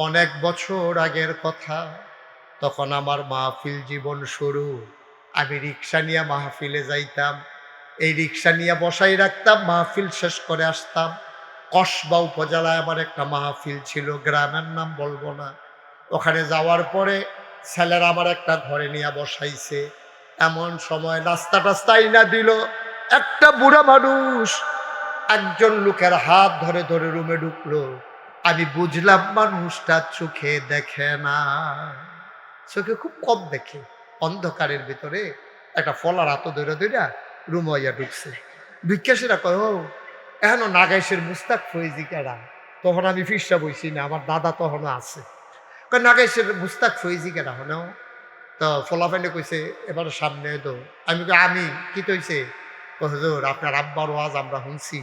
অনেক বছর আগের কথা, তখন আমার মাহফিল জীবন শুরু। আমি রিক্সা নিয়ে মাহফিলে যাইতাম। এই রিক্সা নিয়ে বসাই রাখতাম, মাহফিল শেষ করে আসতাম। কসবা উপজেলায় আমার একটা মাহফিল ছিল, গ্রামের নাম বলবো না। ওখানে যাওয়ার পরে ছেলেরা আমার একটা ঘরে নিয়ে বসাইছে। এমন সময় নাস্তা টাস্তা আইনা দিল। একটা বুড়া মানুষ একজন লোকের হাত ধরে ধরে রুমে ঢুকলো। আমি বুঝলাম মানুষটা চোখে দেখে না, চোখে খুব কম দেখে। অন্ধকারের ভিতরে একটা ফলার হাত ধরে ধরে রুম হইয়া ঢুকছে। বিজ্ঞাসীরা কয়, ও এখনো নাগাইশের মুস্তাক ফৈজি কেডা? তখন আমি ফিরসা বইছি না, আমার দাদা তখনও আছে। কয় নাগাইশের মুস্তাক ফৈজি কেডা হনেও? তো ফলাফাইলে কইছে এবারে সামনে তো। আমি কই আমি কি কইছে? হুজুর আপনার আব্বার ওয়াজ আমরা শুনছি।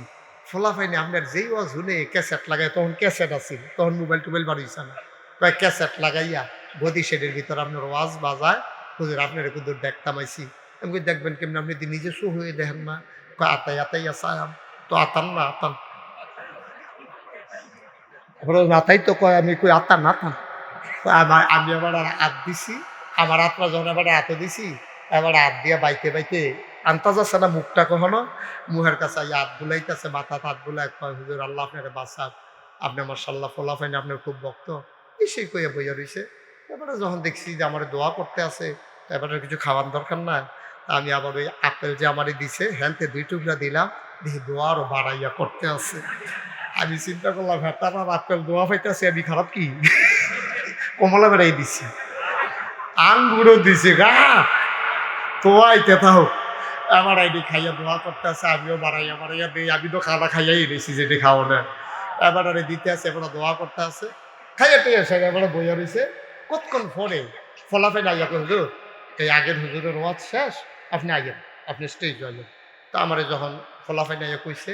ফলাফাইনে আপনার যেই ওয়াজ শুনে ক্যাসেট লাগায়, তখন ক্যাসেট আছিল, তখন মোবাইল টোবাইল বাড়িয়েছে না। কয় ক্যাসেট লাগাইয়া গদি শেডের ভিতর আপনার ওয়াজ বাজায়, হুজুর আপনার কুদুর দেখতাম আইছি। আমি কই দেখবেন কেমন, আপনি নিজে শো হয়ে দেখেন না? কয় আতাই আতাই আসাম, তো আতান না আতান। আতাই তো কয়, আমি কই আতান আতান। আমি আবার হাত দিছি, আমার আত্মা যখন এবার হাতে দিছি, এবার হাত দিয়ে বাইতে বাইতে আনতা যাচ্ছে না মুখটা কখনো, মুহের কাছে হাত বুলাইতেছে, মাথা হাত বুলাই কয়, হুজুর আল্লাহ আপনার বাসাব, আপনি আমার সাল্লাহ ফলাফাইন আপনার খুব ভক্ত। সেই কইয়া বইয়া রয়েছে। এবারে যখন দেখছি যে আমার দোয়া করতে আছে, এবারে কিছু খাওয়ার দরকার না, আমি আবার ওই আপেল যে আমারই দিছে হ্যান্তে 2 টুকরা দিলাম, দেখি দোয়া আরো বাড়াইয়া করতে আছে। আমি চিন্তা করলাম, হ্যাঁ তার আপেল দোয়া পাইতেছে, আমি খারাপ কি? কমলা বেড়াই দিছি, আঙ্গুরও দিছে গা, তোয়াইতে থাও। আমার আইডি খাইয়া দোয়া করতে আছে, আমিও বাড়াইয়া বাড়াইয়া দিই। আমি তো খাওয়া খাইয়াই দিছি, যেটি খাও না। এবার আরে দিতে আছে, এবার দোয়া করতে আছে, খাইয়া টেয়ে আসে। এবারে বইয়া রয়েছে। কতক্ষণ পরে ফলাফেন আইয়া কই, হুজুর এই আগের হুজুরের ওয়াজ শেষ, আপনি আগেন, আপনি স্টেজ আইলেন। তো আমার যখন ফলাফেন আইয়া কইছে,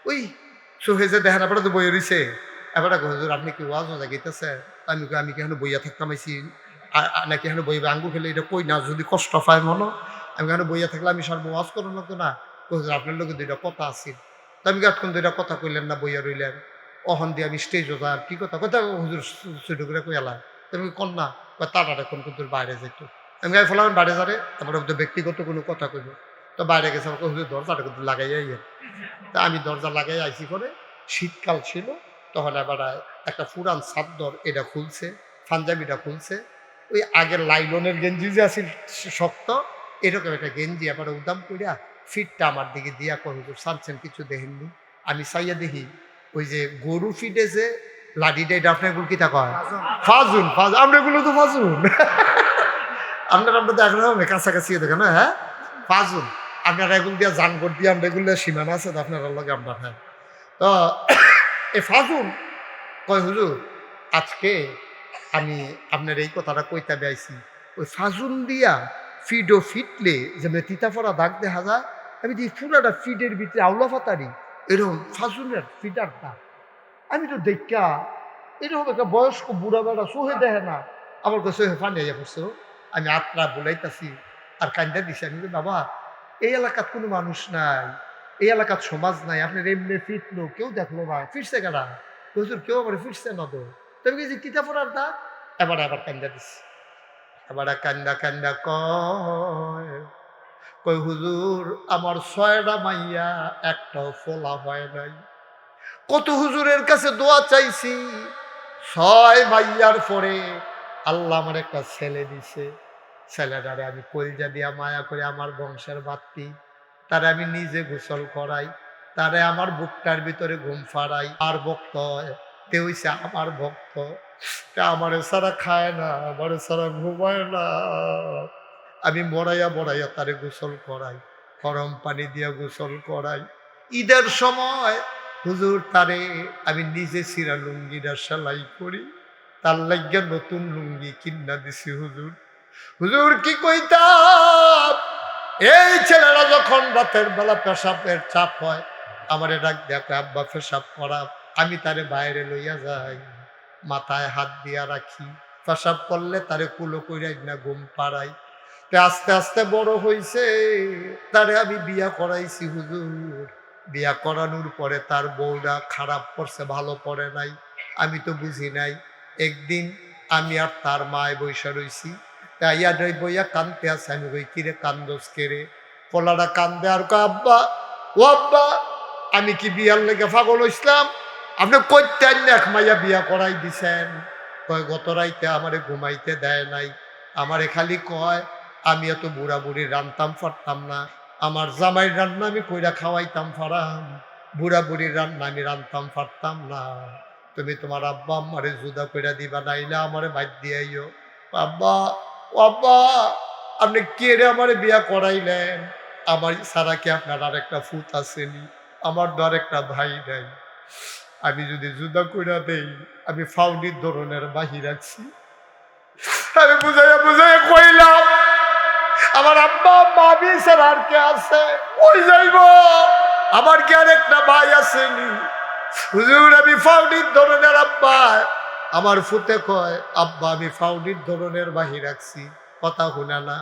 ওই সোহেজে দেখেন এবারে তো বইয়া রয়েছে। এবারে হুজুর আপনি কি ওয়াজ ওজা গেতেছে? আমি কি এখন বইয়া থাকতাম আইছি, নাকি এখন বইবে আঙ্গু খেলে এটা কই না, যদি কষ্ট পায় মনো। আমি এখানে বইয়া থাকলে আমি সর্ব ওয়াজ করো লাগতো না? হুজুর আপনার লোকের 2টা কথা আছে। তো আমি এতক্ষণ 2টা কথা কইলেন না, বইয়া রইলেন। অহন দিয়ে আমি স্টেজও যা কি কথা কথা হুজুর ছোট করে কইলা। তুমি কন্যা বা তারা এখন কিন্তু বাইরে যেত। আমি গায়ে ফলাম বাইরে যাবে, তারপরে ওদের ব্যক্তিগত কোনো কথা কইব। তো বাইরে গেছে, আমাকে হুজুর দরজাটা কিন্তু লাগাইয়াই। তা আমি দরজা লাগাই আইসি করে, শীতকাল ছিল। তখন এবার একটা পুরান চাদর এটা খুলছে, পাঞ্জাবিটা খুলছে। ওই আগের লাইলনের গেঞ্জি যে আছে শক্ত, এরকম একটা গেঞ্জি এবার উদাম কইরা ফিটটা আমার দিকে দিয়া কয়, হুজুর সানছেন কিছু দেখেননি? আমি চাইয়া দেখি ওই যে গরু ফিটে যে লাঠিটা, এটা আপনার গুলো কি তা কয়? ফাজুন ফাজ, আমরা এগুলো তো ফাজুন। আপনারা দেখেন হবে কাছাকাছি দেখেন না, হ্যাঁ ফাজুন। আপনারা এগুলো দিয়া জানগর দিয়ে আমরা এগুলো সীমানা আছে তো আপনার লগে আমরা, হ্যাঁ। তো এ ফাজুন কয়, হুজুর আজকে আমি আপনার এই কথাটা কইতে বেআইছি, ওই ফাজুন দিয়া ফিডও ফিটলে যেমন তিতাফড়া দাগ দেখা যায়, আমি দেখি পুরাটা ফিডের ভিতরে আউলা ফাতারি, এরকম ফাজুনের ফিটার দাগ। আমি তো দেখা এরকম একটা বয়স্ক বুড়া বেড়া সোহে দেখে না, আমার কাছে সোহে ফানি আইয়া পড়ছে। আমি আত্রা বলাইতাছি আর কান্দা দিছি। আমি বলি, বাবা এই এলাকার কোনো মানুষ নাই, এই এলাকার সমাজ নাই, আপনার এমনি ফিটলো, কেউ দেখলো না, ফিরছে কেনা? হুজুর কেউ আমার ফিরছে না তো। তবে যে কিতাব পড়ার দা, এবার আবার কান্দা দিছি। এবার কান্দা কান্দা কয়, কই হুজুর আমার 6টা মাইয়া একটাও ফোলা হয় নাই। কত হুজুরের কাছে দোয়া চাইছি, 6 মাইয়ার পরে আল্লাহ আমার একটা ছেলে দিছে। ছেলেটারে আমি কলজা দিয়া মায়া করে আমার বংশের বাত্তি, তারে আমি নিজে গোসল করাই, তারে আমার বুকটার ভিতরে ঘুম ফাড়াই। আর ভক্ত হয়, তে হইছে আমার ভক্ত। তা আমারে ছাড়া খায় না, আমারে ছাড়া ঘুমায় না। আমি মরাইয়া মরাইয়া তারে গোসল করাই, গরম পানি দিয়া গোসল করাই। ঈদের সময় হুজুর তারে আমি নিজে সিরা লুঙ্গিটা সেলাই করি, তার লাগিয়া নতুন লুঙ্গি কিনা দিছি। হুজুর হুজুর কি কইতাম, এই ছেলেরা যখন রাতের বেলা পেশাবের চাপ হয়, আমারে ডাক দেখে আব্বা পেশাব করা, আমি তারে বাইরে লইয়া যাই, মাথায় হাত দিয়া রাখি, পেশাব করলে তারে কুলো কইরাই না ঘুম পাড়াই। আস্তে আস্তে বড় হইছে, তারে আমি বিয়া করাইছি। হুজুর বিয়া করানোর পরে তার বউটা খারাপ করছে, ভালো পড়ে নাই, আমি তো বুঝি নাই। একদিন আমি আর তার মায় বৈশা রইছি, তাইয়া বইয়া কান্দতে আছে। আমি কই কিরে কান্দোস কেরে? পোলাটা কান্দে আর কয় আব্বা, ও আব্বা, আমি কি বিয়ার লেগে পাগল হইছিলাম? আপনি কইতেন না এক মাইয়া বিয়া করাই দিছেন। কয় গত রাইতে আমারে ঘুমাইতে দেয় নাই, আমারে খালি কয় আমি এত বুড়া বুড়ি রান্তাম পারতাম না, আমার জামাইয়ের রান্না আমি কইরা খাওয়াইতাম পারাম, বুড়া বুড়ির রান্না আমি রান্তাম পারতাম না। তুমি তোমার আব্বা আম্মারে জুদা কইরা দিবা, নাইলে আমারে বাদ দিয়াইও। আব্বা, ও আব্বা, আপনি কে রে আমারে বিয়া করাইলেন? আমার ছাড়া কি আপনার আর একটা ফুত আসেনি? আমার তো আর একটা ভাই নাই। আমি যদি জুদা কইরা দেই, আমি ফাউনির ধরনের বাহির আছি। আমি বুঝাইয়া বুঝাইয়া কইলাম আমার আব্বা মামি স্যার আর কে আছে? ওই যাইব, আমার কি আর একটা ভাই আসেনি? হুজুর আমি ফাউনির ধরনের আব্বা। আমার ফুতে কয় আব্বা আমি ফাউনির ধরনের বাহির রাখছি, কথা শুনে না।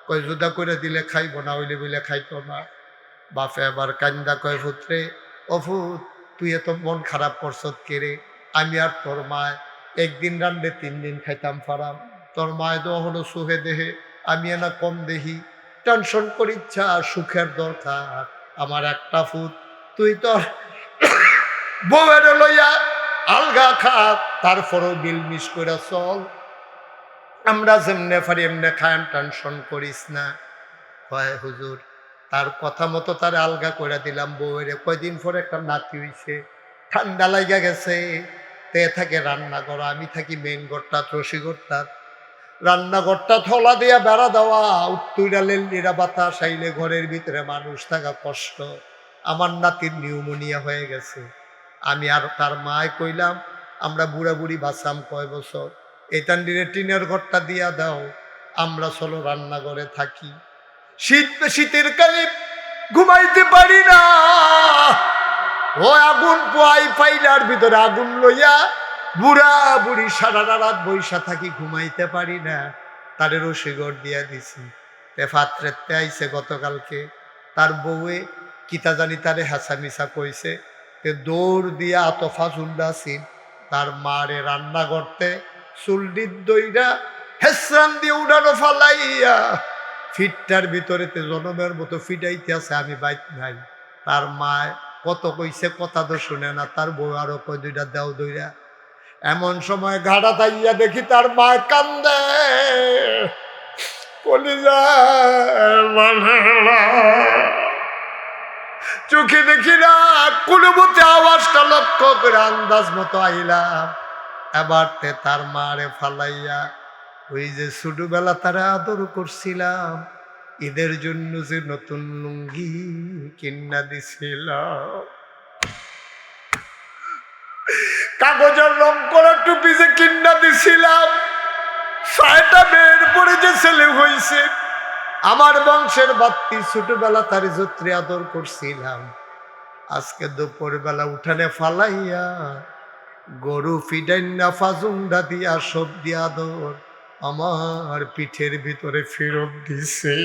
কয় জুদা করে দিলে খাইব না, হইলে বলে খাইতো না। বাপে আবার কান্দা কয় ফুতরে, ও ফুত তুই এত মন খারাপ করছ কে রে? আমি আর তোর মায় একদিন রান্ধে 3 দিন খাইতাম পারাম, তোর মায় তো হলো সুখে দেহে, আমি না কম দেহি। টেনশন করিচ্ছা, সুখের দরকার আমার একটা ফুত। তুই তোর বউয়ের লইয়া আলগা খা, তারপরও মিলমিশ করে চল, আমরা যেমনে পারি এমনে খায়াম, টেনশন করিস না। হয় হুজুর, তার কথা মতো তার আলগা করে দিলাম বউয়ের। কয়দিন পরে একটা নাতি হইছে, ঠান্ডা লাগা গেছে, তে থাকে রান্নাঘর, আমি থাকি মেইন ঘরটা রসিঘরটা। রান্নাঘরটা থলা দিয়া বেড়া দেওয়া, উত্তরালের নিরা বাতাস আইলে ঘরের ভিতরে মানুষ থাকা কষ্ট। আমার নাতির নিউমোনিয়া হয়ে গেছে। আমি আর তার মায় কইলাম আমরা বুড়া বুড়ি বাঁচাম কয় বছর, এটান দিনে টিনের ঘরটা দিয়া দাও, আমরা চলো রান্নাঘরে থাকি। শীতের কালে ঘুমাইতে পারি না, ও আগুন পোয়াই পাইলার ভিতরে আগুন লইয়া বুড়া বুড়ি সারা রাত বৈশা থাকি, ঘুমাইতে পারি না। তারে রসিগর দিয়া দিছি। তে ফাত্রেতে আইছে গতকালকে, তার বউয়ে কিতা জানি তারে হাসা মিশা কইছে, তে দৌড় দিয়া আতফা চুল্লাছিল তার মারে রান্না করতে, চুল্লির দইরা হেসরান দিয়ে উড়ানো ফালাইয়া ফিটটার ভিতরেতে জনমের মতো ফিটাইতে আছে, আমি বাইক নাই। তার মায় কত কইছে, কথা তো শুনে না, তার বউ আরো কয় দুইটা দেও দইরা। এমন সময় ঘাড়া তাইয়া দেখি তার মায় কান্দে, চোখে দেখি না, কোনো মতে আওয়াজটা লক্ষ্য করে আন্দাজ মতো আইলাম। এবার তার মারে ফালাইয়া ওই যে ছোটবেলা তারা আদর করছিলাম, ঈদের জন্য যে নতুন লুঙ্গি কিনা দিছিল, কাগজের রং করা টুপি যে কিনা দিছিলাম, 6টা মেয়ের পরে যে ছেলে হয়েছে, আমার বংশের বাত্তি, ছোটবেলা তার যত্রে আদর করছিলাম, আজকে দুপুর বেলা উঠানে ফালাইয়া গরু ফিডাইনা ফাজুন্ডা দিয়া সবজি আদর আমার পিঠের ভিতরে ফেরত দিছে।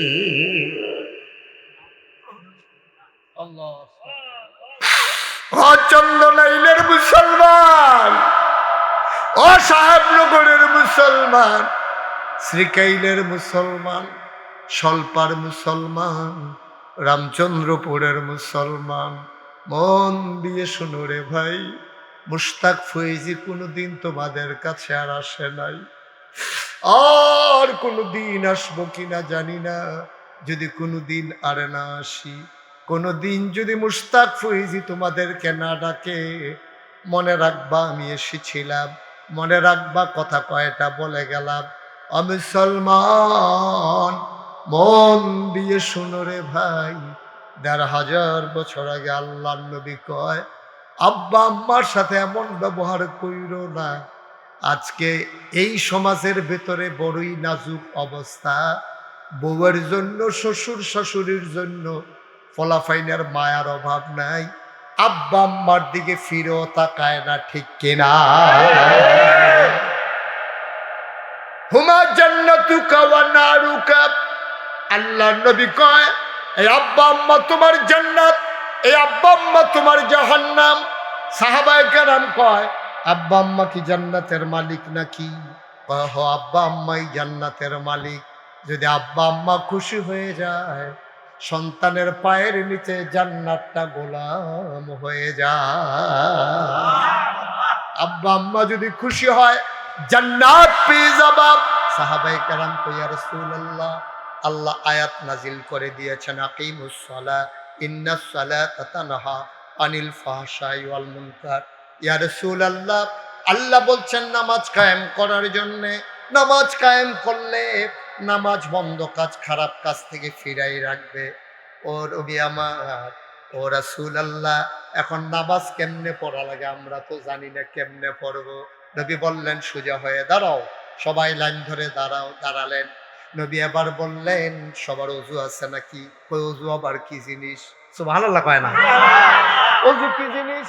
ও চন্দনাইলের মুসলমান, ও সাহেবনগরের মুসলমান, শ্রীকাইলের মুসলমান, সলপার মুসলমান, রামচন্দ্রপুরের মুসলমান, মন দিয়ে শুনো রে ভাই, মুশতাক ফৈজি কোনোদিন তোমাদের কাছে আর আসে নাই, আর কোনোদিন আসবো কিনা জানি না। যদি কোনোদিন আর না আসি, কোনোদিন যদি মুশতাক ফৈজি তোমাদেরকে না ডাকে, মনে রাখবা আমি এসেছিলাম, মনে রাখবা কথা কয়টা বলে গেলাম। মুসলমান মন দিয়ে শুনো রে ভাই, ১,৫০০ বছর আগে আল্লাহর নবী কয় আব্বা আম্মার সাথে এমন ব্যবহার কইরো না। আজকে এই সমাজের ভেতরে বড়ই নাজুক অবস্থা, বউয়ের জন্য, শ্বশুর শাশুড়ির জন্য ফলাফাইনের মায়ার অভাব নাই, আব্বা আম্মার দিকে ফিরেও তাকায় না, ঠিক কিনা? হুমা জান্নাতুকা ওয়া নারুকা, আল্লাহর নবী কয় এই আব্বা আম্মা তোমার জান্নাত, এই আব্বা আম্মা তোমার জাহান্নাম। সাহাবায়ে কেরাম কয় আব্বা আম্মা কি জান্নাতের মালিক নাকি? কয়, হ আব্বা আম্মাই জান্নাতের মালিক। যদি আব্বা আম্মা খুশি হয়ে যায়, সন্তানের পায়ের নিচে জান্নাতটা গোলাম হয়ে যায়। আব্বা আম্মা যদি খুশি হয়, জান্নাত পেয়ে যাবা। সাহাবায়ে কেরাম কয়, ইয়া রাসূলুল্লাহ, আল্লাহ আয়াত নাজিল করে দিয়েছেন, আকিমুস সালাহ ইন্নাস সালাতা তানহা আনিল ফাহশাই ওয়াল মুনকার। ইয়া রাসূলুল্লাহ, আল্লাহ বলছেন নামাজ কায়েম করার জন্যে। নামাজ কায়েম করলে নামাজ বন্ধ কাজ, খারাপ কাজ থেকে ফিরাই রাখবে। ও নবী আমার, ও রাসূলুল্লাহ, এখন নামাজ কেমনে পড়া লাগে আমরা তো জানি না, কেমনে পড়বো? নবী বললেন, সোজা হয়ে দাঁড়াও। সবাই লাইন ধরে দাঁড়ালেন। নবী আবার বললেন, সবার অজু আছে নাকি? কই, অজু আবার কি জিনিস? সুবহানাল্লাহ কয় না? অজু কি জিনিস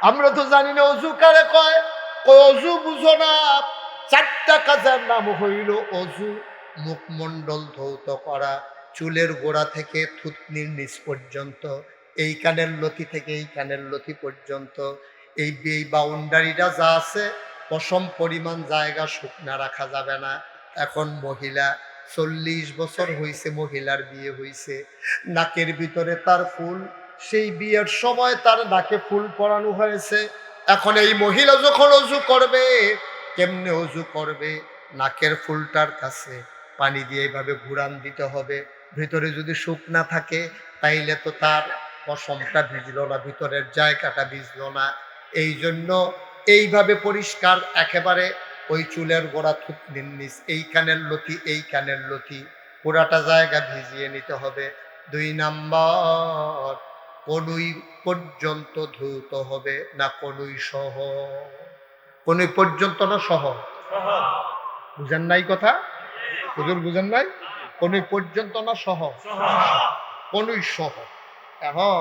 আমরা তো জানি না। অজু কারে কয়? কই, অজু বুঝো না? 4টা কাজের নাম হইল অজু। মুখমণ্ডল ধৌত করা, চুলের গোড়া থেকে থুতনির নিচ পর্যন্ত, এই কানের লতি থেকে এই কানের লতি পর্যন্ত, এই বাউন্ডারিটা যা আছে, পশম পরিমাণ জায়গা শুকনা রাখা যাবে না। এখন মহিলা 40 বছর হয়েছে, মহিলার বিয়ে হয়েছে, নাকের ভিতরে তার ফুল, সেই বিয়ের সময় তার নাকে ফুল পরানো হয়েছে। এখন এই মহিলা যখন অজু করবে, কেমনে অজু করবে? নাকের ফুলটার কাছে পানি দিয়ে এইভাবে ঘুরান দিতে হবে। ভিতরে যদি শুকনা থাকে, তাইলে তো তার পশমটা ভিজলো না, ভিতরের জায়গাটা ভিজলো না। এই জন্য এইভাবে পরিষ্কার একেবারে, ওই চুলের গোড়া, থুতনির নিচ, এই কানের লতি এই কানের লতি, পুরাটা জায়গা ভিজিয়ে নিতে হবে। 2 নাম্বার, কনুই পর্যন্ত ধুতে হবে না কনুই সহ? কনুই পর্যন্ত না সহ? বুঝেন নাই কথা? হুজুর বুঝেন নাই? কনুই পর্যন্ত না সহ? কনুই সহ। এখন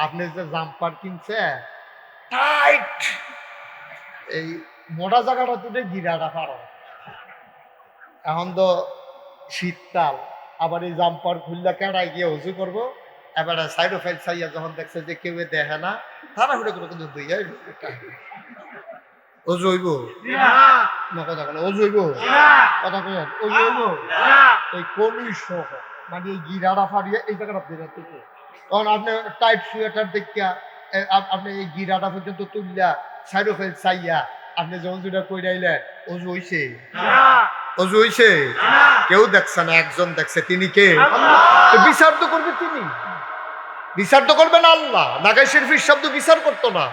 আপনি যে জাম্পার কিনছে টাইট, এই মোটা জায়গাটা তুলে গিরাটা পারো। এখন তো শীতকাল, আবার এই জাম্পার খুললে কেড়াই গিয়ে উঁচু করবো। এবারে সাইড ফাইড চাইয়া যখন দেখছে যে কেউ দেখে না, তারা ঘুরে করে কিন্তু দুইয়াই অজু হইব না? কথা বলে অজু হইব? কথা কই, অজু হইব? এই কলুই সহ, মানে এই গিরাটা ফাড়িয়ে এই জায়গাটা ফেরার থেকে, তখন আপনি টাইট সোয়েটার দেখিয়া আপনি এই গিরাটা পর্যন্ত তুললা সাইড ফাইড চাইয়া আপনি যখন যেটা কইরাইলেন, অজু হইছে? অজু হইছে? কেউ দেখছে না, একজন দেখছে। তিনি কে? তো বিচার তো করবে তিনি, বিচার তো করবে না আল্লাহ। নাগাই শরীফের শব্দ বিচার করতো না।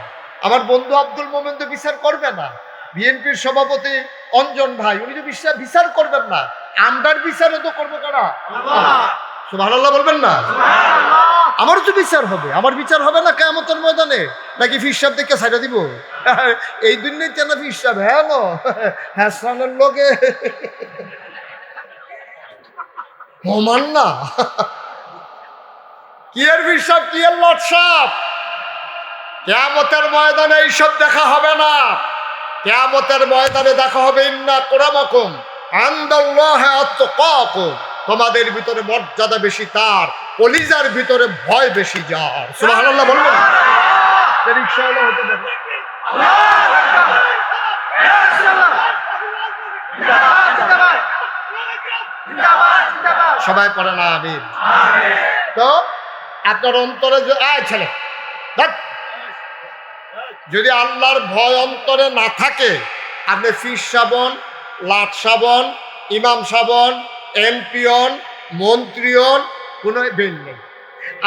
আমার বন্ধু আব্দুল মোমেন তো বিচার করবে না। বিএনপির সভাপতি অঞ্জন ভাই, উনি তো বিচার করবেন না। আমরার বিচারও তো করবো কারা? সুবহানাল্লাহ বলবেন না? আমারও তো বিচার হবে। আমার বিচার হবে না কিয়ামতের ময়দানে? নাকি ফিরসাব দেখে ছাইড়া দিব? এই দুনিয়ায় কেন ফিরসাব? হ্যাঁ নো হ্যাসানের লোকে হোমান না। কি এর ফিরসাব, কি এর লটসাপ? কিয়ামতের ময়দানে এইসব দেখা হবে না। কিয়ামতের ময়দানে দেখা হবে ইন্না আকরামাকুম ইনদাল্লাহি আতকাকুম, তোমাদের ভিতরে মর্যাদা বেশি তার, কলিজার ভিতরে ভয় বেশি যার। সুবহানাল্লাহ বলবেন? রিকশাওয়ালা হতে পারে। সবাই পড়ে না আমিন? তো আপনার অন্তরে ছেলে যদি আল্লাহর ভয় অন্তরে না থাকে, আপনি ফির সাবন, লাট সাবন, ইমাম সাবন, এমপিয়ন, মন্ত্রীয়ন, কোনো বেল নেই।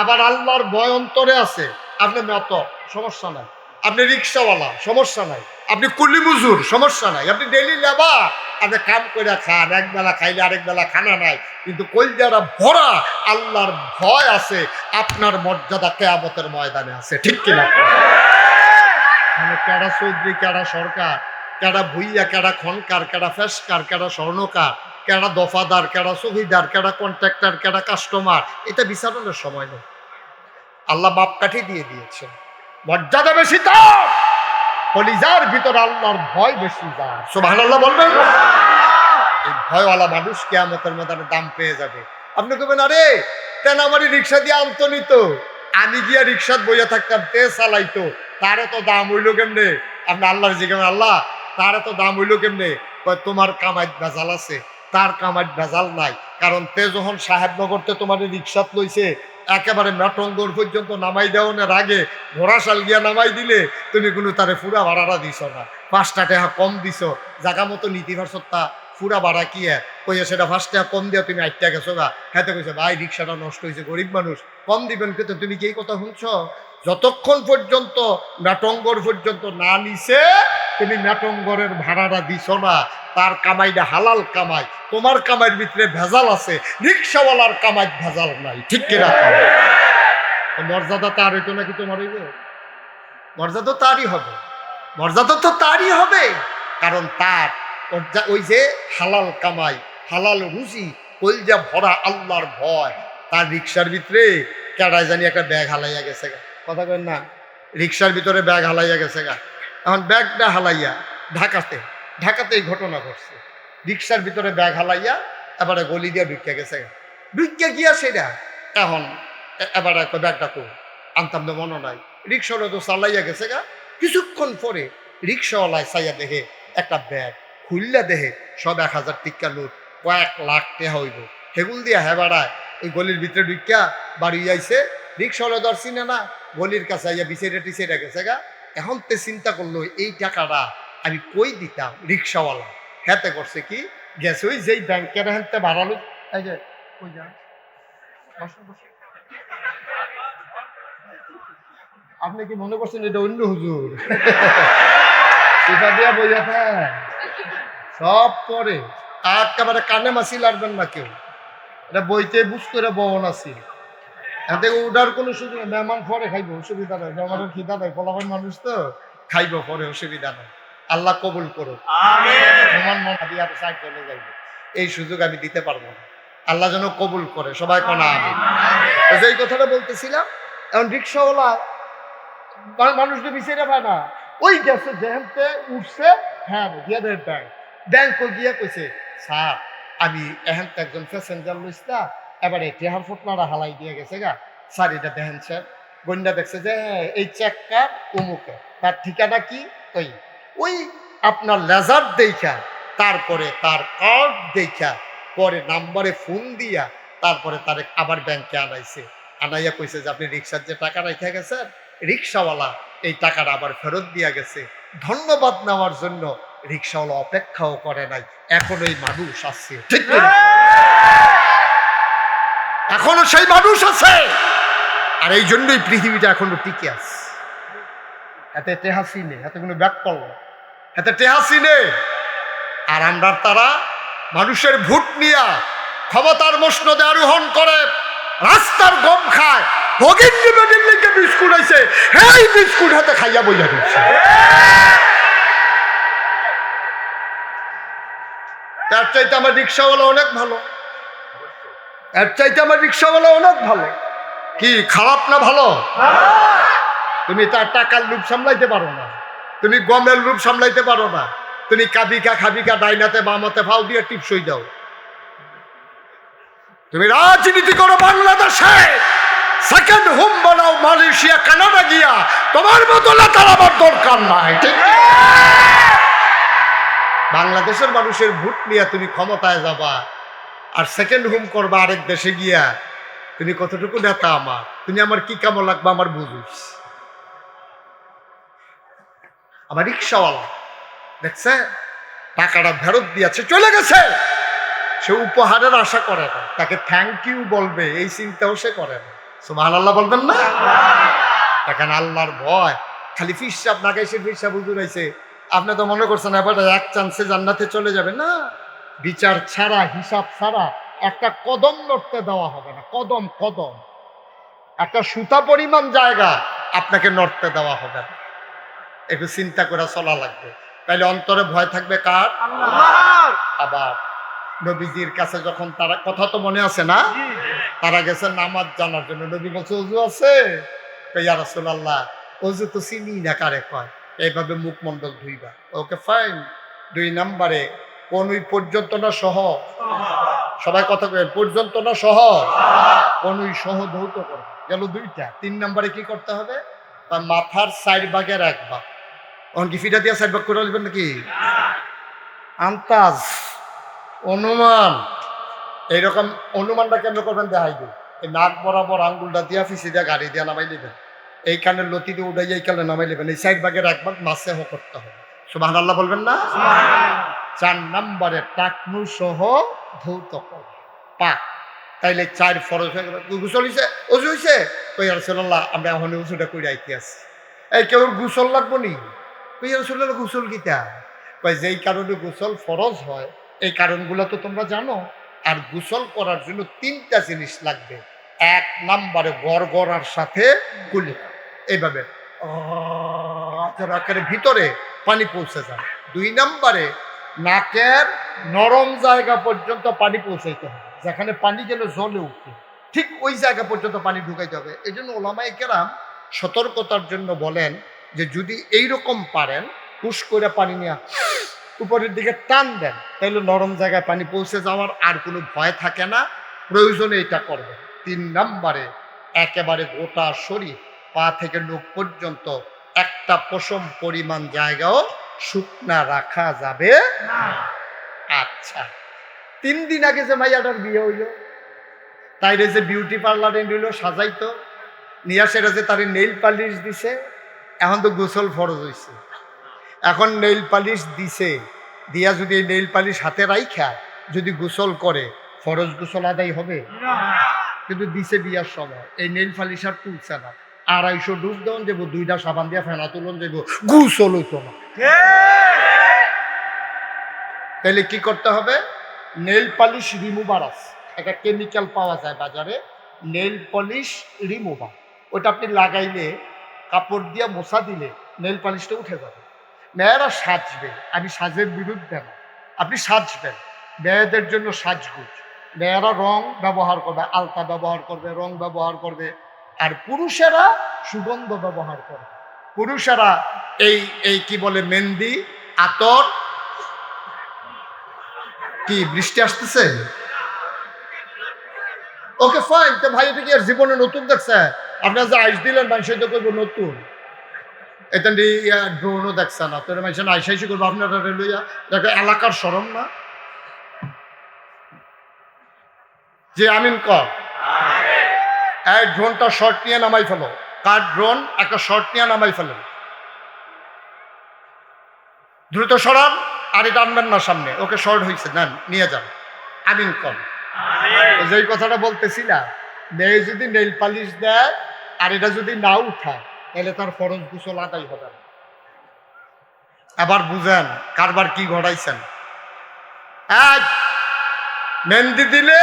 আবার আল্লাহর ভয় অন্তরে আছে, আপনি মত সমস্যা নাই, আপনি রিক্সাওয়ালা সমস্যা নাই, আপনি কুলি মজুর সমস্যা নাই, আপনি ডেইলি লেবার, আপনি কাম করে খান, এক বেলা খাইলে আরেক বেলা খানা নাই, কিন্তু কলজারা ভরা আল্লাহর ভয় আছে, আপনার মর্যাদা কিয়ামতের ময়দানে আছে। ঠিক কিনা? মানে কেডা চৌধুরী, কেডা সরকার, কেডা ভুইয়া, কেডা খনকার, কেডা ফেসকার, কেডা স্বর্ণকার, কেডা দফাদার, কেডা চৌকিদার, কেডা কন্ট্রাক্টর, কেডা কাস্টমার, এটা বিচারণের সময় নেই। আল্লাহ মাপকাঠি দিয়ে দিয়েছেন। মর্যাদা বেশি তার, কলিজার ভিতরে আল্লাহর ভয় বেশি যার। সুবহানাল্লাহ বলবেন? এই ভয়ওয়ালা মানুষ কিয়ামতের ময়দানে দাম পেয়ে যাবে। আপনি কবেন, আরে কেন আমারই রিক্সা দিয়ে আনতো নিত, আমি গিয়া রিক্সাত বইয়া থাকতাম, তে চালাইতো, তার তো দাম হইল কেমনে? আপনি আল্লাহর জিজ্ঞেস, আল্লাহ তার তো দাম হইল কেমনে? তোমার কামাই ভেজাল আছে, তার কামাই ভেজাল নাই। কারণ তে যখন সাহেবনগরতে তোমার রিক্সাত লইছে, একেবারে মেটঙ্গর পর্যন্ত নামাই দেওয়ার আগে ঘোড়াশাল গিয়া নামাই দিলে তুমি কোনো তারে ফুরা ভাড়াটা দিছ না, 5 টাকা কম দিছ, জায়গা মতো নীতি ভারসত্তা ফুরা ভাড়া কি কইয়া সেটা 5 টাকা কম দিয়া তুমি 8 টাকা গেছো গা। হ্যাঁ কইছে ভাই রিক্সাটা নষ্ট হয়েছে, গরিব মানুষ, কম দিবেন কিন্তু। তুমি কি এই কথা শুনছ? যতক্ষণ পর্যন্ত মেটঙ্গর পর্যন্ত না নিছে তুমি মেটঙ্গরের ভাড়াটা দিছ না, তার কামাইটা হালাল কামাই, তোমার কামাইয়ের ভিতরে ভেজাল আছে, রিক্সাওয়ালার কামাই ভেজাল নাই। ঠিক কিনা? মর্যাদা তার হইতো নাকি তোমার হইবে? মর্যাদা তারই হবে, মর্যাদা তো তারই হবে, কারণ তার ওই যে হালাল কামাই, হালাল রুজি, কলজা ভরা আল্লাহর ভয়। তার রিক্সার ভিতরে কেডায় জানি একটা ব্যাগ হালাইয়া গেছে গা, কথা কেন না? রিক্সার ভিতরে ব্যাগ হালাইয়া গেছে গা। এখন ব্যাগটা হালাইয়া ঢাকাতেই ঘটনা ঘটছে। রিক্সার ভিতরে ব্যাগ হালাইয়া এবারে গলি দিয়ে ঢুকিয়া গেছে গা। ঢুকিয়া গিয়া সেটা এখন এবারে ব্যাগটা কো আনতাম তো মনে নাই। রিক্সাওয়ালা তো চালাইয়া গেছে গা। কিছুক্ষণ পরে রিক্সাওয়ালায় চাইয়া দেখে একটা ব্যাগ খুললা দেখে সব 1000 টিক্কা নোট, কয়েক লাখ টাকা হইব। হেগুল দিয়া হেবাড়ায় ওই গলির ভিতরে ঢুকিয়া বাড়ি আইছে। রিক্সাওয়ালা ধর চিনে না, গলির কাছে আইয়া বিছেরা টিছেরা গেছে গা। এখন তে চিন্তা করলো এই টাকাটা আমি কই দিতাম। রিক্সাওয়ালা হেতে করছে কি, গেছে ওই যেই ব্যাংকের হেনতে বাড়ালো, এই যে কই যান আপনি কি মনে করছেন এটা অন্য হুজুর? সেটা দিয়া বইয়া সব পরে একেবারে কানে মাসি লাগবেন না কেউ, এটা বইতে বুঝ করে বহন আছে। এতে ওটার কোনো সুযোগ, মেহমান পরে খাইব, অসুবিধা নাই। মেহমানের খিদা নাই, ফলাফল মানুষ তো খাইব পরে, অসুবিধা নাই। আল্লাহ কবুল করো, মেহমান মনা দিয়ে সাইড চলে যাইবে, এই সুযোগ আমি দিতে পারবো না। আল্লাহ যেন কবুল করে, সবাই কোনা আমি যেই কথাটা বলতেছিলাম। এখন রিক্সাওয়ালা মানুষটা বিচারে পায় না, ওই গেছে যেহেনতে উঠছে, হ্যাঁ দিয়ে দেয় ব্যাংক। ব্যাংক গিয়া কইছে, স্যার আমি এহেনতে একজন প্যাসেঞ্জার লইসা এবারে টেহার ফটনারা হালাই দিয়ে গেছে গা। স্যার এটা দেখেন স্যার। গন্ডা দেখছে যে এই চেকটা অমুকে, তার ঠিকানা কি ওই ওই আপনার লেজার দেখা, তারপরে তার কার্ড দেখা, পরে নাম্বারে ফোন দিয়া তারপরে তারে আবার ব্যাংকে আনাইছে। আনাইয়া কইছে যে আপনি রিক্সার যে টাকা রেখে গেছেন, রিক্সাওয়ালা এই টাকাটা আবার ফেরত দিয়া গেছে। ধন্যবাদ নেওয়ার জন্য রিক্সাওয়ালা অপেক্ষাও করে নাই। এখন ওই মানুষ আছে, ঠিক না? এখনো সেই মানুষ আছে, আর এই জন্যই পৃথিবীটা এখনো টিকে আছে। এতে টেহাসি নেই, এতে কোনো ব্যাকপল, এতে টেহাসি নেই। আর আমরা তারা মানুষের ভোট নিয়া ক্ষমতার মসনদে আরোহণ করে রাস্তার গম খায়, বিস্কুট আইছে, এই বিস্কুট হাতে খাইয়া বইয়া দিচ্ছে। তার চাইতে আমার রিক্সাওয়ালা অনেক ভালো, এর চাইতে আমার রিক্সাওয়ালা অনেক ভালো। কি খারাপ না ভালো? তুমি তার টাকার লুপ সামলাইতে পারো না, তুমি গমের লুপ সামলাইতে পারো না, তুমি কাবিকা খাবিকা ডাইনাতে বামাতে ফাও দিয়ে টিপসই দাও। তুমি রাজনীতি করো বাংলাদেশে, সেকেন্ড হোম বানাও মালয়েশিয়া কানাডা গিয়া, তোমার মতো নেতার আমার দরকার নাই। ঠিক বাংলাদেশের মানুষের ভোট নিয়ে তুমি ক্ষমতায় যাবা আর সেকেন্ড হোম করবা আরেক দেশে গিয়া, তুমি কতটুকু নেতা আমার, তুমি আমার কি কামো লাগবে আমার বুঝিস। আমার রিক্সাওয়ালা দেখছে টাকাটা ফেরত দিয়েছে, চলে গেছে, সে উপহারের আশা করে না, তাকে থ্যাংক ইউ বলবে এই চিন্তাও সে করে না। সুবহানাল্লাহ বলবেন না? এখন আল্লাহর ভয়, খালি ফিসাব নাগাইছে, ফিসাব হুজুর আইছে, আপনি তো মনে করছেন এবার এক চান্সে জান্নাতে চলে যাবে না। বিচার ছাড়া, হিসাব ছাড়া একটা কদম নড়তে দেওয়া হবে না। কদম কদম একটা সুতা পরিমাণ জায়গা আপনাকে নড়তে দেওয়া হবে না। একটু চিন্তা করে চলা লাগবে, তাইলে অন্তরে ভয় থাকবে কার? আল্লাহর। আবার নবীজির কাছে যখন তারা, কথা তো মনে আছে না, তারা গেছে নামাজ জানার জন্য। নবী বলছে অজু আছে? ইয়া রাসূলুল্লাহ অজু তো চিনি না কারে কয়, এইভাবে মুখমণ্ডল ধুইবা। Okay fine. 2 নম্বরে কোন ওই পর্যন্ত না সহ সবাই কথা কয় পর্যন্ত না সহ, কোনই সহ ধৌত করবে গেল দুইটা। 3 নম্বরে কি করতে হবে? তার মাথার সাইড ভাগের এক ভাগ, অন কি ফিটা দিয়ে সাইড ভাগ করে নেবেন নাকি? আন্তাজ, অনুমান। এইরকম অনুমানটা কেন করবেন? দেখাই দিই, এই নাক বরাবর আঙ্গুলটা দিয়া ফিসি দিয়া গাড়ি দিয়া নামাই নেবেন, এই কানের লতি দিয়ে উঠাই এই কানে নামাই নেবেন, এই সাইড ভাগের এক ভাগ মাসে করতে হবে। সুবহানাল্লাহ বলবেন না? 4 নম্বরে টাকনু সহ ধৌত করা পা। তাইলে 4 ফরজ হয়ে গেল। গোসল হইছে, অজু হইছে, কই রাসূলুল্লাহ আমরা এখন অজুটা কইরা আইতে আছি। এই কেউ গোসল লাগবো নি? কই রাসূলুল্লাহ গোসল কিটা? কই যেই কারণে গোসল ফরজ হয় এই কারণগুলো তো তোমরা জানো। আর গোসল করার জন্য 3টা জিনিস লাগবে। 1 নম্বরে গড়গড়ার সাথে কুলি, এইভাবে নাকের ভিতরে পানি পৌঁছে যায়। 2 নম্বরে নাকের নরম জায়গা পর্যন্ত পানি পৌঁছাইতে হবে, যেখানে পানি গেলে জ্বলে উঠে ঠিক ওই জায়গা পর্যন্ত পানি ঢুকাইতে হবে। এই জন্য ওলামায়ে কেরাম সতর্কতার জন্য বলেন যে যদি এইরকম পারেন পুশ করে পানি নিয়ে উপরের দিকে টান দেন, তাহলে নরম জায়গায় পানি পৌঁছে যাওয়ার আর কোনো ভয় থাকে না, প্রয়োজনে এটা করবেন। 3 নম্বরে একেবারে গোটা শরীর পা থেকে নখ পর্যন্ত একটা পশম পরিমাণ জায়গাও শুকনা রাখা যাবে না। আচ্ছা, 3 দিন আগে যে মাইয়াটার বিয়ে হইল, তাইরে যে বিউটি পার্লারে নিল সাজাইতো, নিয়ে সেটা যে তার নেইল পালিশ দিছে, এখন তো গোসল ফরজ হইছে। এখন নেইল পালিশ দিছে, দিয়া যদি এই নেইল পালিশ হাতে রাইখা যদি গোসল করে, ফরজ গোসল আদায় হবে? কিন্তু দিছে বিয়ার সময় এই নেইল পালিশ আর তুলছে না, 250 ডুব দেন যাবো, 2টা সাবান দিয়া ফেনা তুলন যাবো, গোসল হইতো না। তাহলে কি করতে হবে? নেইল পালিশ রিমুভার আছে, একটা কেমিক্যাল পাওয়া যায় বাজারে, নেইল পলিশ রিমুভার। ওটা আপনি লাগাইলে, কাপড় দিয়ে মোছা দিলে নেইল পালিশটা উঠে যাবে। মেয়েরা সাজবে, আমি সাজের বিরুদ্ধে না, আপনি সাজবেন, মেয়েদের জন্য সাজগুজ। মেয়েরা রং ব্যবহার করবে, আলতা ব্যবহার করবে, রং ব্যবহার করবে। আর পুরুষেরা সুগন্ধ ব্যবহার করবে। পুরুষেরা এই এই কি বলে মেহেন্দি, আতর। কি বৃষ্টি আসতেছে? ওকে ফাইন, তো ভাই এটা কি আর জীবনে নতুন দেখছে? আপনার যে আইস দিলেন মানুষ তো করবো নতুন, এটা ড্রোনও দেখছে না, তোর মানুষ আইসাইসি করবো আপনারা লইয়া, দেখো এলাকার সরম না? যে আমিন কর, এই ড্রোনটা শর্ট নিয়ে নামাই ফেলো। কার ড্রোন? একটা শর্ট নিয়ে নামাই ফেলেন, দ্রুত সরান। আর এটা আনবেন না সামনে, ওকে শর্ট হয়েছে, নেন নিয়ে যান। আমিন কর। যেই কথাটা বলতেছিলাম, মেয়ে যদি নেইল পালিশ দেয় আর এটা যদি না উঠায়, তাহলে তার ফরজ গোসল আদায় হবে না। আবার বুঝেন কারবার কি ঘটাইছেন। এক, মেহেন্দি দিলে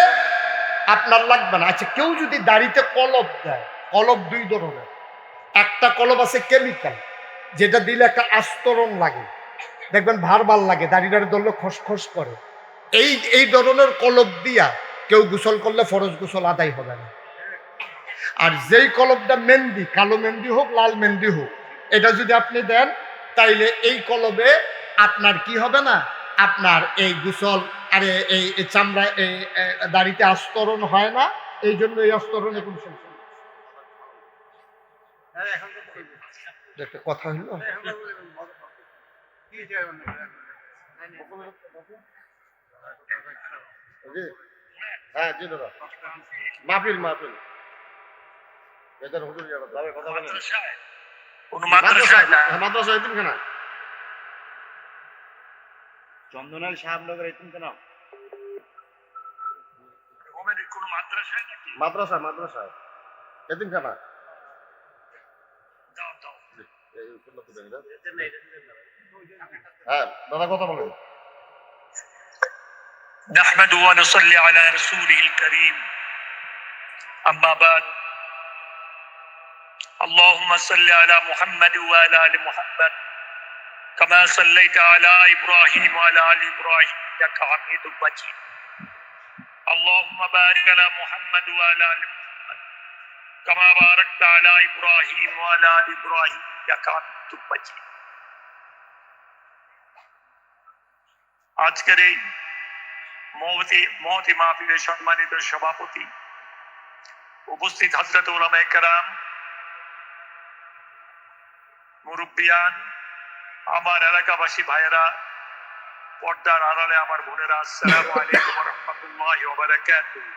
আপনার লাগবে না। আচ্ছা, কেউ যদি দাড়িতে কলপ দেয়, কলপ 2 ধরনের। একটা কলপ আছে কেমিক্যাল, যেটা দিলে একটা আস্তরণ লাগে, দেখবেন ভারবাল লাগে, দাড়িটারে ধরলে খসখস করে। এই ধরনের কলপ দিয়া কেউ গোসল করলে ফরজ গোসল আদায় হবে না। আর যেই কলবটা মেহেন্দি, কালো মেহেন্দি হোক লাল মেহেন্দি হোক, এটা যদি আপনি দেন, তাইলে এই কলবে আপনার কি হবে না, আপনার এই গোসল আরে এই চামড়া এই দাড়িতে আস্তরণ হয় না। এই জন্য এই আস্তরণে কোন সমস্যা নেই। একটা কথা হইল, হ্যাঁ জি দাদা, মাহফিল মাহফিল মাদ্রাসা এতিমখানা, চন্দনাল সাহেবনগর এতিমখানা, মাদ্রাসা মাদ্রাসা এতিমখানা। হ্যাঁ দাদা কথা বলেন। نحمد ونصلي على رسوله الكريم أما بعد اللهم صل على محمد وعلى آل محمد كما صليت على إبراهيم وعلى آل إبراهيم إنك حميد مجيد اللهم بارك على محمد وعلى آل محمد كما باركت على إبراهيم وعلى آل إبراهيم إنك حميد مجيد আজকের এই মহতি মাহফিলের সম্মানিত সভাপতি, উপস্থিত হযরত উলামায়ে কেরাম, মুরব্বিয়ান, আমার এলাকাবাসী ভাইয়েরা, পর্দার আড়ালে আমার বোনেরা, আসসালামু আলাইকুম ওয়া রাহমাতুল্লাহি ওয়া বারাকাতুহু।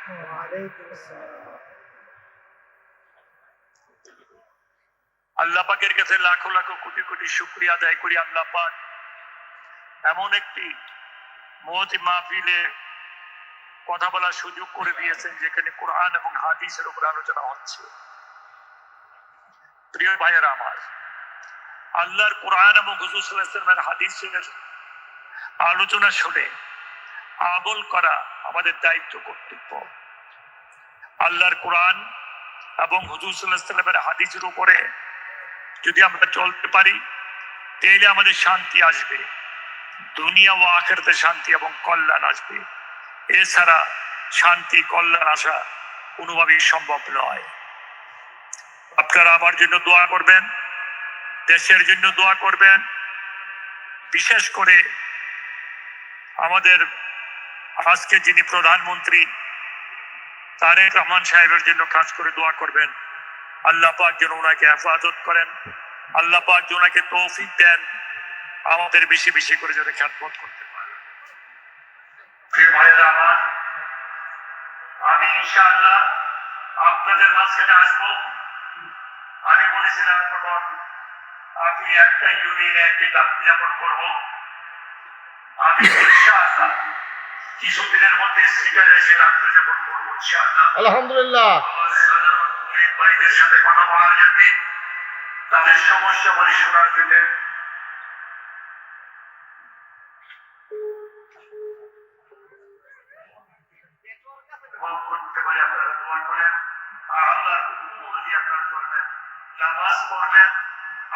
আল্লাহ পাকের কাছে লাখো লাখো কোটি কোটি শুকরিয়া আদায় করি। আল্লাহ পাক এমন একটি মহতি মাহফিলে কথা বলার সুযোগ করে দিয়েছেন যেখানে কোরআন এবং হাদিসের উপর আলোচনা হচ্ছে। প্রিয় ভাইয়েরা আমার, আল্লাহর কোরআন এবং হুজুর সাল্লাল্লাহু আলাইহি ওয়াসাল্লামের হাদিসের আলোচনা শুনে আমল করা আমাদের দায়িত্ব, কর্তব্য। আল্লাহর কোরআন এবং হুজুর সাল্লাল্লাহু আলাইহি ওয়াসাল্লামের হাদিসের উপরে যদি আমরা চলতে পারি তাহলে আমাদের শান্তি আসবে, দুনিয়া ও আখিরাতে শান্তি এবং কল্যাণ আসবে। এছাড়া শান্তি কল্যাণ আসা কোনোভাবেই সম্ভব নয়। আপনারা আমার জন্য দোয়া করবেন, দেশের জন্য দোয়া করবেন, বিশেষ করে আমাদের আজকে যিনি প্রধানমন্ত্রী তারেক রহমান সাহেবের জন্য কাজ করে দোয়া করবেন। আল্লাহ পাক যেন ওনাকে হেফাজত করেন, আল্লাহ পাক যেন ওনাকে তৌফিক দেন, আমাদের বেশি বেশি করে যাতে খেদমত করতে পারে। প্রিয় ভাইয়েরা আমার, আমি ইনশাআল্লাহ আপনাদের মাঝখানে আসবো। আমি বলেছিলাম তখন আমি একটা ইউনিয়নে একটি দাবি যাপন করবো। আমি ইনশাআল্লাহ কিছুদিনের মধ্যে সিগারে এসে রাখতে যাপন করবো ইনশাআল্লাহ। আলহামদুলিল্লাহ। ভাইদের সাথে কথা বলার জন্য, তাদের সমস্যা বলি শোনার জন্য। করতে পারি আপনারা দোয়া করেন, আল্লাহর হুকুম অনুযায়ী আপনারা চলবেন, নামাজ পড়বেন।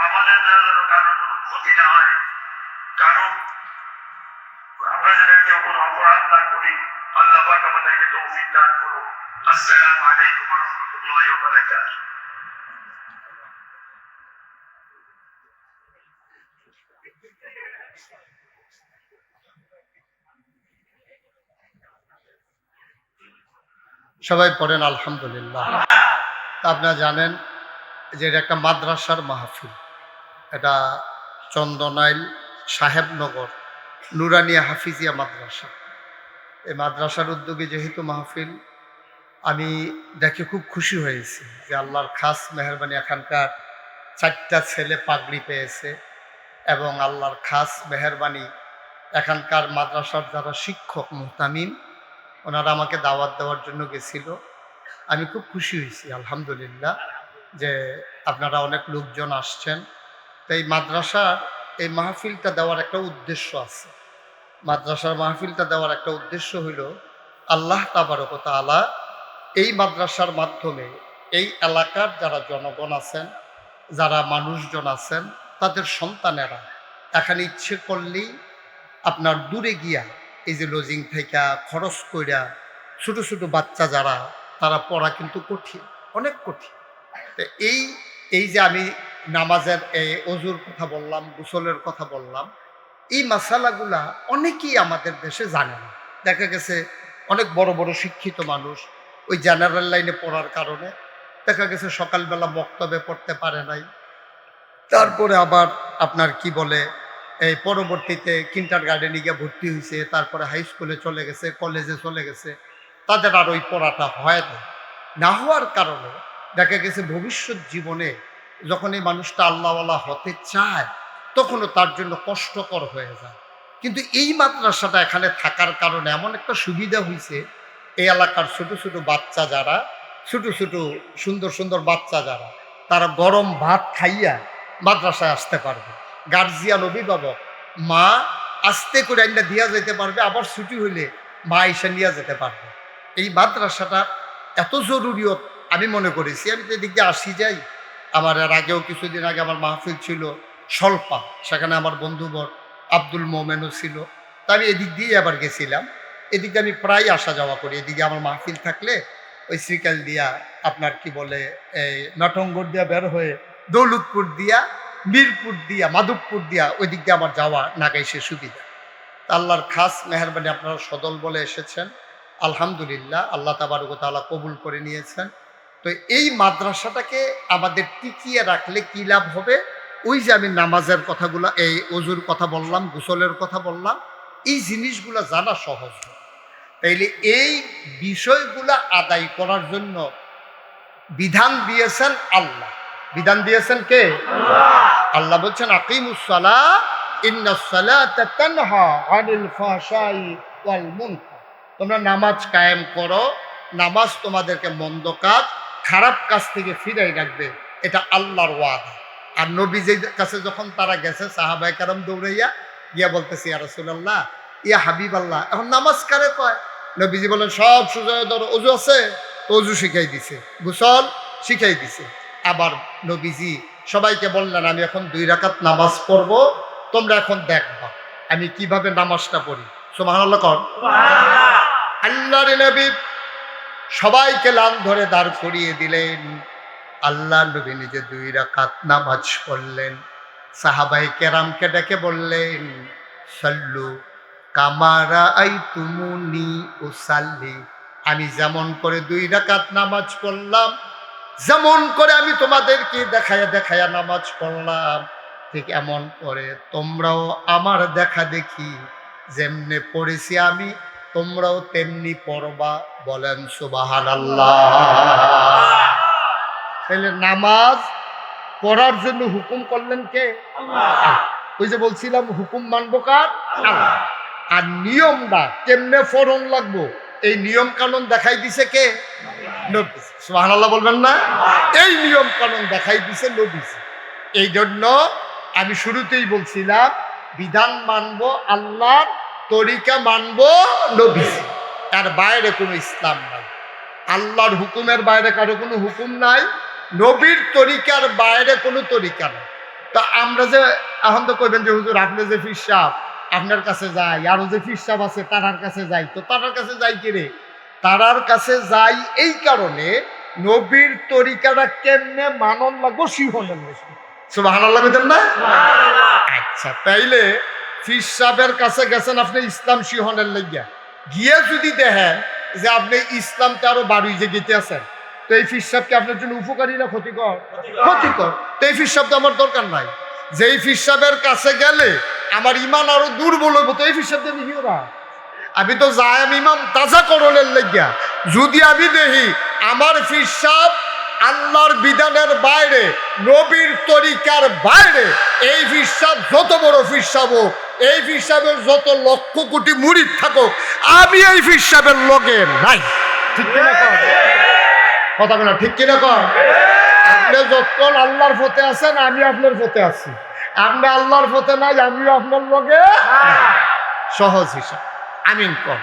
আমাদের দ্বারা কারোর কোনো ক্ষতি না হয়, কারণ আমরা যেন কেউ কোনো অপরাধ না করি। আল্লাহ পাক আমাদেরকে তৌফিক দান করুন। আসসালামু আলাইকুম ওয়া রাহমাতুল্লাহি ওয়া বারাকাতুহু। সবাই পড়েন আলহামদুলিল্লাহ। তা আপনারা জানেন যে এটা একটা মাদ্রাসার মাহফিল। এটা চন্দনাইল সাহেবনগর নুরানিয়া হাফিজিয়া মাদ্রাসা। এই মাদ্রাসার উদ্যোগে যেহেতু মাহফিল, আমি দেখে খুব খুশি হয়েছি যে আল্লাহর খাস মেহেরবানি এখানকার 4টা ছেলে পাগড়ি পেয়েছে, এবং আল্লাহর খাস মেহেরবানি এখানকার মাদ্রাসার যারা শিক্ষক মুহতামিম ওনারা আমাকে দাওয়াত দেওয়ার জন্য গেছিল। আমি খুব খুশি হয়েছি আলহামদুলিল্লাহ যে আপনারা অনেক লোকজন আসছেন। তো এই মাদ্রাসার এই মাহফিলটা দেওয়ার একটা উদ্দেশ্য আছে। মাদ্রাসার মাহফিলটা দেওয়ার একটা উদ্দেশ্য হইল আল্লাহ তাবারক ওয়া তাআলা এই মাদ্রাসার মাধ্যমে এই এলাকার যারা জনগণ আছেন, যারা মানুষজন আছেন, তাদের সন্তানেরা এখানে ইচ্ছে করলেই আপনার দূরে গিয়া এই যে লজিং থেকে খরচ কইরা ছোট ছোট বাচ্চা যারা, তারা পড়া কিন্তু কঠিন, অনেক কঠিন। তো এই যে আমি নামাজের এই অজুর কথা বললাম, গোসলের কথা বললাম, এই মাসালাগুলা অনেকেই আমাদের দেশে জানে না। দেখা গেছে অনেক বড় বড় শিক্ষিত মানুষ ওই জেনারেল লাইনে পড়ার কারণে দেখা গেছে সকালবেলা মক্তবে পড়তে পারে নাই, তারপরে আবার আপনার কি বলে এই পরবর্তীতে কিন্ডার গার্ডেনে গিয়ে ভর্তি হয়েছে, তারপরে হাই স্কুলে চলে গেছে, কলেজে চলে গেছে, তাদের আর ওই পড়াটা হয় না। না হওয়ার কারণে দেখা গেছে ভবিষ্যৎ জীবনে যখন এই মানুষটা আল্লাহওয়ালা হতে চায় তখনও তার জন্য কষ্টকর হয়ে যায়। কিন্তু এই মাদ্রাসাটা এখানে থাকার কারণে এমন একটা সুবিধা হয়েছে, এই এলাকার ছোট ছোট বাচ্চা যারা, ছোট ছোট সুন্দর সুন্দর বাচ্চা যারা, তারা গরম ভাত খাইয়া মাদ্রাসায় আসতে পারবে। গার্জিয়ান অভিভাবক মা আস্তে করে আইনা দিয়া যেতে পারবে, আবার ছুটি হইলে মা এসে নিয়ে যেতে পারবে। এই মাদ্রাসাটা এত জরুরিয়ত আমি মনে করেছি। আমি তো এদিক দিয়ে আসি যাই, আমার এর আগেও কিছুদিন আগে আমার মাহফিল ছিল স্বল্পা, সেখানে আমার বন্ধুবর আব্দুল মোমেনও ছিল। তা আমি এদিক দিয়ে আবার গেছিলাম। এদিকে আমি প্রায় আসা যাওয়া করি। এদিকে আমার মাহফিল থাকলে ওই শ্রীকাল দিয়া আপনার কি বলে এই নটঙ্গর দিয়া বের হয়ে দৌলতপুর দিয়া, মিরপুর দিয়া, মাধবপুর দিয়া ওই দিক দিয়ে আমার যাওয়া নাগাইছে সুবিধা। আল্লাহর খাস মেহেরবানি আপনারা সদল বলে এসেছেন, আলহামদুলিল্লাহ, আল্লাহ তাবারক ওয়া তাআলা কবুল করে নিয়েছেন। তো এই মাদ্রাসাটাকে আমাদের টিকিয়ে রাখলে কি লাভ হবে? ওই যে আমি নামাজের কথাগুলো, এই ওযুর কথা বললাম, গোসলের কথা বললাম, এই জিনিসগুলো জানা সহজ হয়। তাইলে এই বিষয়গুলো আদায় করার জন্য বিধান দিয়েছেন আল্লাহ। বিধান দিয়েছেন কে? আল্লাহ বলছেন আকিমুস সালাহ ইন্নাস সালাতা তানহা আনিল ফাহশাই ওয়াল মুনকার। তোমরা নামাজ কায়েম করো, নামাজ তোমাদেরকে মন্দ কাজ, খারাপ কাজ থেকে ফিরাই রাখবে, এটা আল্লাহর ওয়াদা। আর নবীজির কাছে যখন তারা গেছে, সাহাবায়ে কেরাম দৌড়াইয়া গিয়া বলতেছে, ইয়া রাসূলুল্লাহ, ইয়া হাবিবাল্লাহ, এখন নামাজ কারে কয়? নবীজি বলেন, সব সোজা ধরো, ওযু আছে তো ওযু শিখাই দিছে, গোসল শিখাই দিছে। আবার নবীজি সবাইকে বললেন, আমি এখন 2 রাকাত নামাজ পড়ব, তোমরা এখন দেখবা আমি কিভাবে নামাজটা পড়ি। সুবহানাল্লাহ কর। আল্লাহর নবী সবাইকে লাল ধরে দাঁড় করিয়ে দিলেন। আল্লাহ নবী নিজে 2 রাকাত নামাজ পড়লেন। সাহাবায়ে কেরামকে ডেকে বললেন, সাল্লু কামা রাআইতুমুনি উসাল্লি, আমি যেমন করে 2 রাকাত নামাজ পড়লাম, যেমন করে আমি তোমাদেরকে দেখায়া দেখায়া নামাজ পড়লাম, ঠিক এমন করে তোমরাও আমার দেখা দেখি যেমনে পড়েছি আমি, তোমরাও তেমনি পড়বা। বলেন সুবহানাল্লাহ। তাহলে নামাজ পড়ার জন্য হুকুম করলেন কে? আল্লাহ। ওই যে বলছিলাম হুকুম মানবো কার? আল্লাহ। আর নিয়মটা কেমনে ফরন লাগবো, এই নিয়ম কানুন দেখাই দিছে কে? নবী। সুবহানাল্লাহ বলবেন না? এই নিয়ম কানুন দেখাই দিছে নবী। এই জন্য আমি শুরুতেই বলছিলাম, বিধান মানবো আল্লাহর, তরিকা মানবো নবী, তার বাইরে কোনো ইসলাম নাই। আল্লাহর হুকুমের বাইরে কারো কোনো হুকুম নাই, নবীর তরিকার বাইরে কোনো তরিকা নাই। তা আমরা যে এখন তো কইবেন যে হুজুর আপনি যে পীর সাহেব, আপনার কাছে যাই, আরো যে পীর সাহেব আছে তারার কাছে যাই, তো তারার কাছে যাই কি রে? তারার কাছে যাই এই কারণে, নবীর তরিকাটা কেমনে মানন লাগবো শিহনের বেশি। সুবহানাল্লাহ বলেন না? আচ্ছা, তাইলে পীর সাহেবের কাছে গেছেন আপনি ইসলাম শিহনের লাগিয়া, গিয়ে যদি দেখেন যে আপনি ইসলামকে আরো বাড়ি যে গেতে আছেন, তো এই পীর সাহেবকে আপনার জন্য উপকারী না ক্ষতিকর? ক্ষতিকর। তো এই পীর সাহেব তো আমার দরকার নাই। যেই পীর সাহেবের কাছে গেলে আমার ইমান আরো দুর্বল হইব, তো এই পীর সাহেব দেবে হিওরা। আমি তো যাইম ইমাম তাজা করণের লাগিয়া, যদি আমি দেখি আমার পীর সাহেব আল্লাহর বিধানের বাইরে, নবীর তরিকার বাইরে, এই পীর সাহেব যত বড় পীর সাহেব হোক, এই পীর সাহেবের যত লক্ষ কোটি মুরিদ থাকুক, আমি এই পীর সাহেবের লগে নাই। ঠিক কিনা কর? কথা বলা ঠিক কিনা কর? আপনি যতক্ষণ আল্লাহর পথে আছেন, আমি আপনার পথে আছি। আপনি আল্লাহর পথে নাই, আমিও আপনার লগে। সহজ হিসাব। আমিন কর।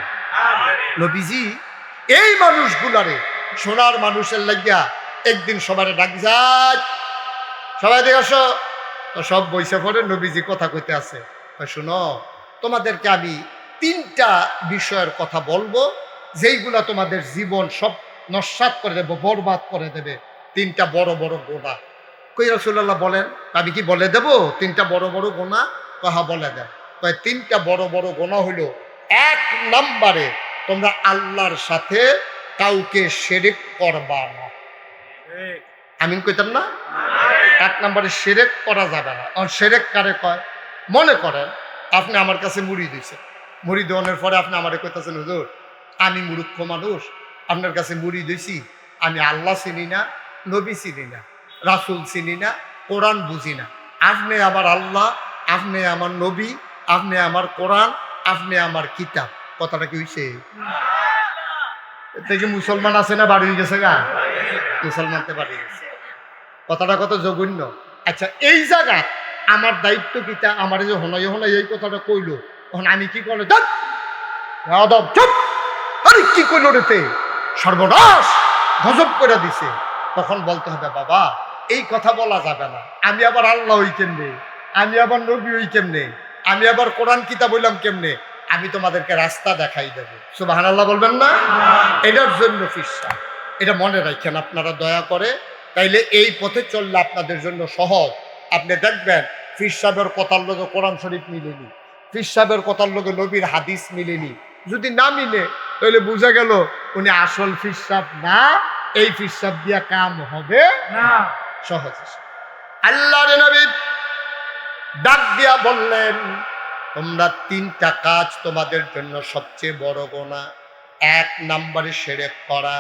নবীজি এই মানুষগুলারে, সোনার মানুষের লাগিয়া একদিন সবার ডাক যায়, সবাই দেখে আসো। তো সব বইসে পড়ে নবীজি কথা কইতে আছে, শোনো, তোমাদেরকে আমি 3টা বিষয়ের কথা বলবো, যেইগুলা তোমাদের জীবন সব নস্যাৎ করে দেবো, বরবাদ করে দেবে। 3টা বড় বড় গোনা। কই রাসূলুল্লাহ বলেন, আমি কি বলে দেব 3টা বড় বড় গোনা? কহা বলে দেন। 3টা বড় বড় গোনা হইল, 1 নম্বরে তোমরা আল্লাহর সাথে কাউকে শিরক করবা না। আমিন কইতাম না? 1 নম্বরে শিরক করা যাবে না। আর শিরক কারে কয়? মনে করেন আপনি আমার কাছে মুড়ি দিয়েছেন, মুড়ি দেওয়ানোর পরে আপনি আমারে কইতাছেন, হুজুর আমি মূর্খ মানুষ, আপনার কাছে মুড়ি দিয়েছি, আমি আল্লাহ চিনি না, নবী চিনি না, রাসূল চিনি না, কোরআন বুঝি না। আপনি আমার আল্লাহ, আপনি আমার নবী, আপনি আমার কোরআন, আপনি আমার কিতাব। কথাটা কি হইছে? থেকে মুসলমান আছে না বাড়ি গেছে গা? মুসলমানতে বাড়ি গেছে। কথাটা কত জঘন্য। আচ্ছা, এই জায়গা আমার দায়িত্ব কিতা? আমার যে হনাই হনাই এই কথাটা কইলো, তখন আমি কি করলে? আরে কি কইলো রেতে? সর্বনাশ, গজব করে দিছে। তখন বলতে হবে, বাবা এই কথা বলা যাবে না। আমি আবার আল্লাহ হই কেমনে? আমি আবার নবী হই কেমনে? আমি আবার কোরআন কিতাব বললাম কেমনে? আমি তোমাদেরকে রাস্তা দেখাই দেব। সুবহানাল্লাহ বলবেন না? এটার জন্য ফিরসা, এটা মনে রাখেন আপনারা দয়া করে। তাইলে এই পথে চললে আপনাদের জন্য সহজ। আপনি দেখবেন পীর সাহেবের কথার লগে কোরআন শরীফ মিলেনি, পীর সাহেবের কথার লগে নবীর হাদিস মিলেনি, যদি না মিলে তাহলে বোঝা গেল উনি আসল পীর সাহেব না, এই পীর সাহেব দিয়া কাম হবে না। সহজ। আল্লাহর নবী ডাক দিয়া বললেন, তোমরা তিনটা কাজ তোমাদের জন্য সবচেয়ে বড় গুনাহ। এক নম্বরে শিরক করা।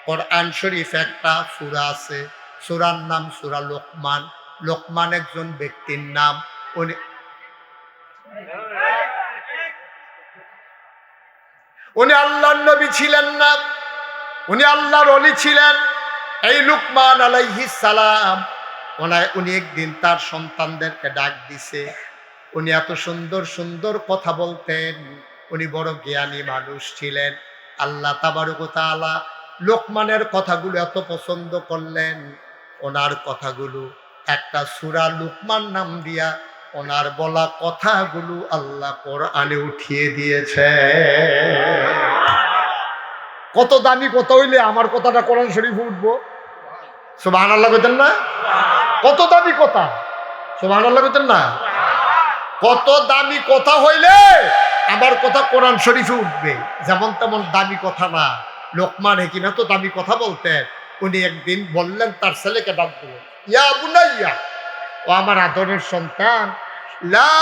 কোরআন শরীফ একটা সূরা আছে, সূরার নাম সূরা লোকমান। লোকমান একজন ব্যক্তির নাম। উনি আল্লাহর নবী ছিলেন না, উনি আল্লাহর ওলি ছিলেন। এই লুকমান আলাইহিস সালাম উনি একদিন তার সন্তানদেরকে ডাক দিছে। উনি এত সুন্দর সুন্দর কথা বলতেন, উনি বড় জ্ঞানী মানুষ ছিলেন। আল্লাহ তাবারক ওয়া তাআলা লোকমানের কথাগুলো এত পছন্দ করলেন, ওনার কথাগুলো একটা সূরা লোকমান নাম দিয়া ওনার বলা কথাগুলো আল্লাহ কোরআনে উঠিয়ে দিয়েছে। কত দামি কথা হইলে আমার কথাটা কোরআন শরীফে উঠবো? সুবহানাল্লাহ বলতেন না? কত দামি কথা, সুবহানাল্লাহ বলতেন না? কত দামি কথা হইলে আমার কথা কোরআন শরীফে উঠবে। যেমন তেমন দামি কথা না, লোকমান হাকিম এত দামি কথা বলতেন। উনি একদিন বললেন, তার ছেলেকে ডাক দিলেন, ইয়া বুনাইয়া, ও আমার আদরের সন্তান, লা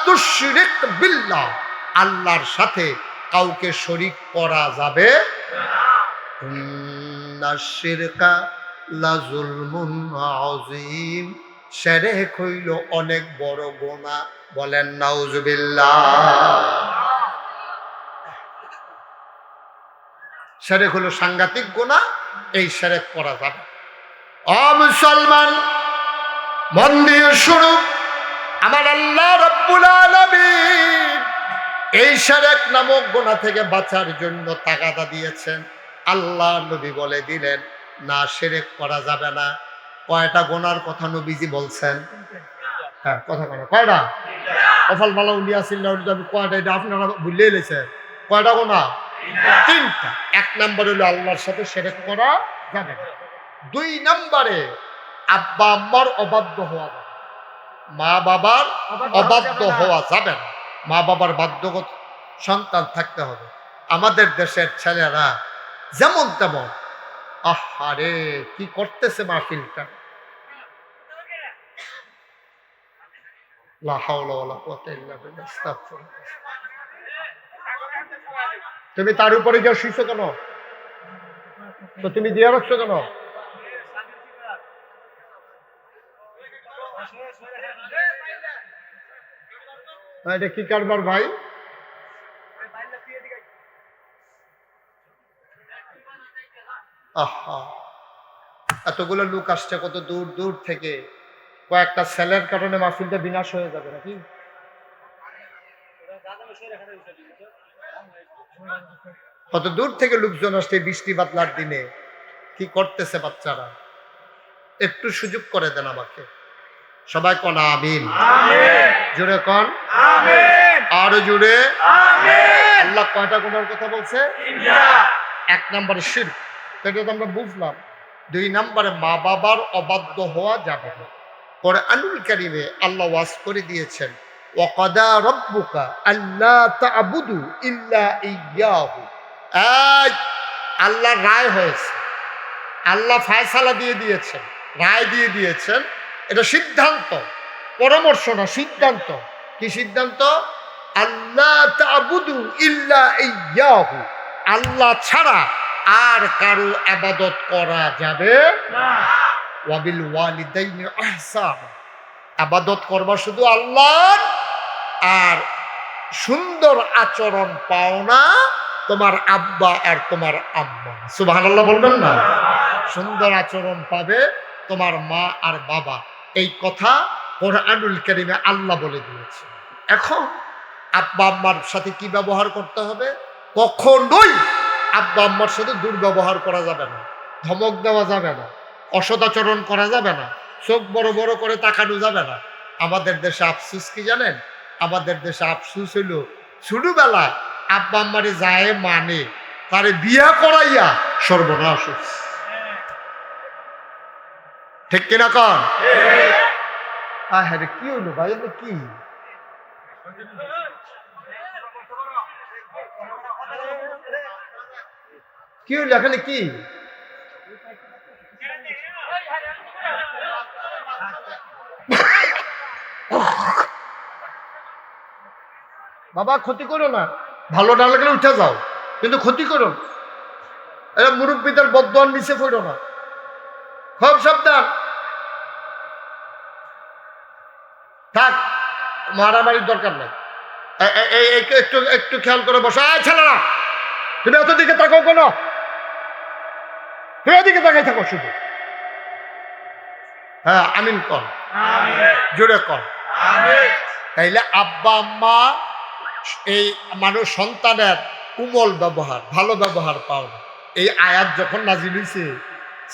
তুশরিক বিল্লাহ, আল্লাহর সাথে কাউকে শরীক করা যাবে না। শিরকা লা যুলমুন আযীম, শিরক হইল অনেক বড় গুনাহ। বলেন নাউজুবিল্লাহ। শিরক হলো সাংঘাতিক গুনাহ, এই শিরক করা যাবে। ও মুসলমান, মন দিয়ে শুনো, আমার আল্লাহ রাব্বুল আলামিন এই শিরক নামক গুনাহ থেকে বাঁচার জন্য তাগাদা দিয়েছেন। আল্লাহ নবী বলে দিলেন, না শিরক করা যাবে না। কয়টা গুনার কথা নবীজি বলছেন? হ্যাঁ, কথা বলো, কয়টা? কফল মালা উলিয়াছিল কয়টা? এটা আপনারা ভুলিয়ে লেছেন। কয়টা গুনাহ? তিনটা। এক নম্বর হলো আল্লাহর সাথে শিরক করা যাবে না। দুই নম্বরে আব্বা আম্মার অবাধ্য হওয়া যাবে, মা বাবার অবাধ্য হওয়া যাবে না। মা বাবার বাধ্যগত সন্তান থাকতে হবে। আমাদের দেশের ছেলেরা যেমন তেমন, আহারে কি করতেছে মাহফিলটা! লা হাওলা ওয়ালা কুওয়াতা ইল্লা বিল্লাহ। আস্তাগফিরুল্লাহ। তুমি তার উপরে গিয়ে শুইছো কেন? তো তুমি দিয়ে রাখছো কেন? এটা কি কারবার ভাই? আহা, এতগুলো লোক আসছে কত দূর দূর থেকে, কয়েকটা ছেলের কারণে মাহফিলটা বিনাশ হয়ে যাবে নাকি? কত দূর থেকে লোকজন আসছে বৃষ্টি বাদলার দিনে। কি করতেছে বাচ্চারা? একটু সুযোগ করে দেন আমাকে। সবাই কন আমিন। জোরে কন আমিন। আরো জোরে আমিন। আল্লাহ কয়টা গুনার কথা বলছে? এক নম্বরে শিরক, সেটা তো আমরা বুঝলাম। দুই নম্বরে মা বাবার অবাধ্য হওয়া যাবে না। কোরআনুল কারীমে আল্লাহ ওয়াজ করে দিয়েছেন, ওয়াকাদা রাব্বুকা আল্লা তা'বুদু ইল্লা ইয়্যাহু। এই আল্লাহর রায় হয়েছে, আল্লাহ ফায়সালা দিয়ে দিয়েছেন, রায় দিয়ে দিয়েছেন। এটা সিদ্ধান্ত, পরামর্শ না, সিদ্ধান্ত। কি সিদ্ধান্ত? আল্লাহ তা'বুদু ইল্লা ইয়্যাহু, আল্লাহ ছাড়া আর কারো ইবাদত করা যাবে না। ওয়াবিল ওয়ালিদাইনি ইহসানা, ইবাদত করবা শুধু আল্লাহর, আর সুন্দর আচরণ পাও না তোমার আব্বা আর তোমার আম্মা। সুবহানাল্লাহ বলবেন না? সুন্দর আচরণ পাবে তোমার মা আর বাবা। এই কথা কোরআনুল কারীমে আল্লাহ বলে দিয়েছে। এখন আব্বা আম্মার সাথে কি ব্যবহার করতে হবে? কখনোই আব্বা আম্মার সাথে দুর্ব্যবহার করা যাবে না, ধমক দেওয়া যাবে না, অসদাচরণ করা যাবে না, চোখ বড় বড় করে তাকানো যাবে না। আমাদের দেশে আফসুস কি জানেন? আমাদের দেশে আফসুস হইল ছোটবেলায় আব্বা আম্মারে যায় মানে তারে বিয়া করাইয়া সর্বনাশ। ঠিক কিনা কন? হ্যাঁ, কি হইলো ভাই? কি কি হইল এখানে কি? বাবা ক্ষতি করো না, ভালো না লাগলে উঠে যাও, কিন্তু ক্ষতি করো না। এরা মুরব্বীদের বদদোয়ার নিচে পড়ো না, খুব সাবধান। থাক, মারামারির দরকার নাই। একটু একটু খেয়াল করে বসা। ছেলেরা, তুমি এত দিকে তাকাও কেন? তুমি এদিকে তাকাই থাকো শুধু। হ্যাঁ, আমিন কর, জোরে কর। তাইলে আব্বা আম্মা এই মানুষ সন্তানের কোমল ব্যবহার, ভালো ব্যবহার পাও না। এই আয়াত যখন নাজিল হইছে,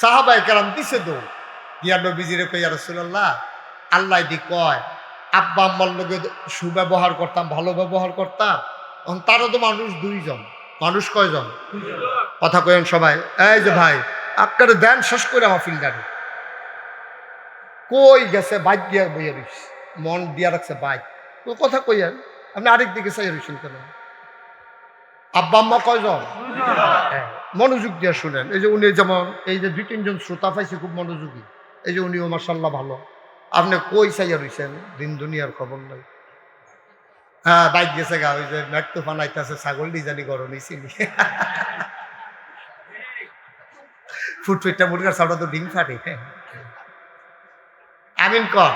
সাহাবায়ে কেরাম দিছে দৌড় দিয়া নবীজিরে কই, ইয়া রাসূলুল্লাহ, আল্লাহ দি কয় আব্বা আম্মার লগে সুব্যবহার করতাম, ভালো ব্যবহার করতাম। তারও তো মানুষ দুইজন, মানুষ কয়জন? কথা কয়েন সবাই। এই যে ভাই, আপনারা দেন শেষ করে আমার ফিল্ডারে কই গেছে? বাইক দিয়া বইয়া রইস, মন দিয়া রাখছে বাইক। কথা কইয়েন, আপনি আরেক দিকে চাই রইছেন কেন? আব্বা আম্মা কয়জন? হ্যাঁ, মনোযোগ দিয়ে শুনেন। এই যে উনি যেমন, এই যে 2-3 জন শ্রোতা পাইছে খুব মনোযোগী, এই যে উনিও মাশাআল্লাহ ভালো। আপনি কই চাইয়া রইছেন? দিন দুনিয়ার খবর নাই। হ্যাঁ, বাইক গেছে গা, ওই যে মেঘ তুফান আইতাছে, ছাগল ডিজানি গরম হয়েছিলি ফুটফুটটা মুরগার সাউটা তো ডিম ফাটে। আমিন কর,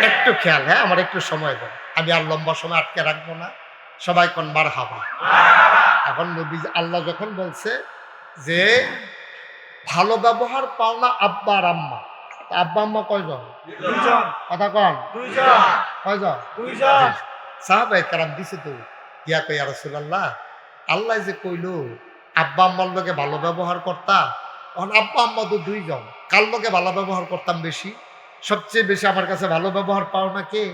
একটু খেয়াল। হ্যাঁ, আমার একটু সময় দেন, আমি আর লম্বা সময় আটকে রাখবো না। সবাই কোন মারহাবা। এখন নবী আল্লাহ যখন বলছে যে ভালো ব্যবহার পাও না আব্বা আর আম্মা, আব্বা আম্মা কয়জন? কথা কন, কয়জন? সাহাবায়ে কেরাম দিছে তো ইয়া কই, ইয়া রাসূলুল্লাহ, আল্লাহ যে কইলো আব্বা আম্মার লগে ভালো ব্যবহার করতা, এখন আব্বা আম্মা তো 2জন, কার লগে ভালো ব্যবহার করতাম বেশি? সবচেয়ে বেশি আমার কাছে ভালো ব্যবহার পাও না কে?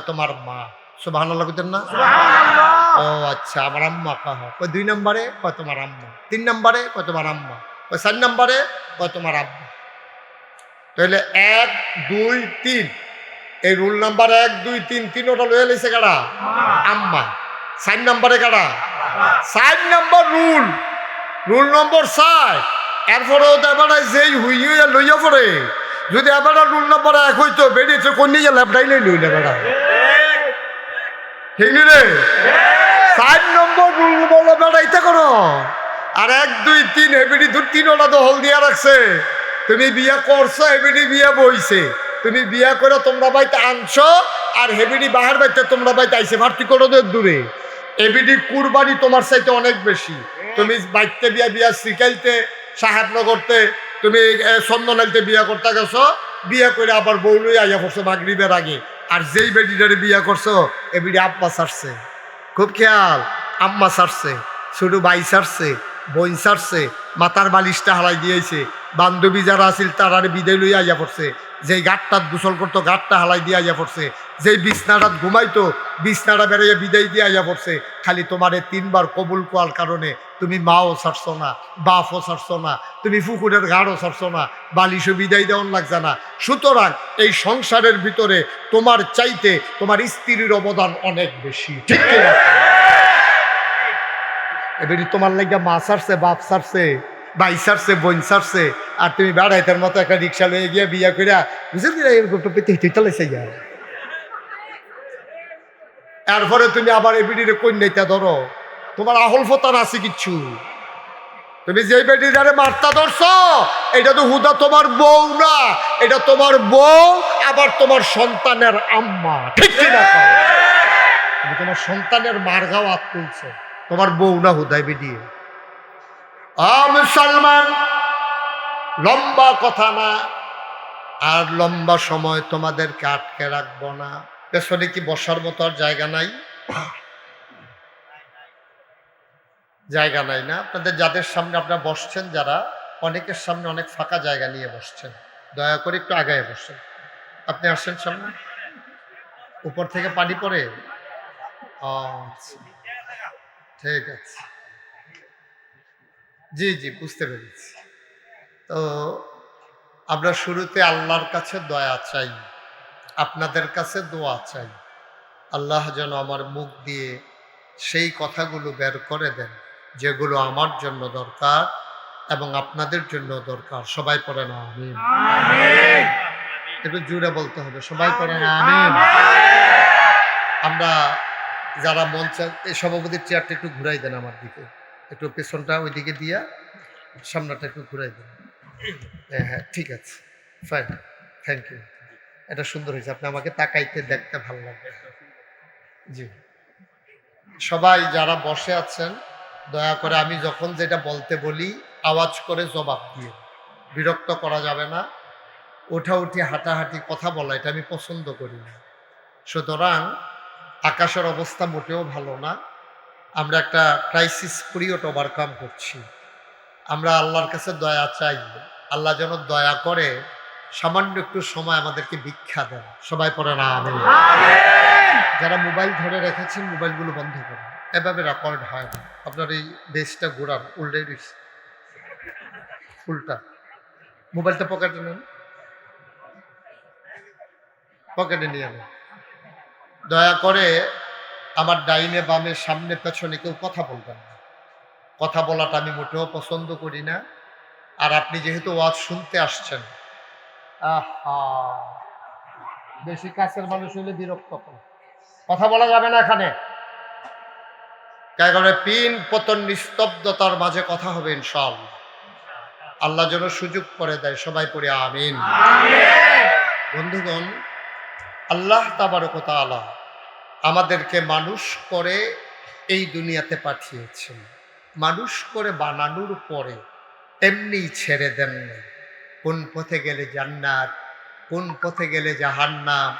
তোমার মা। সুবহানাল্লাহ কইতেন না? ও আচ্ছা, আমার আম্মা কাহ। 2 নম্বরে কয় তোমার আম্মা, 3 নম্বরে কয় তোমার আম্মা, 4 নম্বরে কয় তোমার আব্বা। তাহলে 1 2 3, এই রুল নাম্বার 1 2 3, 3টা লয়ে লইছে কারা? আম্মা। 4 নম্বরে কারা? 4 নম্বর রুল, রুল নম্বর 4। এরপরেও তো এবার যেই হুইয়া লইয়া পড়ে, যদি এবার রুল নম্বর 1 হইতো, বেরিয়েছে কোন নিয়ে ল্যাপটাইলে লইলে বেড়া, ঠিক নি রে? 4 নম্বর রুল বলো বেড়াইতে করো। আর 1 2 3 হেবিডি 3টা তো হল দিয়া রাখছে। তুমি বিয়া করছো, হেবিডি বিয়া বইছে, তুমি বিয়া করে তোমরা বাইতে আনছো, আর হেবিডি বাহার বাইতে তোমরা বাইতে আইছে। ভার্তি করো তো দূরে, এবিডি কুরবানি তোমার চাইতে অনেক বেশি। তুমি বাইতে বিয়া শিখাইতে সাহেবনগরতে, তুমি চন্দনাইতে বিয়া করতে গেছো, বিয়া করে আবার বউ লই আইয়া পড়ছো মাগরিবের আগে। আর যেই বেডিটারে বিয়া করছো, এবিডি আব্বা ছাড়ছে, খুব খেয়াল, আম্মা ছাড়ছে, ছোট ভাই ছাড়ছে, বোন ছাড়ছে, মাথার বালিশটা হারাই দিয়েছে, বান্ধবী যারা আছিল তারারে বিদায় লইয়া আইয়া পড়ছে, যেই গাঁটটাত গোসল করতো গাঁটটা হালাই দিয়ে আইয়া পড়ছে, যেই বিছনাটাত ঘুমাইতো বিছনাটা বেড়াইয়া বিদায় দিয়ে আইয়া পড়ছে। খালি তোমারে 3বার কবুল কোয়ার কারণে তুমি মাও ছাড়ছো না, বাপও ছাড়ছো না, তুমি পুকুরের গাঢ়ও ছাড়ছো না, বালিশও বিদায় দেওয়ান লাগছে না। সুতরাং এই সংসারের ভিতরে তোমার চাইতে তোমার স্ত্রীর অবদান অনেক বেশি, ঠিক কিনা? এবারে তোমার লাগিয়া মা ছাড়ছে, বাপ ছাড়ছে, ভাই ছাড়ছে, বোন ছাড়ছে, আর তুমি বেড়াইতের মতো একটা রিক্সা লয়ে গিয়া বিয়া করিয়া বুঝলি এরকম পেতে চলেছে গিয়া। এরপরে তুমি আবার এবিডিরে কন্যাইতা ধরো, তোমার আহল ফতান আছে কিচ্ছু? তুমি যে বেটিটারে মারতা ধরছো, এটা তো হুদা তোমার বউ না, এটা তোমার বউ, আবার তোমার সন্তানের আম্মা, ঠিক কিনা? তুমি তোমার সন্তানের মার গাও হাত তুলছো, তোমার বউ না হুদাই বেডিয়ে। মুসলমান, লম্বা কথা না, আর লম্বা সময় তোমাদেরকে আটকে রাখবো না। পেছনে কি বসার মতো আর জায়গা নাই? জায়গা নাই না? আপনাদের যাদের সামনে আপনারা বসছেন, যারা অনেকের সামনে অনেক ফাঁকা জায়গা নিয়ে বসছেন, দয়া করে একটু আগায় বসেন। আপনি আসছেন সামনে, উপর থেকে পানি পড়ে। আচ্ছা, ঠিক আছে, জি জি, বুঝতে পেরেছি। তো আমরা শুরুতে আল্লাহর কাছে দয়া চাই, আপনাদের কাছে দোয়া চাই। আল্লাহ যেন আমার মুখ দিয়ে সেই কথাগুলো বের করে দেন যেগুলো আমার জন্য দরকার, এবং আপনাদের জন্য দরকার। সবাই পড়েন আমিন। একটু জোরে বলতে হবে, সবাই পড়েন আমিন। আমরা যারা মঞ্চে, এই সভাপতির চেয়ারটা একটু ঘুরাই দেন আমার দিকে, একটু পেছনটা ওইদিকে দিয়া সামনাটা একটু ঘুরাই দেন। হ্যাঁ ঠিক আছে, ফাইন, থ্যাংক ইউ। এটা সুন্দর হয়েছে, আপনি আমাকে তাকাইতে দেখতে ভালো লাগবে। জি, সবাই যারা বসে আছেন দয়া করে আমি যখন যেটা বলতে বলি আওয়াজ করে জবাব দিয়ে, বিরক্ত করা যাবে না। ওঠাউঠি হাঁটাহাঁটি কথা বলা এটা আমি পছন্দ করি না। সুতরাং আকাশের অবস্থা মোটেও ভালো না। আমরা একটা ক্রাইসিস পিরিয়ড ওভারকাম করছি। আমরা আল্লাহর কাছে দয়া চাই, আল্লাহ যেন দয়া করে সামান্য একটু সময় আমাদেরকে ভিক্ষা দেন। সবাই পড়েন আমিন। যারা মোবাইল ধরে রেখেছেন মোবাইলগুলো বন্ধ করুন, এভাবে রেকর্ড হয় না। আপনার এই দেশটা ঘোরান উল্টে ফুলটা, মোবাইলটা পকেটে নেন, পকেটে নিয়ে নেন। দয়া করে আমার ডাইনে বামে সামনে পেছনে কেউ কথা বলবেন না। কথা বলাটা আমি মোটেও পছন্দ করি না। আর আপনি যেহেতু ওয়াজ শুনতে আসছেন, আহা, বেশি কাছের মানুষ হইলে বিরক্ত করে, কথা বলা যাবে না এখানে। কারণ পিন পতন নিস্তব্ধতার মাঝে কথা হবে ইনশাআল্লাহ। আল্লাহ যেন সুযোগ করে দেয়। সবাই পড়ে আমিন। বন্ধুগণ, আল্লাহ তাবারক ওয়া তাআলা আমাদেরকে মানুষ করে এই দুনিয়াতে পাঠিয়েছেন। মানুষ করে বানানোর পরে এমনি ছেড়ে দেন না। কোন পথে গেলে জান্নাত, কোন পথে গেলে জাহান্নাম,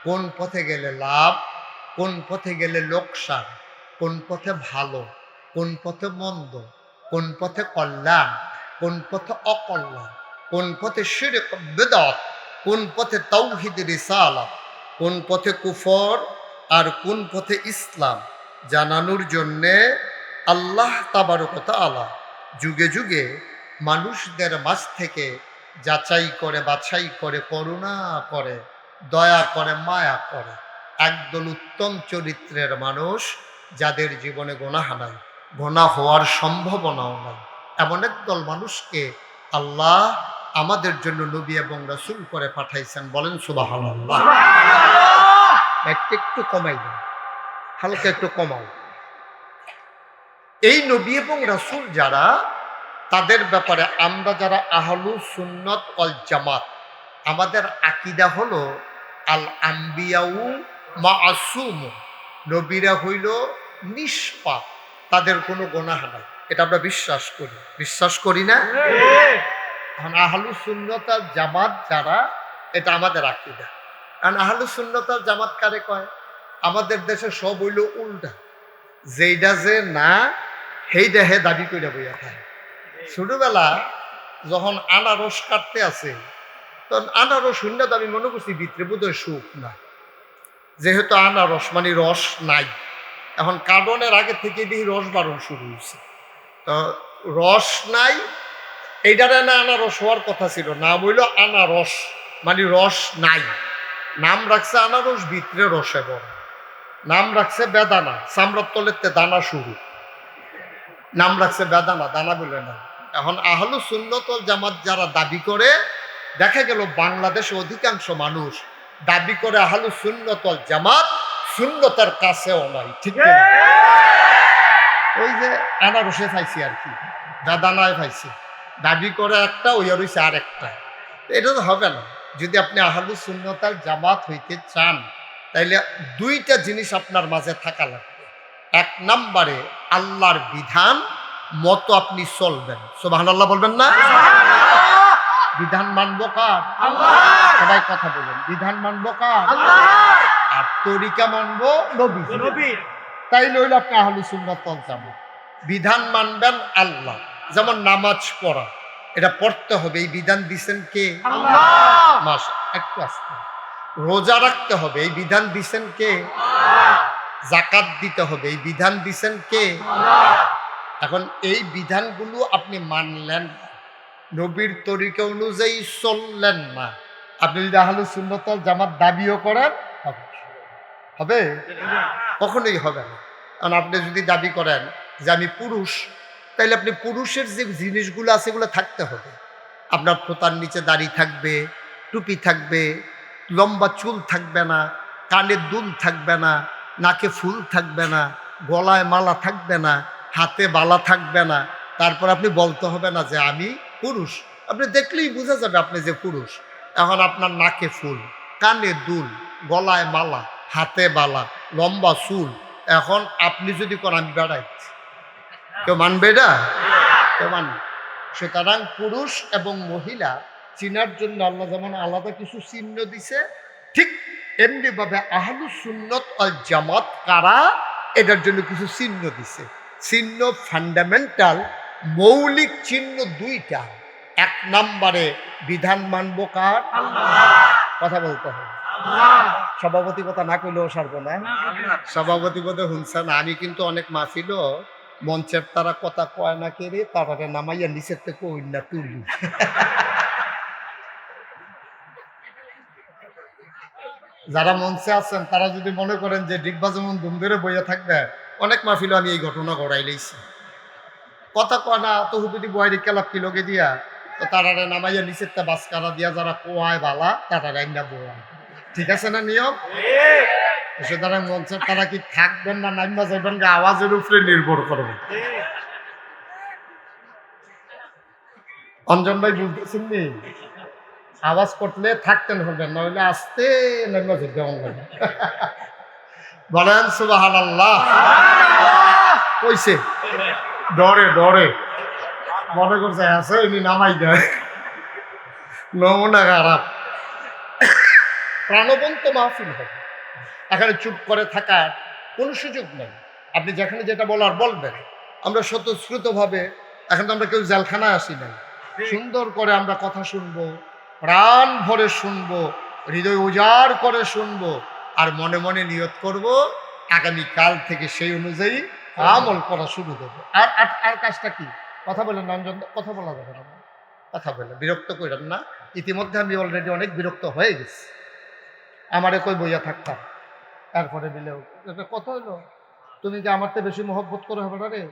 কোন পথে গেলে লাভ, কোন পথে গেলে লোকসান, কোন পথে ভালো, কোন পথে মন্দ, কোন পথে কল্যাণ, কোন পথে অকল্যাণ, কোন পথে শিরক বিদআত, কোন পথে তাওহীদ রিসালাত, কোন পথে কুফর আর কোন পথে ইসলাম জানানোর জন্যে আল্লাহ তাবারক ওয়া তাআলা যুগে যুগে মানুষদের মাঝ থেকে যাচাই করে বাছাই করে করুণা করে দয়া করে মায়া করে একদল উত্তম চরিত্রের মানুষ, যাদের জীবনে গুনাহ নাই, গুনাহ হওয়ার সম্ভাবনাও নাই, এমন একদল মানুষকে আল্লাহ আমাদের জন্য নবী এবং রাসূল করে পাঠাইছেন। বলেন সুবহানাল্লাহ। একটু কমাই দেন, হালকা একটু কমাও। এই নবী এবং রাসূল যারা, তাদের ব্যাপারে আমরা যারা আহলু সুন্নত ওয়াল জামাত, আমাদের আকীদা হলো আল আম্বিয়াউ মাসুম, নবীরা হইল নিষ্পাপ, তাদের কোনো গুনাহ নাই। এটা আমরা বিশ্বাস করি, বিশ্বাস করি না? এখন আহলু সুন্নত ওয়াল জামাত যারা, এটা আমাদের আকীদা। কারণ আহলু সুন্নত ওয়াল জামাত কারে কয়? আমাদের দেশে সব হইল উল্টা, যেইটা যে না সেইটা হে দাবি করে বইয়া থাকে। ছোটবেলা যখন আনারস কাটতে আছে, তখন আনারস শূন্য আমি মনে করছি ভিতরে বোধহয় সুখ না, যেহেতু আনারস মানে রস নাই। এখন কাটনের আগে থেকে দেখি রস বারণ শুরু হয়েছে, তো রস নাই, এইটারে না আনারস হওয়ার কথা ছিল, নাম হইল আনারস মানে রস নাই। নাম রাখছে আনারস, ভিতরে রসে বড়। নাম রাখছে বেদানা, চামড়ার তলেতে দানা শুরু, নাম রাখছে বেদানা, দানা বলে না। এখন আহলু সুন্নত ওয়াল জামাত যারা দাবি করে, দেখা গেল বাংলাদেশে অধিকাংশ মানুষ দাবি করে আহলু সুন্নত ওয়াল জামাত, সুন্নতের কাছেও নাই। ঠিক না? ওই যে আনারসে পাইছি আর কি, বেদানায় পাইছি, দাবি করে একটা, ওই আর হইছে আর একটা। এটা তো হবে না। যদি আপনি আহলু সুন্নত ওয়াল জামাত হইতে চান, তাইলে দুইটা জিনিস আপনার মাঝে থাকা লাগবে। এক নম্বরে আল্লাহর বিধান মতো আপনি চলবেন। সুবহানাল্লাহ বলবেন না? বিধান মানবো কার? আল্লাহ। সবাই কথা বলেন, বিধান মানবো কার? আল্লাহ। আর তরিকা মানবো নবীর। তাই নইলে আপনি আহলে সুন্নাত ওয়াল জামাত। বিধান মানবেন আল্লাহ, যেমন নামাজ পড়া, এটা পড়তে হবে, এই বিধান দিছেন কে? আল্লাহ। মাস একটু আসতে। রোজা রাখতে হবে, এই বিধান দিছেন কে? আল্লাহ। যাকাত দিতে হবে, এই বিধান দিছেন কে? আল্লাহ। এখন এই বিধানগুলো আপনি মানলেন না, নবীর তরিকা অনুযায়ী চললেন না, আপনি যদি আহলে সুন্নাত ওয়াল জামাত দাবিও করেন, হবে? কখনোই হবে না। কারণ আপনি যদি দাবি করেন যে আমি পুরুষ, তাইলে আপনি পুরুষের যে জিনিসগুলো আছে এগুলো থাকতে হবে। আপনার পোতার নিচে দাড়ি থাকবে, টুপি থাকবে, লম্বা চুল থাকবে না, কানে দুল থাকবে না, নাকে ফুল থাকবে না, গলায় মালা থাকবে না, হাতে বালা থাকবে না। তারপর আপনি বলতে হবে না যে আমি পুরুষ। আপনি দেখলেই বোঝা যাবে আপনি যে পুরুষ। এখন আপনার নাকে ফুল, কানে দুল, গলায় মালা, হাতে বালা, লম্বা চুল, এখন আপনি যদি কোন আমি বেড়াইছি, কেউ মানবে এটা? কেউ মানবে? সুতরাং পুরুষ এবং মহিলা চিনার জন্য আল্লাহ যেমন আলাদা কিছু চিহ্ন দিছে, ঠিক এমনি ভাবে আহলুস সুন্নাত ওয়াল জামাত কারা, এটার জন্য কিছু চিহ্ন দিছে। চিহ্ন ফান্ডামেন্টাল, মৌলিক চিহ্ন দুইটা। এক নম্বরে বিধান মানব কার? কথা বলতে হবে। সভাপতি কথা না কইলেও সারবো না। সভাপতি বোধ শুনছে না। আমি কিন্তু অনেক মাহফিল মঞ্চের তারা কথা কয় না কেড়ে তারা নামাইয়া নিচের থেকে কই না তুলি। যারা মঞ্চে আছেন তারা যদি মনে করেন যে ডিগবা যেমন ধুম ধরে বইয়া থাকবে, অনেক মাহফিল আমি এই ঘটনা ঘটাই লইছি। কথা কয় না তো হুদুদি বয়রি কেলাপ কি লগে দিয়া তো তারারে নামাইয়া নিচের তে বাসকারা দিয়া যারা কোয়ায় বালা তারা রাইনা বোয়া। ঠিক আছে না নিয়ম? সুতরাং মঞ্চের তারা কি থাকবেন না নাইমা যাইবেন গা আওয়াজের উপরে নির্ভর করবে। অঞ্জন ভাই বুঝতেছেন নি? আওয়াজ করলে থাকতেন হবেন, নইলে আসতে নাইমা যাইবেন। বলেন সুবহানাল্লাহ। কইছে ডরে ডরে মনে করছে আছে এমনি নামাই দেয়, নমুনা খারাপ। প্রাণবন্ত মাহফিল হবে, এখানে চুপ করে থাকার কোনো সুযোগ নেই। আপনি যেখানে যেটা বলার বলবেন। আমরা স্বতঃস্ফূর্তভাবে, এখন তো আমরা কেউ জেলখানায় আসি নাই, সুন্দর করে আমরা কথা শুনবো, প্রাণ ভরে শুনবো, হৃদয় উজাড় করে শুনবো, আর মনে মনে নিয়ত করব আগামীকাল থেকে সেই অনুযায়ী আমল করা শুরু দেবো। আর আর কাজটা কি? কথা বলেন নামজন, কথা বলা যাবে না, কথা বলে বিরক্ত করেন না। ইতিমধ্যে আমি অলরেডি অনেক বিরক্ত হয়ে গেছি। আমারে কই বইয়া থাকতাম, তারপরে দিলেও কত হইলো, তুমি কি আমার থেকে বেশি মহব্বত করে হবে না রে?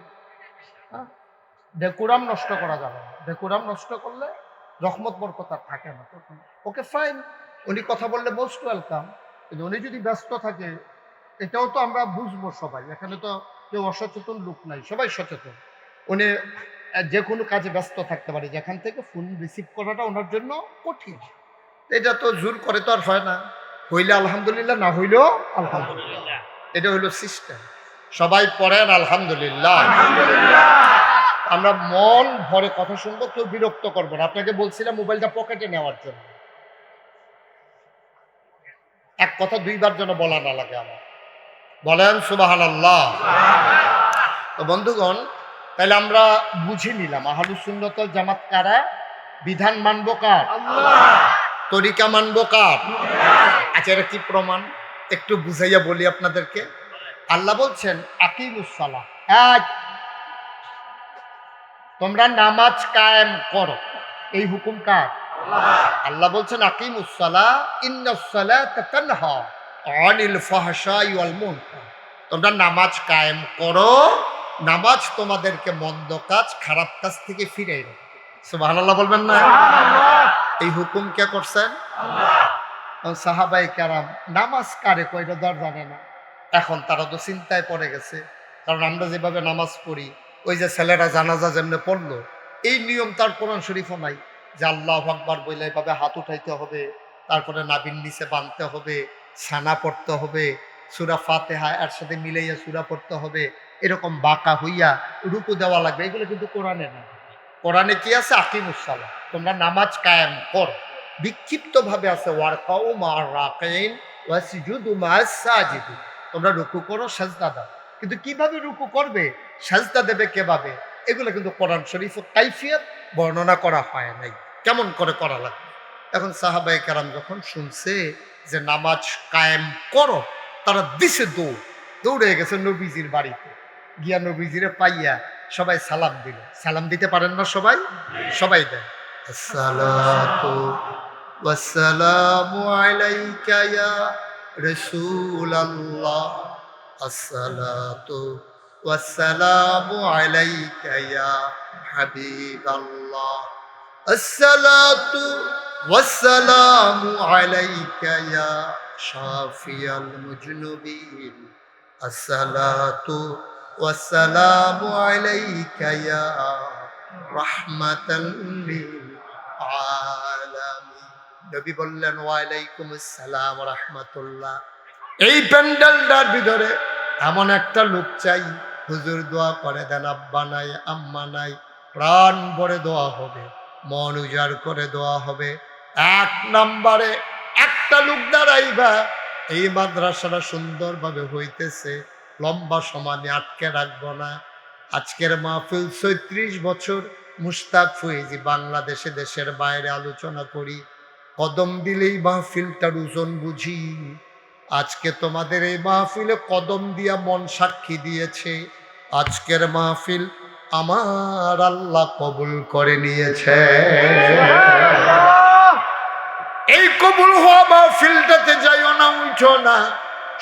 ডেকুরাম নষ্ট করা যাবে না। ডেকুরাম নষ্ট করলে রহমত বরকত আর থাকে না। ওকে ফাইন, উনি কথা বললে মোস্ট ওয়েলকাম, কিন্তু উনি যদি ব্যস্ত থাকে, এটাও তো আমরা বুঝবো সবাই। এখানে তো কেউ অসচেতন লোক নাই, সবাই সচেতন। উনি যে কোনো কাজে ব্যস্ত থাকতে পারে, যেখান থেকে ফোন রিসিভ করাটা ওনার জন্য কঠিন। এটা তো জোর করে তো আর হয় না। হইলে আলহামদুলিল্লাহ, না হইলেও আলহামদুলিল্লাহ। এটা হইলো সিস্টেম। সবাই পড়েন আলহামদুলিল্লাহ। আমরা মন ভরে কথা শুনবো, কেউ বিরক্ত করবো না। আপনাকে বলছিলাম মোবাইলটা পকেটে নেওয়ার জন্য, এক কথা দুইবার যেন বলা না লাগে আমার। বলেন সুবহানাল্লাহ। তো বন্ধুগণ, তাহলে আমরা বুঝে নিলাম আহলুস সুন্নাত ওয়াল জামাত কারা, বিধান মানবো কার? তরিকা মানবো কার? আচ্ছা, এটা কি প্রমাণ একটু বুঝাইয়া বলি আপনাদেরকে। আল্লাহ বলছেন আকিমুস সালাহ, তোমরা নামাজ কায়েম করো। এই হুকুম কার? আল্লাহ বলছেন আকিমুস সালাহ ইন্নাস সালাতা তানহা আনিল ফাহশাই ওয়াল মুনকার। তোমরা নামাজ কায়েম করো, নামাজ তোমাদেরকে মন্দ কাজ, খারাপ কাজ থেকে ফিরাই রাখে। সুবহানাল্লাহ বলবেন না? এই হুকুম কে করছেন? সাহাবায়ে কেরাম নামাজ কারে কয়টা দর জানে না। এখন তারা তো চিন্তায় পড়ে গেছে, কারণ আমরা যেভাবে নামাজ পড়ি, ওই যে ছেলেরা জানাজা যেমনে পড়লো, এই নিয়ম তার কোরআন শরীফও নাই যে আল্লাহু আকবার বইলে এভাবে হাত উঠাইতে হবে, তারপরে নাভির নিচে বাঁধতে হবে, ছানা পড়তে হবে, সূরা ফাতিহা এর সাথে মিলাইয়া সূরা পড়তে হবে, এরকম বাঁকা হইয়া রুকু দেওয়া লাগবে। এগুলো কিন্তু কোরআনে না। কোরআনে কি আছে? আকিমুস সালাহ, তোমরা নামাজ কায়েম কর। বিক্ষিপ্ত ভাবে আছে ওয়ারকাউ মা'আর রাকিন ওয়াসজুদু মা'আস সাজিদিন, তোমরা রুকু করো, সাজদা দাও। কিন্তু কিভাবে রুকু করবে, সাজদা দেবে কিভাবে, এগুলো কিন্তু কোরআন শরীফ কাইফিয়ত বর্ণনা করা হয় নাই, কেমন করে করা লাগবে। এখন সাহাবায়ে কেরাম যখন শুনছে যে নামাজ কায়েম করো, তারা দিছে দৌড়ে গেছে নবীজির বাড়িতে, গিয়া নবীজিরে পাইয়া সবাই সালাম দিল। সালাম দিতে পারেন না সবাই? সবাই দেন। আসসালাতু ওয়াসসালামু আলাইকা ইয়া রাসূলুল্লাহ, আসসালাতু والسلام عليك يا حبيب الله الصلاة والسلام عليك يا شافي المذنبين الصلاة والسلام عليك يا رحمة للعالمين নবী বললেন ওয়ালাইকুম আসসালাম রাহমাতুল্লাহ। এই প্যান্ডেলটার ভিতরে এমন একটা লোক চাই, হুজুর দোয়া করে দেন, আব্বা নাই আম্মা নাই, প্রাণ ভরে দোয়া হবে, মন উজাড় করে দোয়া হবে। এক নম্বরে একটা লোক দাঁড়াইবা, এই মাদ্রাসাটা সুন্দরভাবে হইতেছে, লম্বা সময় আমি আটকে রাখবো না। আজকের মাহফিল ৩৬ বছর মুশতাক ফয়েজি বাংলাদেশে দেশের বাইরে আলোচনা করি, কদম দিলেই মাহফিলটার ওজন বুঝি। আজকে তোমাদের এই মাহফিলে কদম দিয়া মন সাক্ষী দিয়েছে, আজকের মাহফিল আমার আল্লাহ কবুল করে নিয়েছে। এই কবুল হওয়া মাহফিলটাতে যাইও না, উঠো না,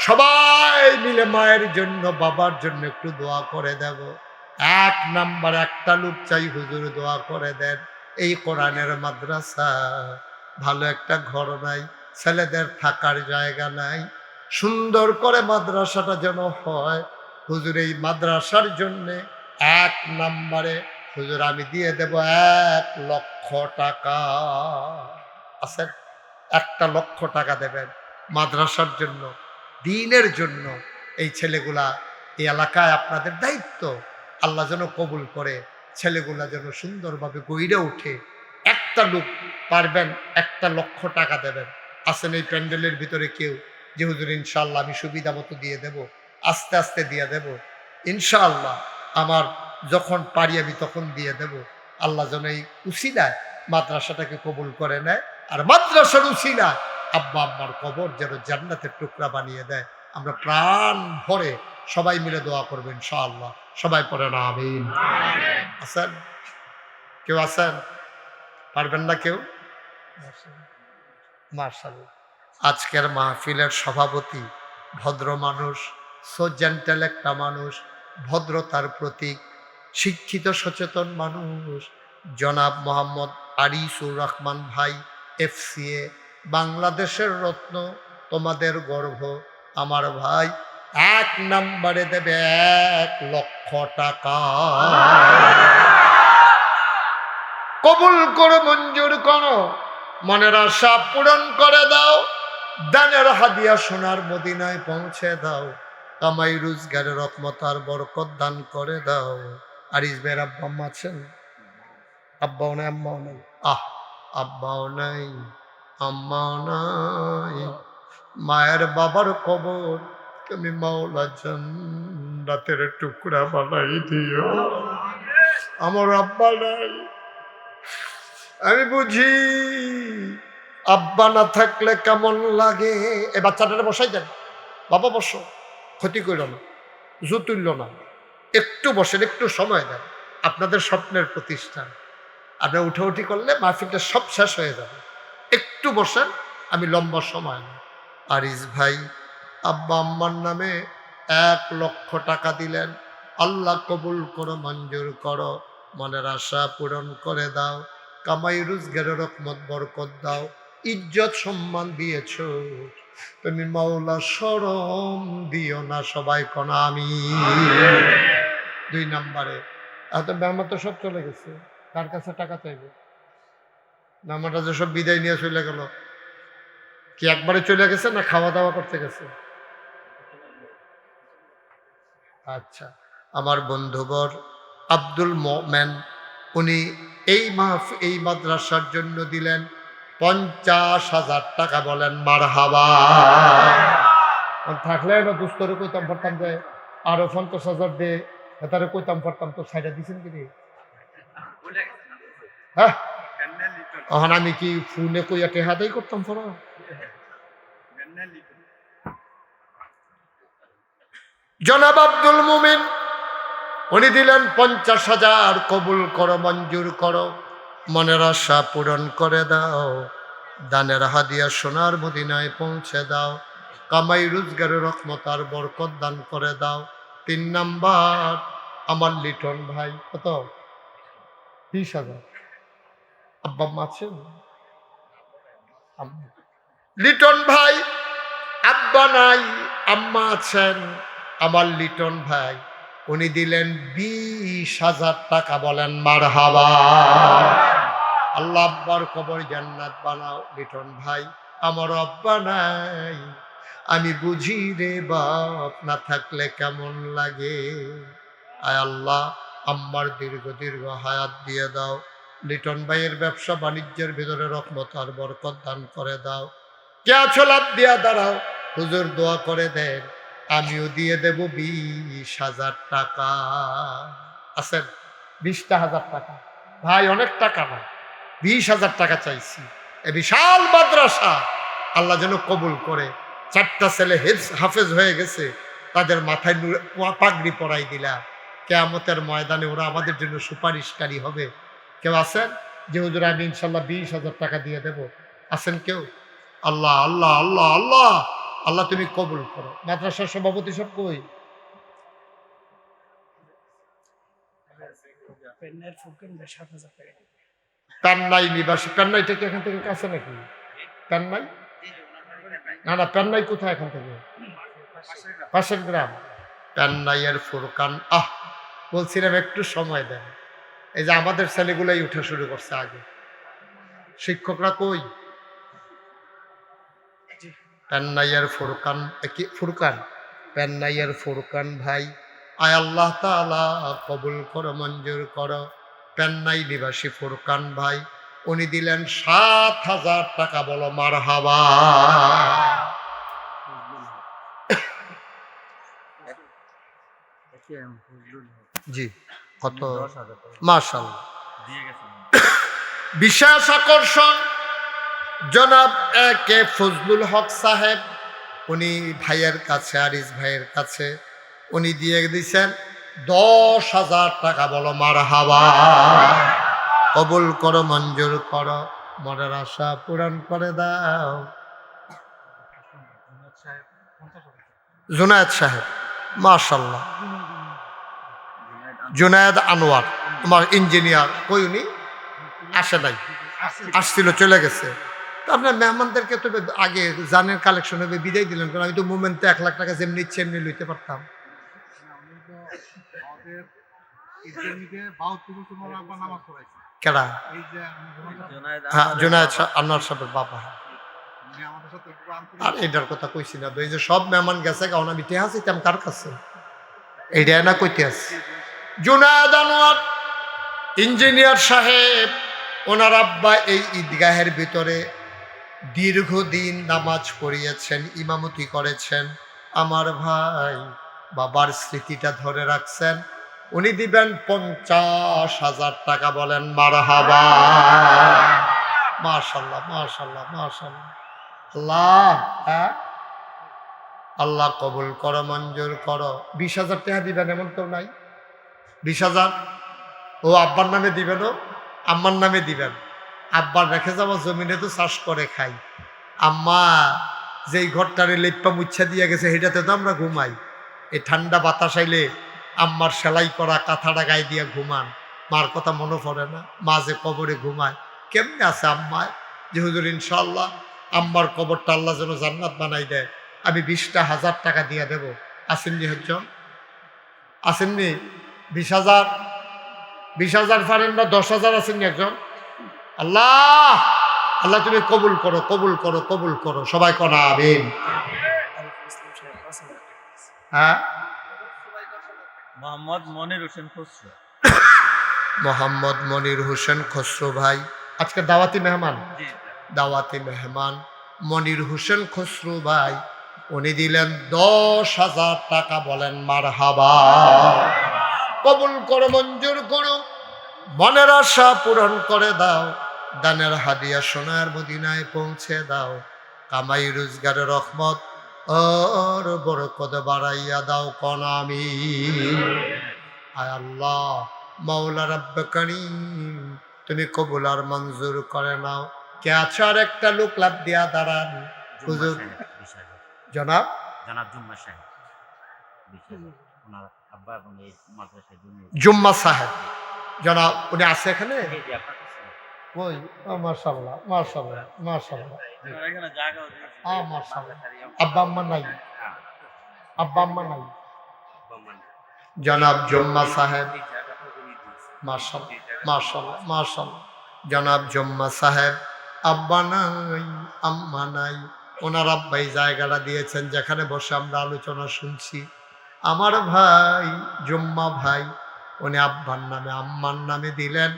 সবাই মিলে মায়ের জন্য বাবার জন্য একটু দোয়া করে দেব। এক নাম্বার একটা লোক চাই, হুজুর দোয়া করে দেন। এই কোরআনের মাদ্রাসা, ভালো একটা ঘর নাই, ছেলেদের থাকার জায়গা নাই, সুন্দর করে মাদ্রাসাটা যেন হয়। হুজুর এই মাদ্রাসার জন্য এক নাম্বারে হুজুর আমি দিয়ে দেব 1,00,000 টাকা। আছেন? 1,00,000 টাকা দেবেন মাদ্রাসার জন্য, দ্বীনের জন্য। এই ছেলেগুলা এই এলাকায় আপনাদের দায়িত্ব, আল্লাহ যেন কবুল করে, ছেলেগুলা যেন সুন্দরভাবে গইড়ে উঠে। একটা লোক পারবেন 1,00,000 টাকা দেবেন? আসেন এই প্যান্ডেলের ভিতরে কেউ যে হুজুর ইনশাআল্লাহ আমি সুবিধা মতো দিয়ে দেব, আস্তে আস্তে দিয়ে দেব, ইনশাআল্লাহ আমার যখন পারি আমি তখন দিয়ে দেব। আল্লাহ যেন এই উসিলায় মাদ্রাসাটাকে কবুল করে নেয়, আর মাদ্রাসার উসিলায় আব্বা আম্মার কবর যেন জান্নাতের টুকরা বানিয়ে দেয়। আমরা প্রাণ ভরে সবাই মিলে দোয়া করবো ইনশাআল্লাহ। সবাই পড়েন আমিন। আছেন কেউ? আছেন? পারবেন না কেউ? মাশাআল্লাহ। আজকের মাহফিলের সভাপতি ভদ্র মানুষ, সো জেন্টেল একটা মানুষ, ভদ্রতার প্রতীক, শিক্ষিত সচেতন মানুষ, জনাব মোহাম্মদ আরিসুর রহমান ভাই, FCA, বাংলাদেশের রত্ন, তোমাদের গর্ব, আমার ভাই এক নম্বরে দেবে 1,00,000 টাকা। কবুল করো, মঞ্জুর করো, মনের আশা পূরণ করে দাও, দানের হাদিয়া সোনার মদিনায় পৌঁছে দাও, কামাই রোজগারের রহমতার বরকত দান করে দাও। আরিস ভাইয়ের আব্বা আম্মা আছেন? আব্বাও নাই আম্মাও নাই? আব্বাও নাই আম্মাও নাই, মায়ের বাবার কবর তুমি মাওলা জান্নাতের টুকরা বানাই দিও। আমার আব্বা নাই, আমি বুঝি আব্বা না থাকলে কেমন লাগে। এ বাচ্চাটারে বসাই দেন, বাবা বসো, ক্ষতি করল না, জু তুলল না, একটু বসেন, একটু সময় দেন, আপনাদের স্বপ্নের প্রতিষ্ঠান। আপনার উঠাউঠি করলে মাহফিলটা সব শেষ হয়ে যাবে, একটু বসেন, আমি লম্বা সময় নেই। আরিস ভাই আব্বা আম্মার নামে 1,00,000 টাকা দিলেন, আল্লাহ কবুল করো, মঞ্জুর করো, মনের আশা পূরণ করে দাও, কামাই রোজগারের রহমত বরকত দাও, ইজ্জত সম্মান দিয়েছ তুমি মাওলা, শরম দিও না। সবাই কোন আমি। 2 নম্বরে এত মেহমান তো সব চলে গেছে, কার কাছে টাকা চাইবে? মেহমানরা যে সব বিদায় নিয়ে চলে গেল, কি একবারে চলে গেছে না খাওয়া দাওয়া করতে গেছে? আচ্ছা, আমার বন্ধুবর আব্দুল মোমেন, উনি এই মাদ্রাসার জন্য দিলেন 50,000 টাকা। বলেন মারহাবা। থাকলে এবার দুস্তরে কইতাম পারতাম যে আরো 50,000 দিয়ে তারে কইতাম পারতাম, তো সাইডা দিচ্ছেন কি? হ্যাঁ, এখন আমি কি ফোনে কইয়া টেহাদাই করতাম পড়া? জনাব আব্দুল মুমিন উনি দিলেন 50,000। কবুল করো, মঞ্জুর করো, মনের আশা পূরণ করে দাও, দানের হাদিয়া সোনার মদিনায় পৌঁছে দাও, কামাই রোজগারের রহমত আর বরকত দান করে দাও, 3 নাম্বার আমার লিটন ভাই, কত? 20,000। আব্বা আম্মা আছেন? লিটন ভাই, আব্বা নাই, আম্মা আছেন। আমার লিটন ভাই উনি দিলেন 20,000 টাকা। বলেন মারহাবা। আল্লাহ আব্বার কবর জান্নাত বানাও। লিটন ভাই, আমার আব্বা নাই, আমি বুঝি রে বাপ না থাকলে কেমন লাগে। আয় আল্লাহ, আম্মার দীর্ঘ দীর্ঘ হায়াত দিয়ে দাও। লিটন ভাইয়ের ব্যবসা বাণিজ্যের ভিতরে রহমত আর বরকত দান করে দাও। কে আছো লাভ দিয়া দাঁড়াও, হুজুর দোয়া করে দেন, আমিও দিয়ে দেব 20,000 টাকা। আছেন? 20,000 টাকা ভাই, অনেক টাকা না, 20,000 টাকা চাইছি। এ বিশাল মাদ্রাসা আল্লাহ যেন কবুল করে। 4টা ছেলে হাফেজ হয়ে গেছে, তাদের মাথায় পাগড়ি পরাই দিলা। কিয়ামতের ময়দানে ওরা আমাদের জন্য সুপারিশকারী হবে। কেউ আছেন যে হুজুর আমি ইনশাল্লাহ 20,000 টাকা দিয়ে দেব? আছেন কেউ? আল্লাহ আল্লাহ আল্লাহ আল্লাহ আল্লাহ তুমি কবুল করো। মাদ্রাসার সভাপতি সব কই? পেন্নাই নিবাসী। পেন্নাইটা কি এখান থেকে কাছে নাকি? পেন্নাই না না, পেন্নাই কোথায় এখান থেকে? পাশের গ্রাম। পেন্নাইয়ের ফুরকান। বলছিলাম একটু সময় দেন। এই যে আমাদের ছেলেগুলাই উঠা শুরু করছে আগে, শিক্ষকরা কই? পেন্নাইয়ের ফুরকান, কি ফুরকান? পেন্নাইয়ের ফুরকান ভাই, আয় আল্লাহ তাআলা কবুল করো, মঞ্জুর করো। পেন্নাই নিবাসী ফুরকান ভাই উনি দিলেন 7,000 টাকা। বলো মারহাবা। জি, কত? মাশাআল্লাহ। বিশেষ আকর্ষণ জনাব কে ফজলুল হক সাহেব, উনি ভাইয়ের কাছে, আরিস ভাইয়ের কাছে উনি দিয়ে দিয়েছেন 10,000 টাকা। বলো মারহাবা। কবুল করো, মঞ্জুর করো, মনের আশা পূরণ করে দাও। জুনায়েদ সাহেব, মাশাআল্লাহ। জুনায়েদ আনোয়ার, তোমার ইঞ্জিনিয়ার, কই উনি? আসে নাই, আসছিল চলে গেছে। তো আপনার মেহমানদেরকে তো আগে জানের কালেকশন হবে বিদায় দিলেন কারণ আমি তো মুভমেন্টে 1 লাখ টাকা যেমনি ইচ্ছে এমনি লইতে পারতাম। কেডা? হ্যাঁ, জুনায়েদ আনোয়ার সাহেবের বাবা। আর এটার কথা কইছি না, এই যে সব মেহমান গেছে, কারণ আমি টেহা চাইতাম কার কাছে, এইটা না কইতে আসছি। জুনায়েদ আনোয়ার ইঞ্জিনিয়ার সাহেব, ওনার আব্বা এই ঈদগাহের ভিতরে দীর্ঘদিন নামাজ পড়িয়েছেন, ইমামতি করেছেন। আমার ভাই বাবার স্মৃতিটা ধরে রাখছেন, উনি দিবেন 50,000 টাকা। বলেন মারহাবা। মাশাআল্লাহ মাশাআল্লাহ মাশাআল্লাহ। আল্লাহ, হ্যাঁ আল্লাহ কবুল করো, মঞ্জুর করো। 20,000 টাকা দিবেন এমন কেউ নাই? 20,000 ও আব্বার নামে দিবেন, ও আম্মার নামে দিবেন। আব্বার রেখে যাওয়া জমিনে তো চাষ করে খাই। আম্মা যেই ঘরটারে লেপ্পা মুচ্ছা দিয়ে গেছে সেটাতে তো আমরা ঘুমাই। এই ঠান্ডা বাতাস আইলে আম্মার সেলাই করা কাঁথাটা গায়ে দিয়ে ঘুমান। মার কথা মনে পড়ে না? মা যে কবরে ঘুমায়, কেমনে আছে আম্মা? যে হুজুর ইনশাআল্লাহ আম্মার কবরটা আল্লাহ যেন জান্নাত বানাই দেয়, আমি 20,000 টাকা দিয়ে দেব। আসেননি হচ্ছেন? আসেননি? 20,000 20,000 পারেন না? 10,000 আসেননি একজন? আল্লাহ আল্লাহ তুমি কবুল করো, কবুল করো, কবুল করো। সবাই কনা আমিন। হ্যাঁ, মোহাম্মদ মনির হোসেন খসরু। মোহাম্মদ মনির হোসেন খসরু ভাই আজকে দাওয়াতি মেহমান। দাওয়াতি মেহমান মনির হোসেন খসরু ভাই উনি দিলেন 10,000 টাকা। বলেন মারহাবা। কবুল করো, মঞ্জুর করো, মনের আশা পূরণ করে দাও। দানের হাদিয়া সোনার মদিনায় পৌঁছে দাও। কামাই রোজগারের রহমত আর বরকত বাড়াইয়া দাও। কোন আমিন। আয় আল্লাহ মাওলা রব্বে কারীম, তুমি কবুল আর মঞ্জুর করে নাও। কে আছে আর একটা লোক লাভ দিয়া দাঁড়ান? হুজুর জনাব জনাব জুম্মা সাহেব। ওনার আব্বা এবং এই মাদ্রাসায় জুম্মা সাহেব জনাব, উনি আছে এখানে? আপনার কাছে ওই মাশাআল্লাহ মাশাআল্লাহ মাশাআল্লাহ মাশাআল্লাহ। আব্বা আম্মা নাই? আব্বা আম্মা নাই? জনাব জুম্মা সাহেব, মাশাআল্লাহ মাশাআল্লাহ মাশাআল্লাহ। জনাব জুম্মা সাহেব, আব্বা নাই আম্মা নাই, ওনার আব্বাই জায়গাটা দিয়েছেন যেখানে বসে আমরা আলোচনা শুনছি। আমার ভাই জুম্মা ভাই, উনি আব্বার নামে আম্মার নামে দিলেন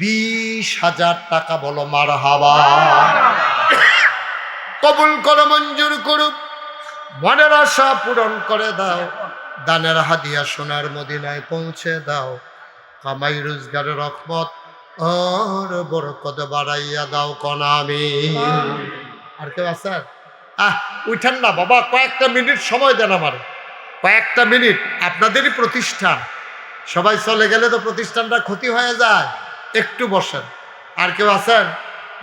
20,000 টাকা। বলো মারহাবা। কবুল করো, মঞ্জুর করুক, মনের আশা পূরণ করে দাও, দানের হাদিয়া সোনার মদিনায় পৌঁছে দাও, কামাই রোজগারের রহমত আর বরকত বাড়াইয়া দাও কোনা আমিন। আর কেউ আছেন? উঠেন না বাবা, কয়েকটা মিনিট সময় দেন আমার, কয়েকটা মিনিট। আপনাদেরই প্রতিষ্ঠান, সবাই চলে গেলে তো প্রতিষ্ঠানটা ক্ষতি হয়ে যায়। একটু বসেন। আর কেউ আছেন?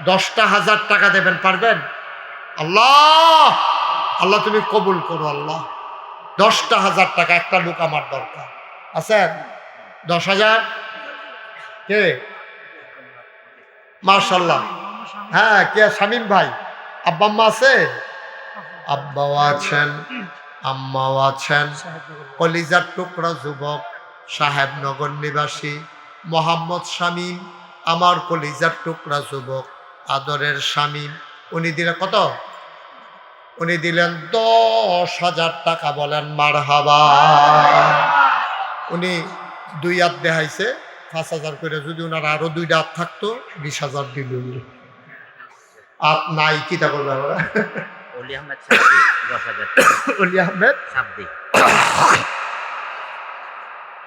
10,000 টাকা দেবেন, পারবেন? আল্লাহ আল্লাহ তুমি কবুল করো আল্লাহ। 10,000 টাকা, একটা লোক আমার দরকার। আছেন? 10,000? কে? মাশাআল্লাহ। হ্যাঁ, কে? শামীম ভাই। আব্বা আম্মা আছে? আব্বাও আছেন, আম্মাও আছেন। কলিজার টুকরা যুবক, সাহেবনগর নিবাসী মোহাম্মদ শামীম, আমার কলিজার টুকরা যুবক, আদরের শামীম। উনি দিলেন কত? উনি দিলেন 10,000 টাকা। বলেন মারহাবা। উনি 2 হাত দেখাইছে, 5,000 করে। যদি ওনার আরো 2টা হাত থাকতো 20,000 দিল। হাত নাই, কিটা করবে ওরা? অলি আহমেদ সাবদি 10,000 টাকা। অলি আহমেদ সাবদি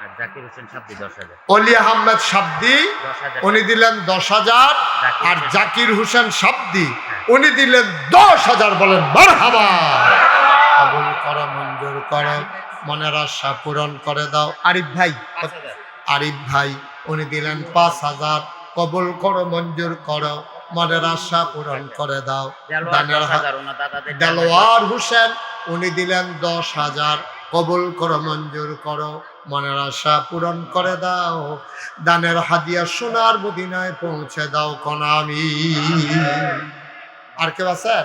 আর জাকির হোসেন সাবদি 10,000। অলি আহমেদ সাবদি 10,000 উনি দিলেন 10,000, আর জাকির হোসেন সাবদি উনি দিলেন 10,000। বলেন মারহাবা। কবুল করো, মঞ্জুর করো, মনের আশা পূরণ করে দাও। আরিফ ভাই, 5,000। আরিফ ভাই উনি দিলেন 5,000। কবুল করো, মঞ্জুর করো, মনের আশা পূরণ করে দাও। দানের 10,000 ওনার দাদাদের দেলোয়ার হোসেন উনি দিলেন 10,000। কবুল করো, মঞ্জুর করো, মনের আশা পূরণ করে দাও, দানের হাদিয়া সোনার মদিনায় পৌঁছে দাও কোনা আমিন। আর কেউ আছে?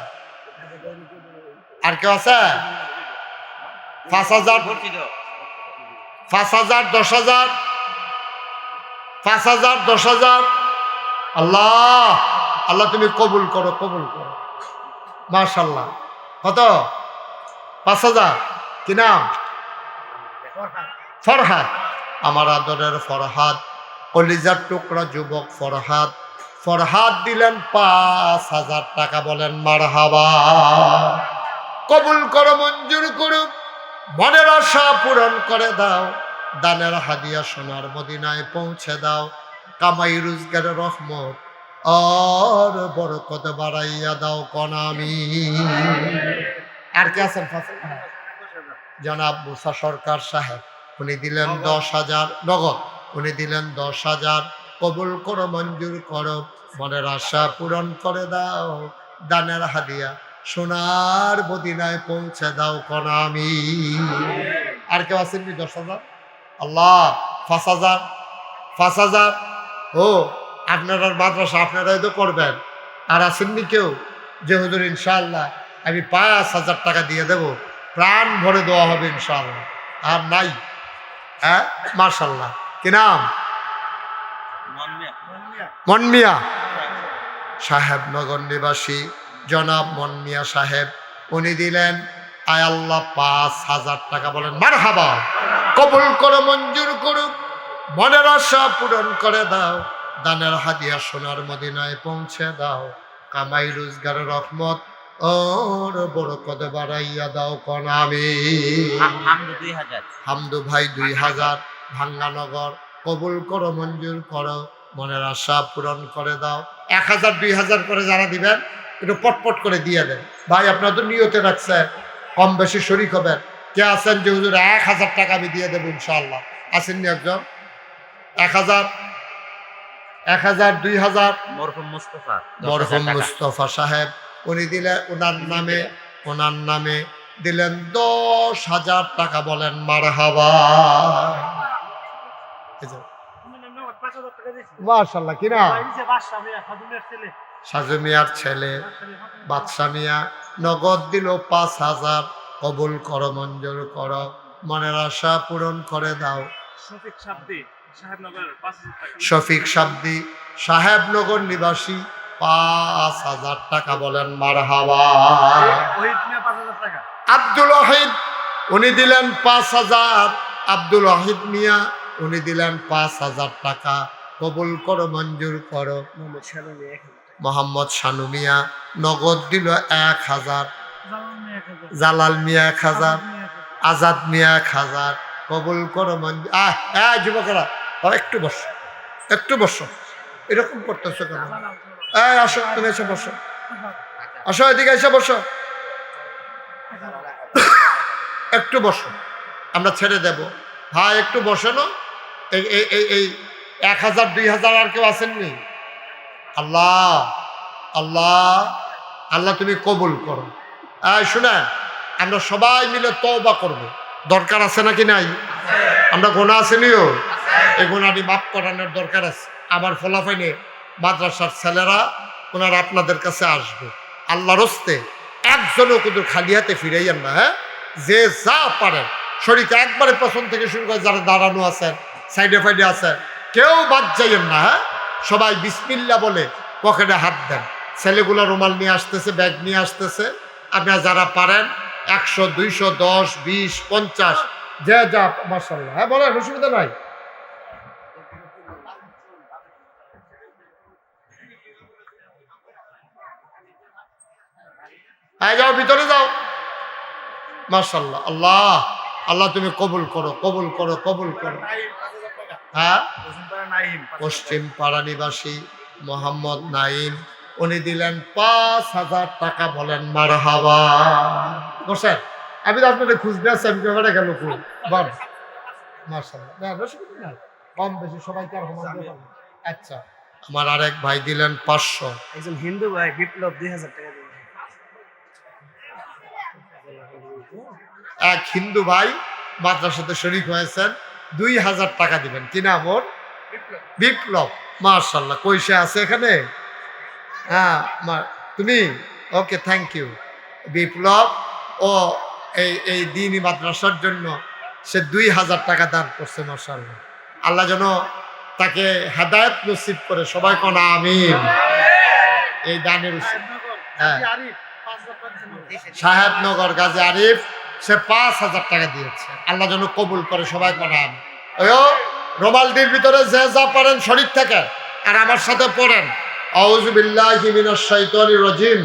আর কেউ আছে? 5,000 5,000 10,000 5,000 10,000। আল্লাহ আল্লাহ তুমি কবুল করো, কবুল করো। মাশাআল্লাহ। কত? 5,000। কি নাম? ফরহাদ। আমার আদরের ফরহাদ, কলিজার টুকরা যুবক ফরহাদ। ফরহাদ দিলেন 5,000 টাকা। বলেন মারহাবা। কবুল করো, মঞ্জুর করো, মনের আশা পূরণ করে দাও, দানের হাদিয়া সোনার মদিনায় পৌঁছে দাও, কামাই রোজগারের রহমত আর বরকত বাড়াইয়া দাও কোনা আমিন। আর কে আছেন? জনাব মুসা সরকার সাহেব উনি দিলেন 10,000 নগদ। উনি দিলেন 10,000। কবুল করো, মঞ্জুর করো, মনের আশা পূরণ করে দাও, দানের হাদিয়া সোনার মদিনায় পৌঁছে দাও কোনা আমিন। আর কেউ আছেন? 10,000। আল্লাহ 5,000 5,000। ও আপনার মাদ্রাসা আপনারাই তো করবেন। আর আসেননি কেউ যে হুজুর ইনশাআল্লাহ আমি 5,000 টাকা দিয়ে দেব, প্রাণ ভরে দেওয়া হবে ইনশাআল্লাহ? আর নাই? হ্যাঁ, মাশাআল্লাহ। কি নাম? মনমিয়া সাহেবনগর নিবাসী জনাব মনমিয়া সাহেব উনি দিলেন আয় আল্লাহ 5,000 টাকা। বলেন মারহাবা। কবুল করো, মঞ্জুর করুক, মনের আশা পূরণ করে দাও, দানের হাদিয়া সোনার মদিনায় পৌঁছে দাও, কামাই রোজগারের রহমত ওর বরকত বাড়াইয়া দাও কোনা আমিন। হামদু 2,000। হামদু ভাই 2,000 ভাঙ্গানগর। কবুল করো, মঞ্জুর করো, মনের আশা পূরণ করে দাও। 1,000 2,000 করে যারা দিবেন একটু পটপট করে দিয়ে দেন ভাই। আপনার তো নিয়তে রাখছেন, কম বেশি শরিক হবেন। কে আছেন যে হুজুর 1,000 টাকা আমি দিয়ে দেবো ইনশাআল্লাহ? আসেননি একজন? 1,000 1,000 2,000। মরহুম মুস্তাফা মরহুম মুস্তফা সাহেব উনি দিলেন ওনার নামে দিলেন 10,000 টাকা। বলেন মারহাবা। মাশাআল্লাহ। কিনা সাজু মিয়ার ছেলে বাদশা মিয়া নগদ দিল 5,000। কবুল করো, মঞ্জুর করো, মনের আশা পূরণ করে দাও। শফিক সাবদি সাহেবনগর নিবাসী 5,000 টাকা। বলেন মারহাবা। আব্দুল ওয়াহিদ উনি দিলেন 5,000। আব্দুল ওয়াহিদ মিয়া উনি দিলেন 5,000 টাকা। কবুল করো, মঞ্জুর করো। মোহাম্মদ শানু মিয়া নগদ দিল 1,000। জালাল মিয়া 1,000। আজাদ মিয়া 1,000। কবুল করো, মঞ্জুর। যুবকেরা একটু বসো, একটু বসো। এরকম করতেছো কেন? আসো, তুমি এসে বসো। আসো, এদিকে এসে বসো। একটু বসো, আমরা ছেড়ে দেব। ভাই একটু বসে না। এই 1,000 2,000 আর কেউ আসেননি? আল্লাহ আল্লাহ আল্লাহ তুমি কবুল করো। শুনেন, আমরা সবাই মিলে তওবা করব। দরকার আছে নাকি নাই? আমরা গোনা আসেনিও, এই গোনাটি মাফ করানোর দরকার আছে। আমার ফলাফাইনে মাদ্রাসার ছেলেরা ওনারা আপনাদের কাছে আসবে। আল্লাহর হস্তে একজনও কিন্তু খালি হাতে ফিরাইয়েন না। হ্যাঁ, যে যা পারেন শরীরকে একবারে পছন্দ থেকে শুরু করে যারা দাঁড়ানো আছেন, সাইডে ফাইডে আছেন, কেউ বাদ যাইয়েন না। হ্যাঁ, সবাই বিসমিল্লাহ বলে পকেটে হাত দেন। ছেলেগুলো রুমাল নিয়ে আসতেছে, ব্যাগ নিয়ে আসতেছে। আপনারা যারা পারেন 100 200 10 20 50 যে যা মাশাআল্লাহ। হ্যাঁ বলেন, অসুবিধা নাই। যাও, ভিতরে যাও। মাশাআল্লাহ। আল্লাহ আল্লাহ তুমি কবুল করো, কবুল করো, কবুল করো। হ্যাঁ, পশ্চিম পাড়া নিবাসী মোহাম্মদ নাইম উনি দিলেন 5,000 টাকা। বলেন মারহাবা। বসেন, আমি তো আপনাদের খুঁজতে আসছি, আমি কেমন গেল খুব মাশাআল্লাহ। কম বেশি সবাইকে আর সমান দিয়ে পাবেন। আচ্ছা, আমার আরেক ভাই দিলেন 500। একজন হিন্দু ভাই বিপ্লব 2,000 টাকা দিলেন। এক হিন্দু ভাই মাদ্রাসাতে শরীক হয়েছেন, 2,000 টাকা দিবেন। কি নাম ওর? বিপ্লব। মাশাআল্লাহ। কইসে আছে এখানে? হ্যাঁ, তুমি ওকে, থ্যাংক ইউ। বিপ্লব ও এই দ্বীনি মাদ্রাসার জন্য সে 2,000 টাকা দান করছে। মাশাআল্লাহ। আল্লাহ যেন তাকে হেদায়েত নসিব করে। সবাই কোন আমিন। এই দানের উচিত। হ্যাঁ, সাহেবনগর গাজী আরিফ সে 5,000 টাকা দিয়েছে। আল্লাহ যেন কবুল করে। সবাই কোন আমিন। রোমালটির ভিতরে যে যা পারেন শরীর থেকে আর আমার সাথে পড়েন, আউযু বিল্লাহি মিনাশ শাইতানির রাজিম,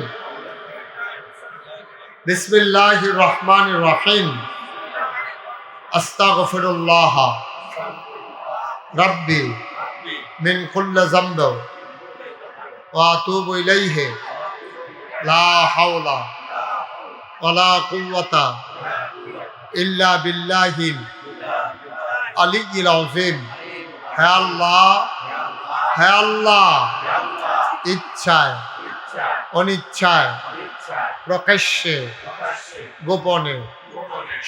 বিসমিল্লাহির রহমানির রহিম, আস্তাগফিরুল্লাহ রাব্বি মিন কুল্লি যামব ওয়া আতুবু ইলাইহি লা হাওলা ওয়ালা কুওয়াতা ইল্লা বিল্লাহিল আলিয়্যিল আযীম। হে আল্লাহ, হে আল্লাহ, ইচ্ছায় অনিচ্ছায় প্রকাশ্যে গোপনে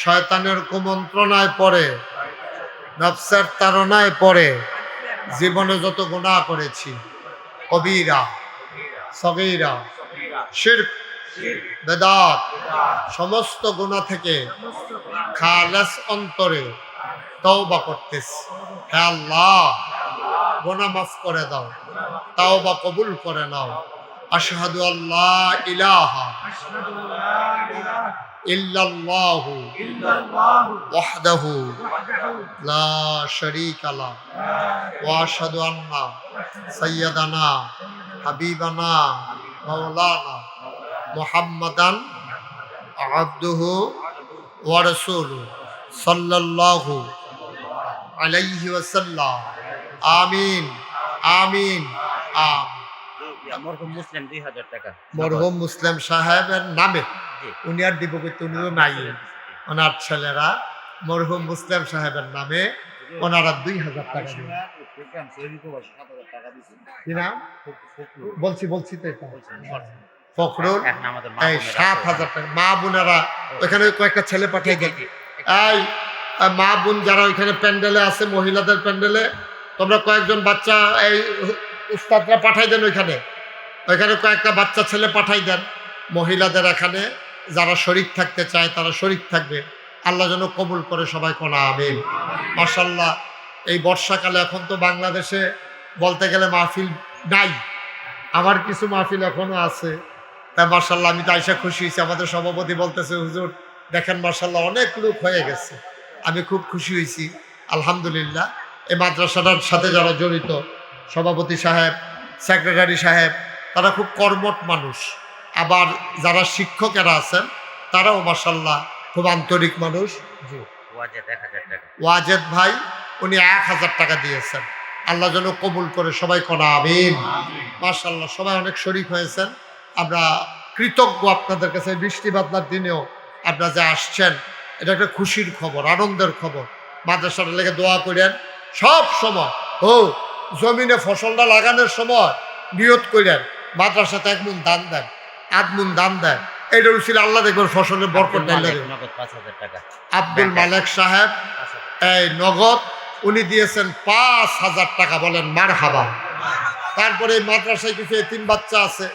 শয়তানের কুমন্ত্রণায় পড়ে, নফসের তাড়নায় পড়ে জীবনে যত গুনাহ করেছি, কবিরা সগীরা শিরক বেদাত সমস্ত গুনাহ থেকে খালেস অন্তরে তওবা করতেছি। হে আল্লাহ, গুনাহ মাফ করে দাও, তওবা কবুল করে নাও। আশহাদু আল্লা ইলাহা ইল্লাল্লাহু ওয়াহদাহু লা শারীকা লাহ ওয়া আশহাদু আন্না সাইয়্যিদানা হাবিবানা মাওলানা মুহাম্মাদান আবদুহু ওয়া রাসূলুহু সাল্লাল্লাহু আলাইহি ওয়াসাল্লাম। আমিন আমিন আমিন। মরহুম মুসলিম 2,000 টাকা। মরহুম মুসলিম সাহেবের নামে। জি। উনি আর দিব কিন্তু উনিও নাই। ওনার ছেলেরা মরহুম মুসলিম সাহেবের নামে ওনারা 2,000 টাকা দিবেন। কি নাম? বলছি তো এটা ফখরুল এখন আমাদের মা এই বোনেরা 7,000 টাকা। মা বোনেরা ওখানে কয়েকটা ছেলে পাঠিয়ে দেন। এই মা বোন যারা ওইখানে প্যান্ডেলে আছে, মহিলাদের প্যান্ডেলে, তোমরা কয়েকজন বাচ্চা এই উস্তাদরা পাঠাই দেন ওইখানে। ওইখানে কয়েকটা বাচ্চা ছেলে পাঠাই দেন। মহিলাদের এখানে যারা শরীক থাকতে চায় তারা শরীক থাকবে। আল্লাহ যেন কবুল করে, সবাই কোনা আমিন। মাশাল্লাহ, এই বর্ষাকালে এখন তো বাংলাদেশে বলতে গেলে মাহফিল নাই, আমার কিছু মাহফিল এখনো আছে। তাই মাশাল্লাহ আমি তো আইসা খুশি হয়েছি। আমাদের সভাপতি বলতেছে, হুজুর দেখেন মাশাল্লাহ অনেক লোক হয়ে গেছে। আমি খুব খুশি হয়েছি আলহামদুলিল্লাহ। এই মাদ্রাসাটার সাথে যারা জড়িত, সভাপতি সাহেব, সেক্রেটারি সাহেব, তারা খুব কর্মঠ মানুষ। আবার যারা শিক্ষকেরা আছেন তারাও মাশাল্লাহ খুব আন্তরিক মানুষ। জি, ওয়াজেদ 1000 টাকা। ওয়াজেদ ভাই উনি 1000 টাকা দিয়েছেন। আল্লাহ যেন কবুল করে, সবাই কোনা আমিন। মাশাল্লাহ সবাই অনেক শরীক হয়েছেন। আমরা কৃতজ্ঞ আপনাদের কাছে। বৃষ্টি বাদলার দিনেও আপনারা যে আসছেন, এটা একটা খুশির খবর, আনন্দের খবর। মাদ্রাসাটা লেগে দোয়া করেন সব সময়। ও জমিনে ফসলটা লাগানোর সময় নিয়ত করেন মাদ্রাসাতে 1 মুন দান দেন, 8 মুন দান দেন। এইটা উচিত আল্লাহ দেখবেন ফসলের বরকত ঢেলে দেবেন। নগদ 5000 টাকা। আব্দুল মালেক সাহেব 5000 এই নগদ উনি দিয়েছেন 5,000 টাকা। বলেন মারহাবা। তারপরে এই মাদ্রাসায় কিছু এতিম বাচ্চা আছে,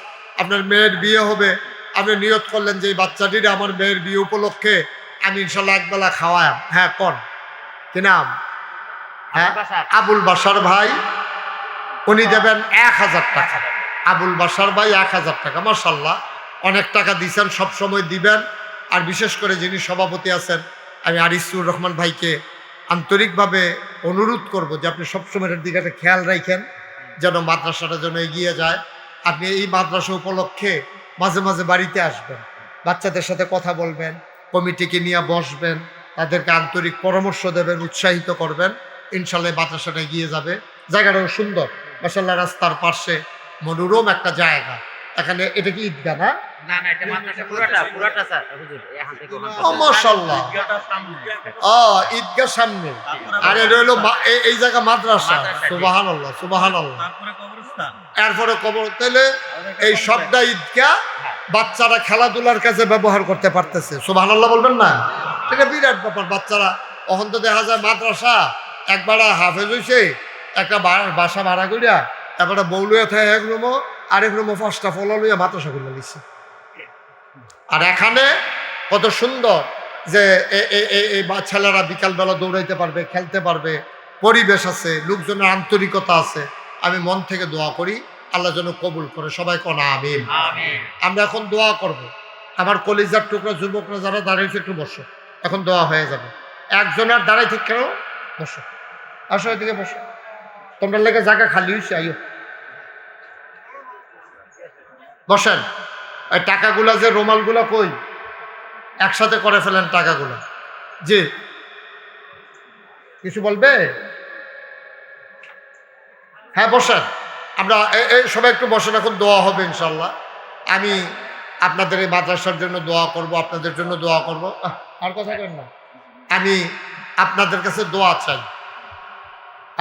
আপনার মেয়ের বিয়ে হবে, আপনি নিয়ত করলেন যে এই বাচ্চাটির আমার মেয়ের বিয়ে উপলক্ষে আমি ইনশাল্লাহ একবেলা খাওয়াম। হ্যাঁ কোন কি নাম? হ্যাঁ আবুল বাসার ভাই, উনি দেবেন 1000 টাকা। আবুল বাসার ভাই 1000 টাকা। মাশাল্লাহ অনেক টাকা দিয়েছেন, সবসময় দিবেন। আর বিশেষ করে যিনি সভাপতি আছেন, আমি আরিসুর রহমান ভাইকে আন্তরিকভাবে অনুরোধ করব যে আপনি সবসময় এর দিকে একটা খেয়াল রাখেন যেন মাদ্রাসাটা যেন এগিয়ে যায়। আপনি এই মাদ্রাসা উপলক্ষে মাঝে মাঝে বাড়িতে আসবেন, বাচ্চাদের সাথে কথা বলবেন, কমিটিকে নিয়ে বসবেন, তাদেরকে আন্তরিক পরামর্শ দেবেন, উৎসাহিত করবেন। ইনশাল্লাহ মাদ্রাসাটা এগিয়ে যাবে। জায়গাটাও সুন্দর মাশাল্লাহ, রাস্তার পাশে মনোরম একটা জায়গা। এখানে এটা কি ঈদগাহ না? না না, এটা মাদ্রাসা পুরাটা স্যার হুজুর এখান থেকে ও মাশাল্লাহ, ঈদগাহ সামনে, আর এটা হলো এই জায়গা মাদ্রাসা। সুবহানাল্লাহ সুবহানাল্লাহ। এরপরে কবর, তাহলে এই সবটা ঈদগাহ, বাচ্চারা খেলাধুলার কাছে ব্যবহার করতে পারতেছে। সুবহানাল্লাহ বলবেন না? এটা বিরাট ব্যাপার। বাচ্চারা এখন তো দেখা যায় মাদ্রাসা একবার হাফেজ হয়েছে, একটা বাসা ভাড়া করিয়া একটা বৌলুয়া থাকে এক রুমও, আরেক রুমও 5টা ফলা লইয়া মাদ্রাসা করে দিচ্ছে। আর এখানে কত সুন্দর যে এই ছেলেরা বিকালবেলা দৌড়াইতে পারবে, খেলতে পারবে, পরিবেশ আছে, লোকজনের আন্তরিকতা আছে। আমি মন থেকে দোয়া করি আল্লাহ যেন কবুল করে, সবাই কোনা আমিন। আমরা এখন দোয়া করব। আমার কলিজার টুকরা যুবকরা যারা দাঁড়িয়েছে একটু বসো, এখন দোয়া হয়ে যাবে। একজনের দাঁড়াই ঠিক কেন? বসো, আসো এদিকে বসো। তোমরা লেগে জায়গা খালি হয়েছে, আইও বসেন। ওই টাকাগুলা যে রুমালগুলা কই, একসাথে করে ফেলেন টাকাগুলা। জি, কিছু বলবে? হ্যাঁ বসেন। আমরা সবাই একটু বসেন, এখন দোয়া হবে ইনশাল্লাহ। আমি আপনাদের এই মাদ্রাসার জন্য দোয়া করব, আপনাদের জন্য দোয়া করব। আর কথা কেন না, আমি আপনাদের কাছে দোয়া চাই।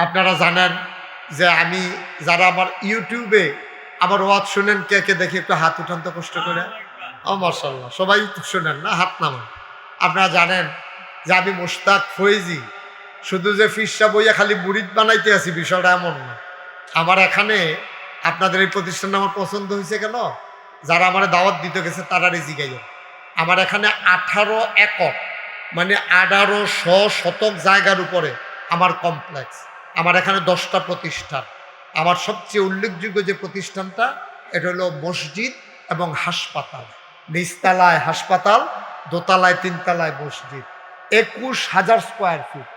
আপনারা জানেন যে আমি, যারা আমার ইউটিউবে আমার ওয়াজ শুনেন, কে কে দেখি একটু হাত উঠান তো কষ্ট করে। ও মাশাআল্লাহ, সবাই শুনেন না, হাত নামান। আপনারা জানেন যে আমি মুশতাক ফয়েজি, শুধু যে ফিরসা বইয়া খালি মুরিদ বানাইতে আছি বিষয়টা এমন না। আমার এখানে আপনাদের এই প্রতিষ্ঠানটা আমার পছন্দ হয়েছে কেন, যারা আমার দাওয়াত দিতে গেছে তারা জিগাইল। আমার এখানে 18 একর মানে 1800 শতক জায়গার উপরে আমার কমপ্লেক্স। আমার এখানে 10টা প্রতিষ্ঠান। আমার সবচেয়ে উল্লেখযোগ্য যে প্রতিষ্ঠানটা, এটা হলো মসজিদ এবং হাসপাতাল। নিচতলায় হাসপাতাল, দোতলায় 3তলায় মসজিদ। 21,000 square feet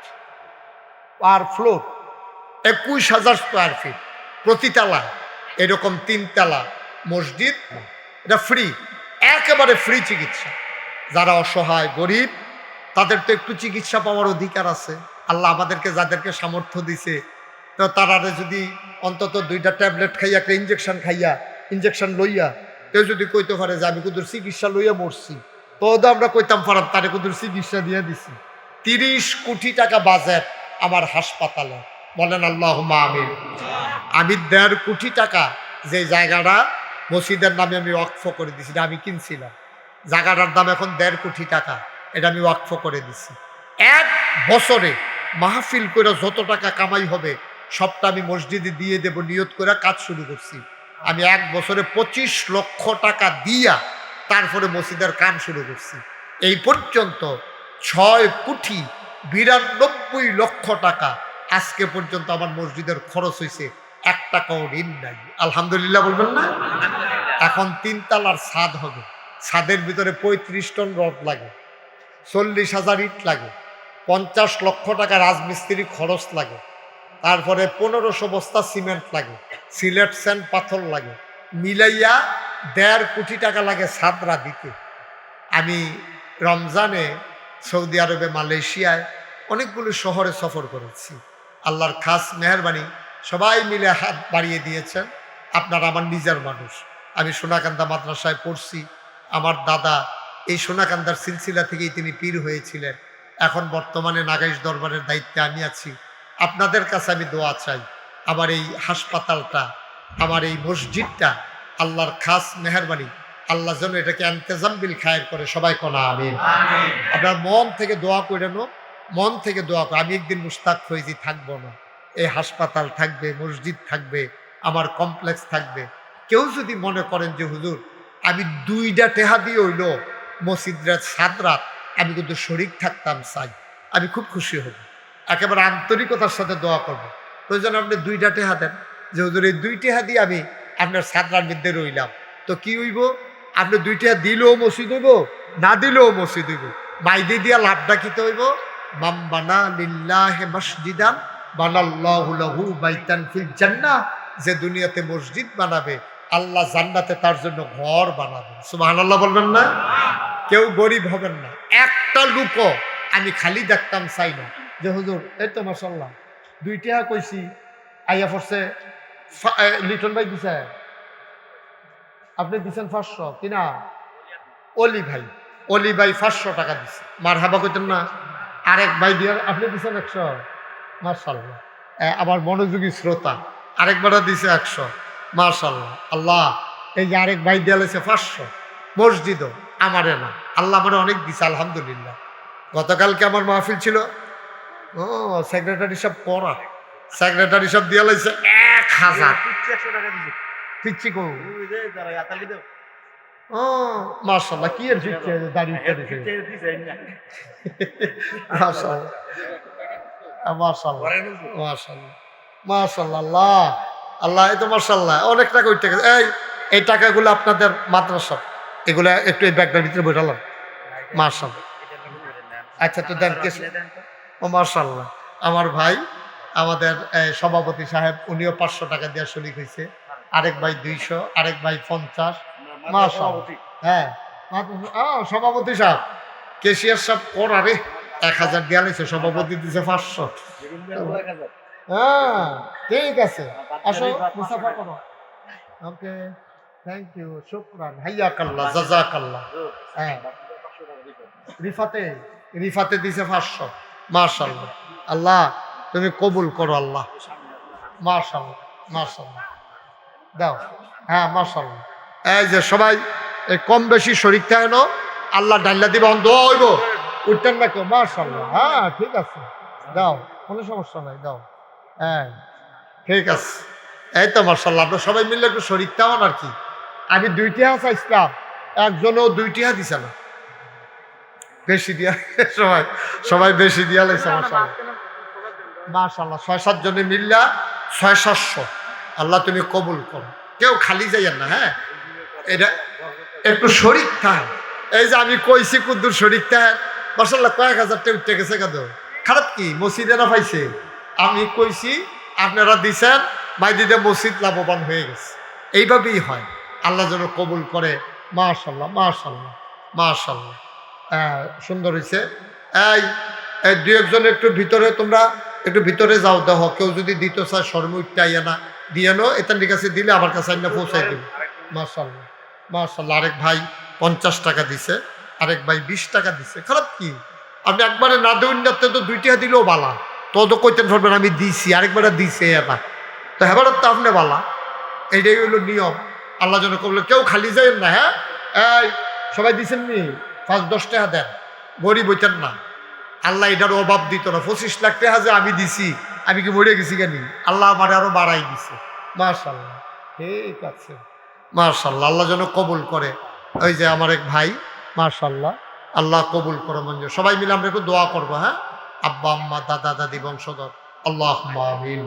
per floor, 21,000 square feet প্রতিতলায়। এরকম 3তলা মসজিদ। এটা ফ্রি, একেবারে ফ্রি চিকিৎসা। যারা অসহায় গরিব তাদের তো একটু চিকিৎসা পাওয়ার অধিকার আছে। আল্লাহ আমাদেরকে যাদেরকে সামর্থ্য দিছে, তো তারা যদি অন্তত 2টা ট্যাবলেট খাইয়া, একটা ইঞ্জেকশন লইয়া কেউ যদি কইতে পারে যে আমি কুদুর চিকিৎসা লইয়া মরছি, তো আমরা কইতাম পারাম তারে কুদুর চিকিৎসা দিয়ে দিছি। 30 কোটি টাকা বাজেট আমার হাসপাতালে, বলেন আল্লাহুম্মা আমিন। আমি 1.5 কোটি টাকা যে জায়গাটা মসজিদের নামে আমি ওয়াকফ করে দিছি, এটা আমি কিনছিলাম। জায়গাটার দাম এখন 1.5 কোটি টাকা, এটা আমি ওয়াকফ করে দিছি। 1 বছরে মাহফিল করে যত টাকা কামাই হবে সবটা আমি মসজিদে দিয়ে দেব নিয়ত করে কাজ শুরু করছি। আমি 1 বছরে 25 লক্ষ টাকা দিয়া তারপরে মসজিদের কাম শুরু করছি। এই পর্যন্ত 6,92 লক্ষ টাকা আজকে পর্যন্ত আমার মসজিদের খরচ হয়েছে, 1 টাকাও ঋণ নাই। আলহামদুলিল্লাহ বলবেন না? এখন 3 তলার ছাদ হবে, ছাদের ভিতরে 35 টন রড লাগে, 40,000 ইট লাগে, 50 লক্ষ টাকা রাজমিস্ত্রি খরচ লাগে, তারপরে 1500 বস্তা সিমেন্ট লাগে, সিলেট স্যান্ড পাথর লাগে, মিলাইয়া 1.5 কোটি টাকা লাগে ছাদরা দিতে। আমি রমজানে সৌদি আরবে, মালয়েশিয়ায় অনেকগুলো শহরে সফর করেছি। আল্লাহর খাস মেহরবানি, সবাই মিলে হাত বাড়িয়ে দিয়েছেন। আপনারা আমার নিজের মানুষ। আমি সোনাকান্দা মাদ্রাসায় পড়ছি। আমার দাদা এই সোনাকান্দার সিলসিলা থেকেই তিনি পীর হয়েছিলেন। এখন বর্তমানে নাগাইশ দরবারের দায়িত্বে আমি আছি। আপনাদের কাছে আমি দোয়া চাই, আমার এই হাসপাতালটা, আমার এই মসজিদটা আল্লাহর খাস মেহরবানি, আল্লাহ যেন এটাকে ইন্তেজাম বিল খায়ের করে। সবাই কোনা আমিন। আপনার মন থেকে দোয়া করে নো, মন থেকে দোয়া করে। আমি একদিন মুশতাক ফৈজি থাকবো না, এই হাসপাতাল থাকবে, মসজিদ থাকবে, আমার কমপ্লেক্স থাকবে। কেউ যদি মনে করেন যে হুজুর আমি 2টা টেহা দিয়ে হইল মসজিদ রাত 7 রাত আমি কিন্তু শরীক থাকতাম চাই, আমি খুব খুশি হব, একেবারে আন্তরিকতার সাথে দোয়া করবো। প্রয়োজন আপনি 2টা টেহা দেন যে হুজুর এই 2 টেহা দিয়ে আমি আপনার 7 রাত মধ্যে রইলাম, তো কি হইব? আপনি 2 টেহা দিলেও মসজিদ হইব, না দিলেও মসজিদ হইব। মাইদি দিয়া লাভটা কিতে হইব? মাম বানা লিল্লাহি মসজিদান বানাল্লাহু লাহু বাইতান ফিল জান্নাহ, যে দুনিয়াতে মসজিদ বানাবে আল্লাহ জান্নাতে তার জন্য ঘর বানাবে। সুবহানাল্লাহ বলবেন না? কেউ গরিব হবেন না। একটা লোকও আমি খালি দেখতাম চাই না যে হুজুর এই তো মাশাআল্লাহ 2 টেহা কইছি আইয়া পড়ছে, লিটন ভাই দিছে, আপনি দিচ্ছেন 500 কিনা? অলি ভাই 500 টাকা দিচ্ছে, মারহাবা কইতেন না? আরেক ভাই দিয়ে আপনি দিচ্ছেন 100, মাশাআল্লাহ। আবার মনোযোগী শ্রোতা আরেকবার দিছে 100, মাশাআল্লাহ। আল্লাহ এই যে আরেক ভাই দিয়ে লেছে 500, মসজিদও আমারে না, আল্লাহ আমারে অনেক দিছে আলহামদুলিল্লাহ। গতকালকে আমার মাহফিল ছিল, ও সেক্রেটারি সব পড়া, সেক্রেটারি সব দিয়ে লেছে 1000 পিচ্ছি কো। ও মাশাআল্লাহ, কি এর পিচ্ছি দাঁড়িয়ে দিছে, মাশাআল্লাহ মাশাআল্লাহ মাশাআল্লাহ মাশাআল্লাহ। আল্লাহ আল্লাহ, এই তো মাশাআল্লাহ অনেক টাকা উঠে গেছে। এই টাকাগুলো আপনাদের মাদ্রাসা, এগুলো একটু এই ব্যাগটার ভিতরে বসালাম, মাশাআল্লাহ। আচ্ছা তো দেন কে? ও মাশাআল্লাহ, আমার ভাই আমাদের সভাপতি সাহেব, উনিও 500 টাকা দিয়ে শরীক হয়েছে। আরেক ভাই 200, আরেক ভাই 50, মাশাআল্লাহ। হ্যাঁ সভাপতি সাহেব, কেশিয়ার সাহেব ওরা রে 1000 দেওয়া হয়েছে, সভাপতি দিছে 500। হ্যাঁ ঠিক আছে, আসো মুসাফা করো। ওকে, থ্যাংক ইউ, শুকরান, হাইয়াকাল্লাহ, জাযাকাল্লাহ। হ্যাঁ রিফাতে দিছে 500, মাশাআল্লাহ। আল্লাহ তুমি কবুল করো আল্লাহ, মাশাআল্লাহ মাশাআল্লাহ। দাও, হ্যাঁ মাশাআল্লাহ। এই যে সবাই এই কম বেশি শরীক থাকে না, আল্লাহ ডাল্লা দিবা, দোয়া হইব, উঠতেন না কেউ, মাশাআল্লাহ। হ্যাঁ ঠিক আছে, দাও, কোনো সমস্যা নাই, দাও। হ্যাঁ ঠিক আছে, এই তো মাশাআল্লাহ। আপনার সবাই মিলে একটু শরীক থাকুন আর কি। আমি 2 টেহা চাইছিলাম, একজনও 2 টেহা দিছে না, বেশি দিয়া সবাই বেশি দিয়া লাইছে, মাশাআল্লাহ মাশাআল্লাহ। 6-7 জনে মিল্লা 600-700, আল্লাহ তুমি কবুল করো। কেউ খালি যাইয়েন না, হ্যাঁ এটা একটু শরীক থাক। এই যে আমি কইছি কুদ্দুর শরীক থাক, মাশাআল্লাহ কয়েক হাজার টাকা উঠে গেছে, কেন খারাপ কি? মসজিদেরা পাইছে, আমি কইছি আপনারা দিছেন, মাইদিদে মসজিদ লাভবান হয়ে গেছে। এইভাবেই হয়, আল্লাহ যেন কবুল করে। মাশাআল্লাহ মাশাআল্লাহ মাশাআল্লাহ, সুন্দর হয়েছে। এই 2-1 জন একটু ভিতরে, তোমরা একটু ভিতরে যাও, দেহ কেউ যদি দিতে চায় শর্ম উঠতে আইয়া না দিয়ে নো, এতার কাছে দিলে আমার কাছে আইনা পৌঁছাই দেবে। মাশাআল্লাহ মাশাআল্লাহ। আরেক ভাই 50 টাকা দিছে, আরেক ভাই 20 টাকা দিছে। খারাপ কি? আপনি একবারে না দেউন না, তো 2 টাকা দিলেও বালা, তো কইতেন পারবেন আমি দিছি, আরেকবার দিছে এটা তো হেবার তো আপনি বালা। এইটাই হইল নিয়ম। আল্লাহ যেন কবুল। কেউ খালি যাইন না, হ্যাঁ? এই সবাই দিছেন নি? 5-10 টাকা দেন, গরিব হইতেন না। আল্লাহ এটার অভাব দিত না। 25 লাখ টাকা যে আমি দিছি, আমি কি মরে গেছি কেন? আল্লাহ আমার আরো বাড়াই দিছে। মাশাআল্লাহ, ঠিক আছে, মাশাআল্লাহ। আল্লাহ যেন কবুল করে। ওই যে আমার এক ভাই, মাশাআল্লাহ, আল্লাহ কবুল করো মঞ্জুর। সবাই মিলে আমরা একটু দোয়া করবো, হ্যাঁ? আব্বা আম্মা দাদা দাদি বংশধর, আল্লাহুম্মা আমিন।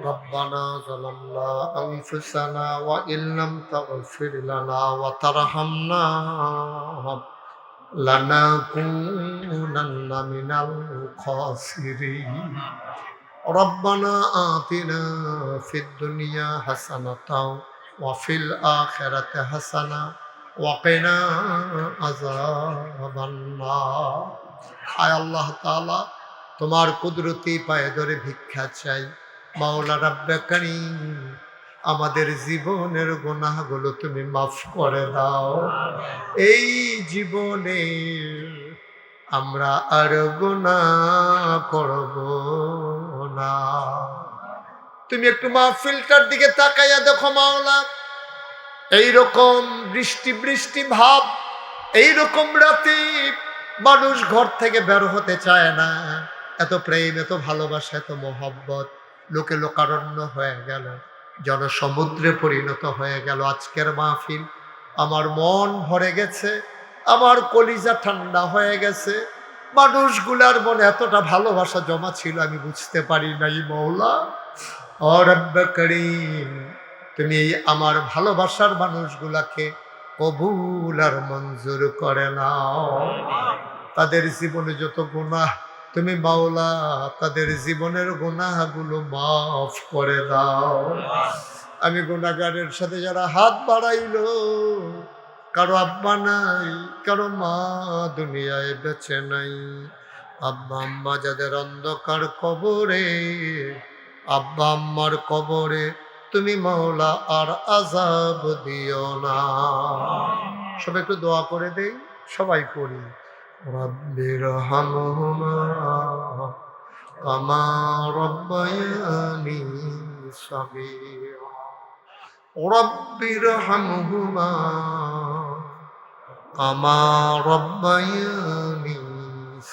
রব্বানা যালামনা আনফুসানা ওয়া ইল্লাম তাগফির লানা ওয়া তারহামনা লানাকুনান্না মিনাল খাসিরিন। রব্বানা আতিনা ফিদ দুনিয়া হাসানাতাও ওয়া ফিল আখিরাতি হাসানা ওয়া কিনা আযাবান নার। আয় আল্লাহ তাআলা, তোমার কুদরতি পায়ে ধরে ভিক্ষা চাই, মাওলা রাব্বে কারীম, আমাদের জীবনের গুনাহগুলো তুমি মাফ করে দাও। এই জীবনে আমরা আর গুনাহ করব না। তুমি একটু মাহফিলটার দিকে তাকাইয়া দেখো মাওলা, এইরকম বৃষ্টি বৃষ্টি ভাব, এইরকম রাতে মানুষ ঘর থেকে বের হতে চায় না। এত প্রেম, এত ভালোবাসা, এত মোহব্বত, লোকে লোকারণ্য হয়ে গেল, জনসমুদ্রে পরিণত হয়ে গেল আজকের মাহফিল। আমার মন ভরে গেছে, আমার কলিজা ঠান্ডা হয়ে গেছে। মানুষগুলার মনে এতটা ভালোবাসা জমা ছিল আমি বুঝতে পারি নাই মওলা। ও রব্বে করিম, তুমি এই আমার ভালোবাসার মানুষগুলাকে কবুল আর মঞ্জুর করে নাও। তাদের জীবনে যত গুনাহ, তুমি মাওলা তাদের জীবনের গুনাহগুলো মাফ করে দাও। আমি গুনাহগারের সাথে যারা হাত বাড়াইলো, কারো আব্বা নাই, কারো মা দুনিয়ায় বেঁচে নাই, আব্বা আম্মা যাদের অন্ধকার কবরে, আব্বা আম্মার কবরে তুমি মাওলা আর আযাব দিও না। সবাই একটু দোয়া করে দেই, সবাই পড়ি। রব্বির হামহুমা কামা রব্বায়ানি সগীরা। রব্বির হামহুমা কামা রব্বায়ানি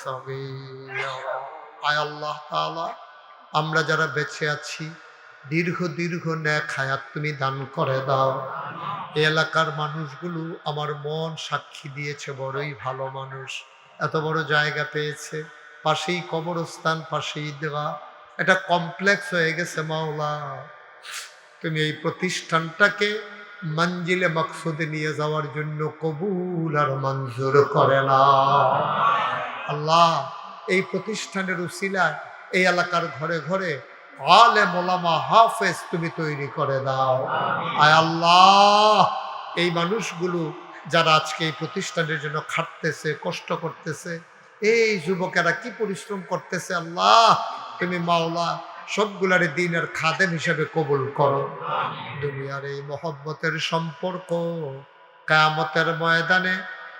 সগীরা। আয় আল্লাহ তাআলা, আমরা যারা বেঁচে আছি দীর্ঘ দীর্ঘ নেক হায়াত তুমি দান করে দাও। এই এলাকার মানুষগুলো আমার মন সাক্ষী দিয়েছে বড়ই ভালো মানুষ, এত বড় জায়গা পেয়েছে, পাশেই কবরস্থান, পাশেই ঈদগাহ, এটা কমপ্লেক্স হয়ে গেছে মাওলা। তুমি এই প্রতিষ্ঠানটাকে মঞ্জিলে মকসুদে নিয়ে যাওয়ার জন্য কবুল আর মঞ্জুর করে না আল্লাহ। এই প্রতিষ্ঠানের উসিলায় এই এলাকার ঘরে ঘরে আলেম ওলামা হাফেজ তুমি তৈরি করে দাও। আয় আল্লাহ, এই মানুষগুলো যারা আজকে এই প্রতিষ্ঠানের জন্য খাটতেছে, কষ্ট করতেছে, এই যুবকেরা কি পরিশ্রম করতেছে, আল্লাহ তুমি মাওলা সবগুলার দিনের খাদেম হিসেবে কবুল করো। দুনিয়ার এই মহব্বতের সম্পর্ক কিয়ামতের ময়দানে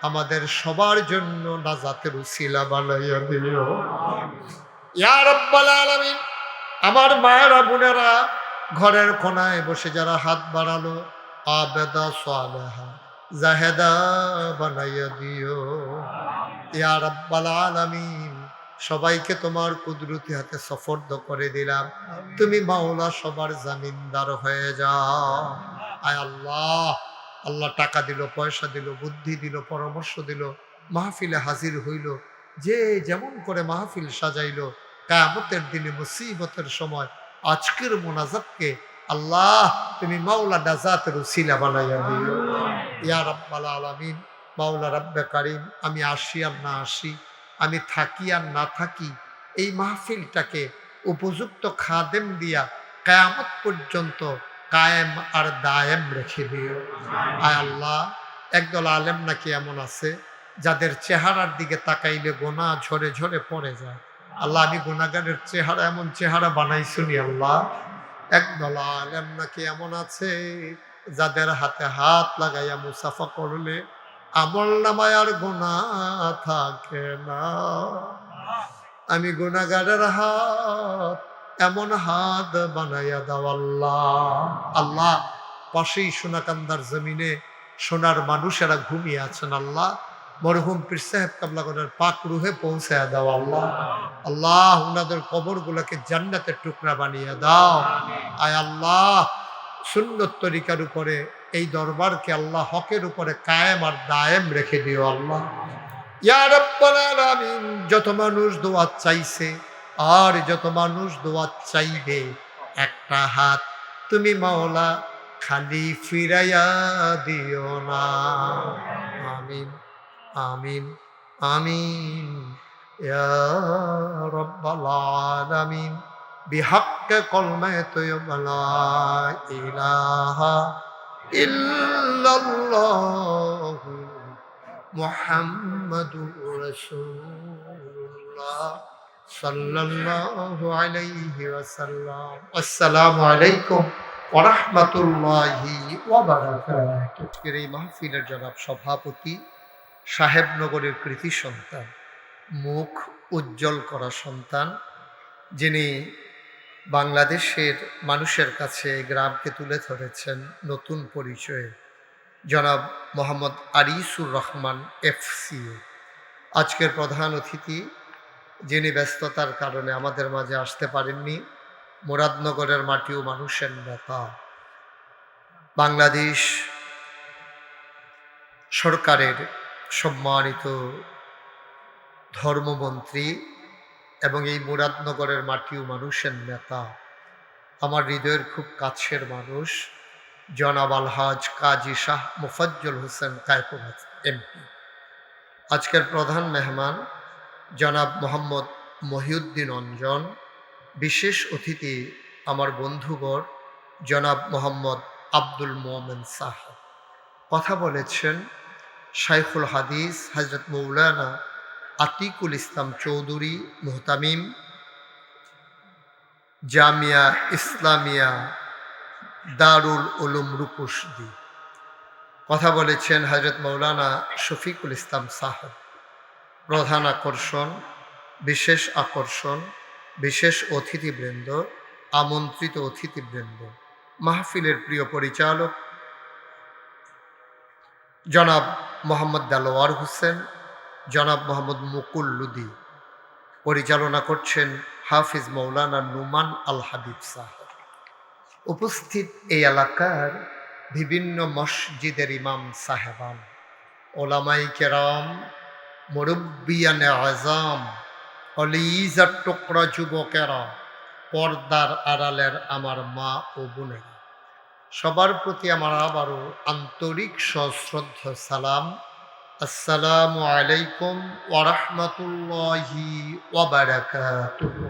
আমাদের সবার জন্য নাজাতের উসিলা বানাইয়া দিও ইয়া রাব্বাল আলামিন। আমার মায়েরা বোনেরা ঘরের কোনায় বসে যারা হাত বাড়ালো, আবেদা সালেহা জাহেদা বানাইয়া দিও ইয়া রাব্বাল আলামিন। সবাইকে তোমার কুদরতি হাতে সফর্দ করে দিলাম, তুমি মাওলা সবার জামিনদার হয়ে যাও। আয় আল্লাহ, আল্লাহ টাকা দিল, পয়সা দিল, বুদ্ধি দিল, পরামর্শ দিল, মাহফিলে হাজির হইল, যে যেমন করে মাহফিল সাজাইলো, কিয়ামতের দিনে মুসিবতের সময় আজকের মোনাজাতকে আল্লাহ তুমি মাওলা নাজাতের উসিলা বানাইয়া দিও ইয়া রাব্বাল আলামিন। মাওলা রাব্বে কারীম, আমি আসি আর না আসি, আমি থাকি আর না থাকি, এই মাহফিলটাকে উপযুক্ত খাদেম দিয়া কিয়ামত পর্যন্ত কায়েম আর দায়েম রেখে দিও। আয় আল্লাহ, একদল আলেম নাকি এমন আছে যাদের চেহারার দিকে তাকাইলে গোনাহ ঝরে ঝরে পড়ে যায়। আল্লাহ, আমি গুনাহগারের চেহারা এমন চেহারা বানাইছুনি আল্লাহ। একদল আলেম নাকি এমন আছে যাদের হাতে হাত লাগাইয়া মুসাফা করলে আমল নামায় আর গুনাহ থাকে না। আমি গুনাহগারের হাত এমন হাত বানাইয়া দাও আল্লাহ। আল্লাহ, পাশেই সোনাকান্দার জমিনে সোনার মানুষেরা ঘুমিয়ে আছেন আল্লাহ, মরহুম পীর সাহেব কাবলাগরের পাক রুহে পৌঁছায় দাও আল্লাহ। আল্লাহ ওনাদের কবরগুলোকে জান্নাতের টুকরা বানিয়ে দাও। আয় আল্লাহ সুন্নত তরিকার উপরে এই দরবারকে আল্লাহ হকের উপরে কায়েম আর দায়েম রেখে দিও আল্লাহ। ইয়া রাব্বাল আলামিন, যত মানুষ দোয়া চাইছে আর যত মানুষ দোয়া চাইবে, একটা হাত তুমি মাওলা খালি ফিরাইয়া দিও না। আমিন আমিন আমিন ইয়া রাব্বাল আলামিন। বিহাক্কে কলমায়ে তয়্যিবা লা ইলাহা ইল্লাল্লাহু মুহাম্মাদুর রাসূলুল্লাহ সাল্লাল্লাহু আলাইহি ওয়াসাল্লাম। আসসালামু আলাইকুম ওয়া রাহমাতুল্লাহি ওয়া বারাকাতুহু। আজকের এই মাহফিলের জনাব সভাপতি, সাহেবনগরের কৃতি সন্তান, মুখ উজ্জ্বল করা সন্তান, যিনি বাংলাদেশের মানুষের কাছে গ্রামকে তুলে ধরেছেন নতুন পরিচয়ে, জনাব মোহাম্মদ আরিসুর রহমান FCA। আজকের প্রধান অতিথি, যিনি ব্যস্ততার কারণে আমাদের মাঝে আসতে পারেননি, মুরাদনগরের মাটি ও মানুষের নেতা, বাংলাদেশ সরকারের সম্মানিত ধর্মমন্ত্রী এবং এই মুরাদনগরের মাটি ও মানুষের নেতা, আমার হৃদয়ের খুব কাছের মানুষ, জনাব আলহাজ কাজী শাহ মুফাজ্জল হোসেন কায়কোবাদ MP। আজকের প্রধান মেহমান জনাব মোহাম্মদ মহিউদ্দিন অঞ্জন। বিশেষ অতিথি আমার বন্ধুবর জনাব মোহাম্মদ আব্দুল মোমেন সাহেব। কথা বলেছেন শাইখুল হাদিস হজরত মৌলানা আতিকুল ইসলাম চৌধুরী মুহতামিম, জামিয়া ইসলামিয়া দারুল উলুম রূপসী। কথা বলেছেন হজরত মৌলানা শফিকুল ইসলাম সাহেব। প্রধান আকর্ষণ, বিশেষ অতিথিবৃন্দ, আমন্ত্রিত অতিথিবৃন্দ, মাহফিলের প্রিয় পরিচালক জনাব মোহাম্মদ দেলোয়ার হোসেন, জনাব মোহাম্মদ মুকুল লুদি। পরিচালনা করছেন হাফিজ মৌলানা নুমান আল হাবিব সাহেব। উপস্থিত এই এলাকার বিভিন্ন মসজিদের ইমাম সাহেবান, ওলামাই কেরাম, মুরব্বিয়ানে আজম, অলিজার টুকরা যুবকেরা, পর্দার আড়ালের আমার মা ও বোনেরা, সবার প্রতি আমার আবারও আন্তরিক সশ্রদ্ধ সালাম। আসসালামু আলাইকুম ওয়া রাহমাতুল্লাহি ওয়া বারাকাতুহু।